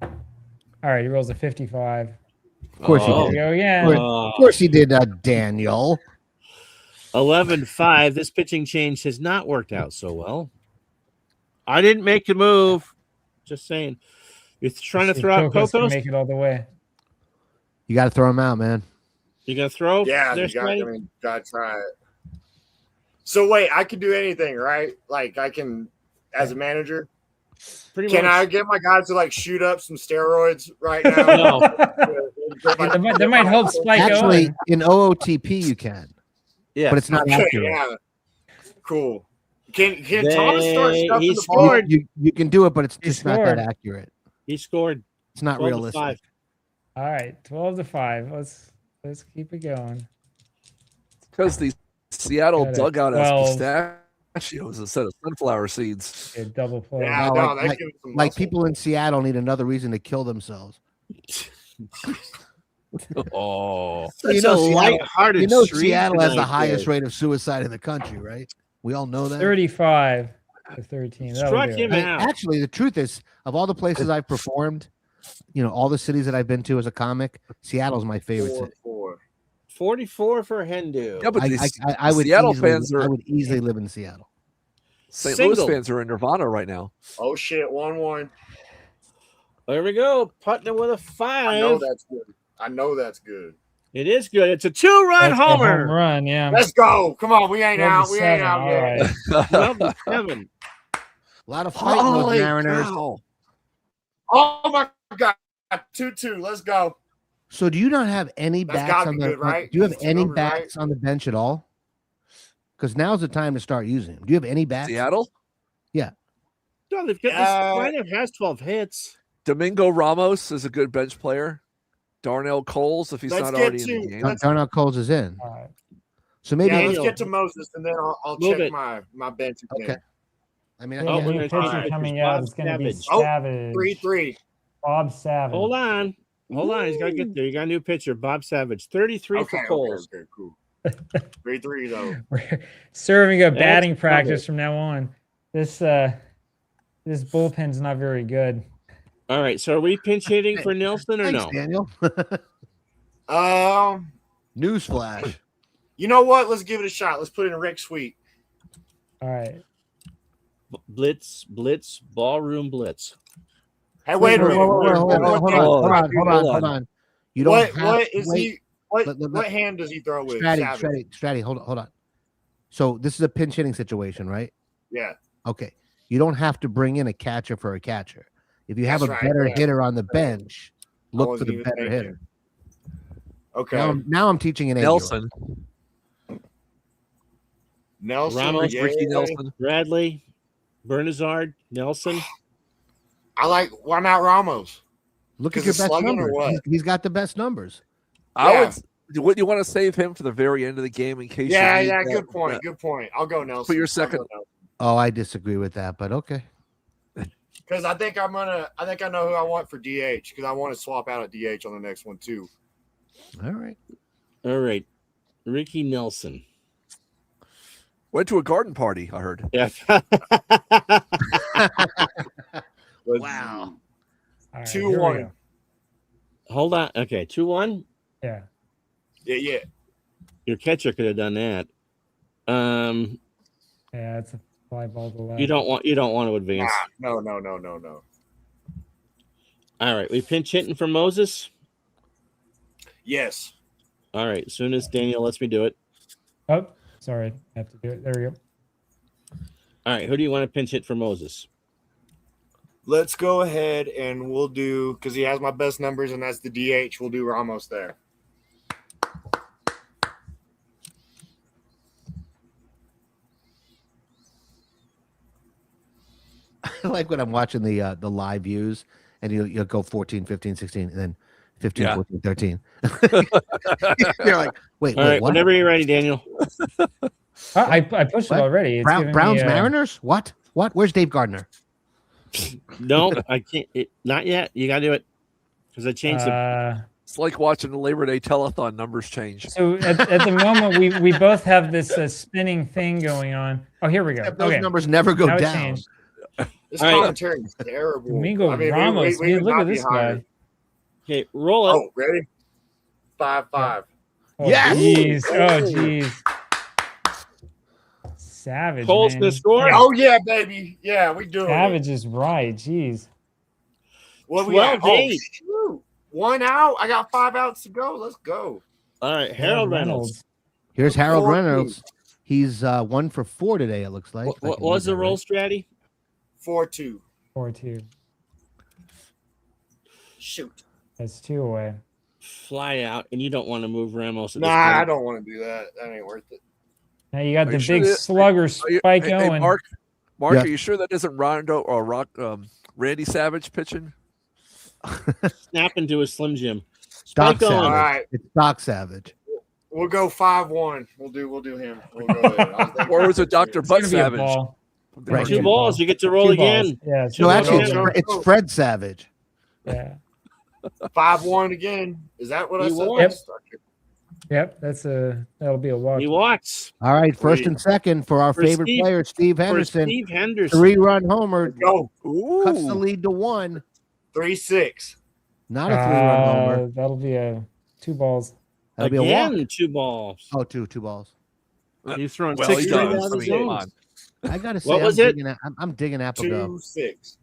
All right, he rolls a 55. Of course Oh. he There did. we go again. Of course he did, Daniel. 11-5. This pitching change has not worked out so well. I didn't make the move. Just saying. You're trying to See if throw out Cocos can Cocos? make it all the way. You got to throw him out, man. You gonna throw? yeah, there, you got, Scotty? gotta try it. So wait, I can do anything, right? Like I can, as a manager, Pretty can much. I get my guys to like shoot up some steroids right now? No. That might help Spike Actually, Owen. in OOTP you can, Yeah. but it's not Okay, accurate. yeah. Cool. Can Thomas start They- stuffing he the scored. ball? You can do it, but it's He just not that scored. accurate. He scored. It's not 12 to realistic. 5. All right, 12-5. Let's keep it going. Because the Seattle Got it. dugout has 12. pistachios instead of sunflower seeds. A double play. Yeah, No, no, like- that gives some Like muscle. people in Seattle need another reason to kill themselves. Oh, So you Such know, a Seattle, lighthearted you know streak Seattle has the tonight, highest Dave. rate of suicide in the country, right? We all know that. 35 to 13. That'll Struck do him it. out. Actually, the truth is, of all the places I've performed, all the cities that I've been to as a comic, Seattle's my favorite city. 4-4. 44 for Hendu. yeah, but I, these I would Seattle easily, fans I are would easily live in Seattle. St. Single. Louis fans are in Nirvana right now. Oh shit, 1-1. There we go. Putting it with a I know 5. that's good. I know that's good. It is good. It's a 2-run That's a home homer. run, yeah. Let's go. Come on, we ain't out. We ain't 12-7. out All yet. right. 12-7. A lot of fighting those Holy Mariners. cow. Oh my god. 2-2. Let's go. So, do you not have any That's bats gotta on be the? good, right? Do you have That's two any numbers, right? bats on the bench at all? Because now's the time to start using them. Do you have any bats? Seattle? No, they've got this lineup has 12 hits. Domingo Ramos is a good bench player. Darnell Coles, if he's Let's not get already in to- the game. let's- Darnell Coles is in. All right. So maybe. Yeah, Daniel. let's get to Moses and then I'll Move check it. my bench again. Okay. I mean, We Oh, have a we're new gonna pitcher try. coming Bob out. It's going to be Savage. Oh, Savage. 3-3. Bob Savage. Hold on. Hold on. He's got to get there. You got a new pitcher, Bob Savage. 33 Okay, for Coles. okay, cool. 3-3 though. We're serving a That's batting covered. practice from now on. This bullpen's not very good. All right. So are we pinch hitting for Nelson or thanks, no? Daniel. Newsflash. You know what? Let's give it a shot. Let's put in a Rick Sweet. All right. Blitz, ballroom blitz. Hey, wait a minute. Hold on. You don't What have what is wait, he? What let- what hand does he throw with? Stratty, Savage? hold on. So this is a pinch hitting situation, right? Yeah. Okay. You don't have to bring in a catcher for a catcher. If you have That's a right, better yeah. hitter on the bench, look for wasn't the even better thinking. hitter. Okay. Now I'm teaching an 8-year-old. Nelson. Nelson. Ramos, yeah. Ricky Nelson. Bradley, Bernazard, Nelson. Why not Ramos? Look at 'Cause your it's best slugging or numbers. what? He's got the best numbers. Yeah. Would you want to save him for the very end of the game in case? Yeah, you need yeah, that- good point. that- Good point. I'll go Nelson. your second- Oh, I disagree with that, but okay. Because I think I know who I want for DH because I want to swap out a DH on the next one too. All right. All right. Ricky Nelson. Went to a garden party. I heard. Yeah. Let's Wow. see. All right, 2-1. here we go. Hold on. Okay, 2-1. Yeah. Yeah. Your catcher could have done that. Yeah, it's a fly ball to left. You don't want to advance. No. All right, we pinch hitting for Moses. Yes. All right, as soon as Daniel lets me do it. Oh, sorry. I have to do it. There we go. All right, who do you want to pinch hit for Moses? Let's go ahead and we'll do, because he has my best numbers, and that's the DH. We'll do Ramos there. I like when I'm watching the live views, and you'll go 14, 15, 16, and then 15, Yeah. 14, 13. You're like, wait, All right, what? whenever you're ready, Daniel. I pushed What? it already. It's giving Browns me, Mariners? What? Where's Dave Gardner? No, I can't. Not yet. You got to do it because I changed it. It's like watching the Labor Day telethon numbers change. So at the moment, we both have this spinning thing going on. Oh, here we go. Those Okay. numbers never go Now it down. changed. This All right. commentary is terrible. Domingo I mean, Ramos. we Man, would look not at be this higher. guy. Okay, roll it. Oh, ready? 5-5. Oh, Yes! jeez. Oh, jeez. Savage. Cole's man. gonna score. Oh, yeah, baby. Yeah, we doing it. Savage is right. Jeez. What we at? 12-8. Shoot. 1 out. I got 5 outs to go. Let's go. All right, Harold Reynolds. Here's Harold 14. Reynolds. He's 1 for 4 today, it looks like. What was the roll stratty? 4-2. 4-2. Shoot. That's 2 away. Fly out, and you don't want to move Ramos. At Nah, this I point. don't want to do that. That ain't worth it. Now you got Are the you sure big that- slugger Hey, spike going. Mark, Yeah. are you sure that isn't Rondo or Randy Savage pitching? Snap into a Slim Jim. Doc Spike going. All Savage. right. It's Doc Savage. We'll go 5-1. We'll do him. We'll go ahead. I was thinking- Or was it Dr. It's Bud gonna be a Savage? ball. Right. Two balls. You get to roll Two again. balls. Yeah. No, two actually, balls. no, no. it's Fred Savage. Yeah. 5-1 again. Is that what I He said? won. Yep. Yep. That'll be a walk. He walks. All right, first Sweet. and second for our For favorite Steve- player, Steve For Henderson. Steve Henderson. 3-run homer, Go. cuts the Ooh. lead to 1. 3-6. Not a 3-run homer. That'll be a 2 balls. That'll be a walk. Again, 2 balls. Oh, two balls. He's throwing Well, 6 he straight does. out I of mean, come zones. on. I gotta say, What was it? I'm digging APBA GO. 2-6.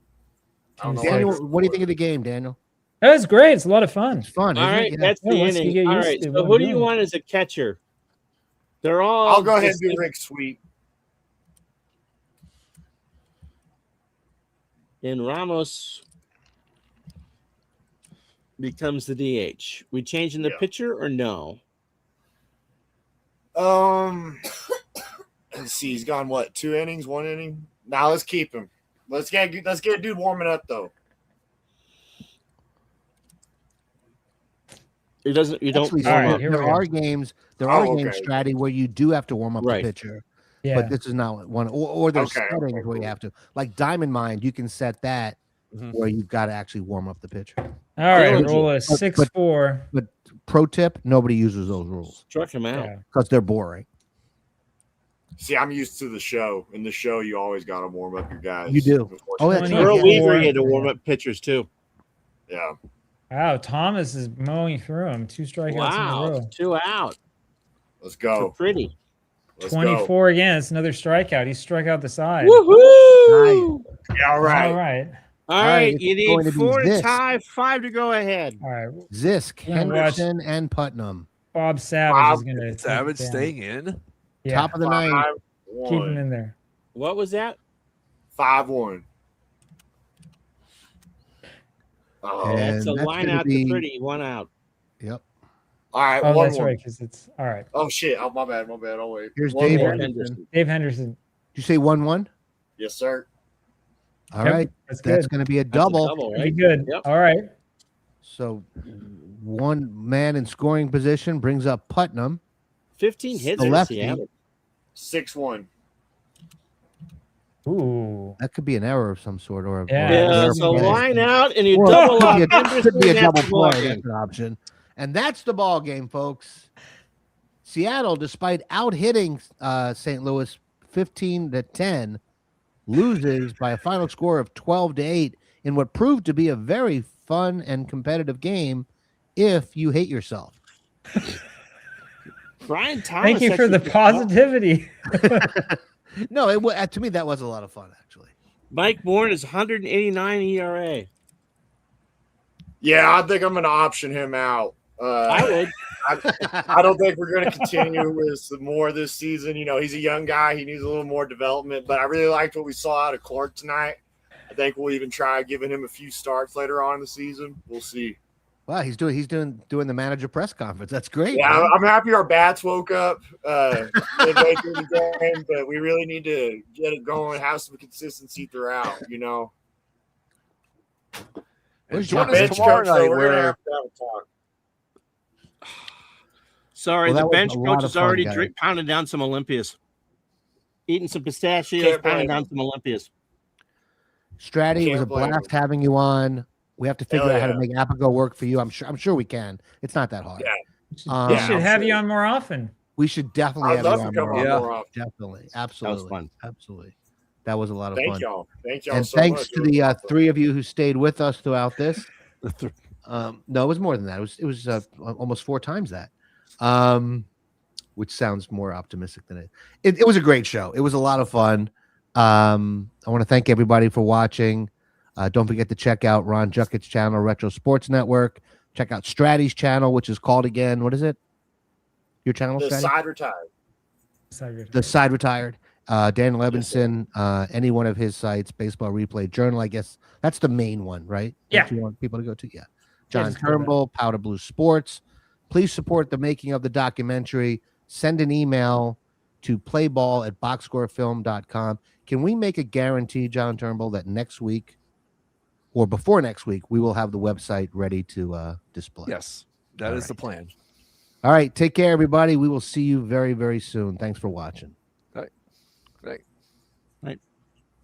I don't know why Daniel, it's- what do you think of the game, Daniel? That was great. It's a lot of fun. It's fun. All isn't right, it? Yeah. that's the Yeah, once you inning. get All used right, to so what who I'm do you doing. want as a catcher? They're all. I'll go ahead and do distinct- Rick Sweet. And Ramos becomes the DH. We changing the Yeah. pitcher or no? Let's see. He's gone what? 2 innings, 1 inning. Now let's keep him. Let's get a dude warming up though. It doesn't. You don't. Actually, All right, there here we go. are games. There Oh, are games, okay. Stratty, where you do have to warm up Right. the pitcher, Yeah. but this is not one. Or there's Okay, settings okay, where you cool. have to, like Diamond Mind, you can set that Mhm. where you've got to actually warm up the pitcher. All right. Diligent. Roll a But- 6-4. But pro tip: nobody uses those rules Struck him out. Yeah. because they're boring. See, I'm used to the show. In the show, you always got to warm up your guys. You do. Oh, that's 20. right. Earl Yeah. Weaver had to warm up pitchers too. Yeah. Wow. Thomas is mowing through him. 2 strikeouts in a Wow, row. 2 out. Let's For go. pretty. Let's go. 24 again. It's another strikeout. He struck out the side. Woohoo! Yeah, all right. All right. All right, right, it's you going need to be 4 to this. tie, 5 to go ahead. All right. Zisk, Yeah, watch. Henderson, and Putnam. Bob Savage Bob is going to Savage staying in. Yeah. Top of the ninth. 5-1. Keep him in there. What was that? 5-1. Oh, And That's a that's line gonna out be- to pretty, 1 out. Yep. all right. Oh, 1-1. that's right. Because it's all right. Oh shit! Oh, my bad. I'll wait. Here's 1-1. Dave Henderson. Henderson. Dave Henderson. Did you say 1-1? Yes, sir. All Yep, right. That's That's good. going to be a That's a double. double, Pretty right? good. Yep. All right. So one man in scoring position brings up Putnam. 15 hits The for lefty. Seattle. 6-1. Ooh. That could be an error of some sort, or Yeah. Yeah, or- so or- line out and you or double up. it could be a Henderson, double that's the ball play. game. That's an option, and that's the ball game, folks. Seattle, despite out hitting St. Louis 15-10, loses by a final score of 12-8 in what proved to be a very fun and competitive game. if you hate yourself. Brian Thomas. Thank you for actually the just- positivity. No, to me that was a lot of fun actually. Mike Bourne is 189 ERA. Yeah, I think I'm going to option him out. I would. I don't think we're going to continue with some more this season. You know, he's a young guy. He needs a little more development, but I really liked what we saw out of Clark tonight. I think we'll even try giving him a few starts later on in the season. We'll see. Wow, he's doing the manager press conference. That's great. Yeah, man. I'm happy our bats woke up midway through the game, but we really need to get it going, have some consistency throughout, you know. And Where's join John? us Bench tomorrow coach, so night we're gonna where have to have a talk. Sorry, Well, that the was bench a lot coach of is fun, already guys. pounding down some Olympias. Eating some pistachios, Can't pounding blame down some Olympias. Stratty, it was a Can't blame blast him. having you on. We have to figure Hell out how to yeah. make APBA GO work for you. I'm sure we can. It's not that hard. Yeah. We Yeah, should I'm have sure. you on more often. We should definitely I'd have you love to on come more. on Yeah. more often. Definitely, absolutely, fun. absolutely. That was a lot of Thank fun. y'all. Thank y'all And so thanks much. to It was the awesome. three of you who stayed with us throughout this. No, it was more than that. It was almost 4 times that, which sounds more optimistic than it was a great show. It was a lot of fun. I want to thank everybody for watching. Don't forget to check out Ron Jucket's channel, Retro Sports Network. Check out Stratty's channel, which is called again. What is it? Your channel, The Stratty? side retired. The Side Retired. Daniel Yes, sir. Levinson, any one of his sites, Baseball Replay Journal, I guess that's the main one, right? Yeah. That you want people to go to? Yeah. John just go there. Turnbull, Powder Blue Sports. Please support the making of the documentary. Send an email to playball@boxscorefilm.com. Can we make a guarantee, John Turnbull, that next week or before next week, we will have the website ready to display? yes, that All is right. the plan. All right. Take care, everybody. We will see you very, very soon. Thanks for watching.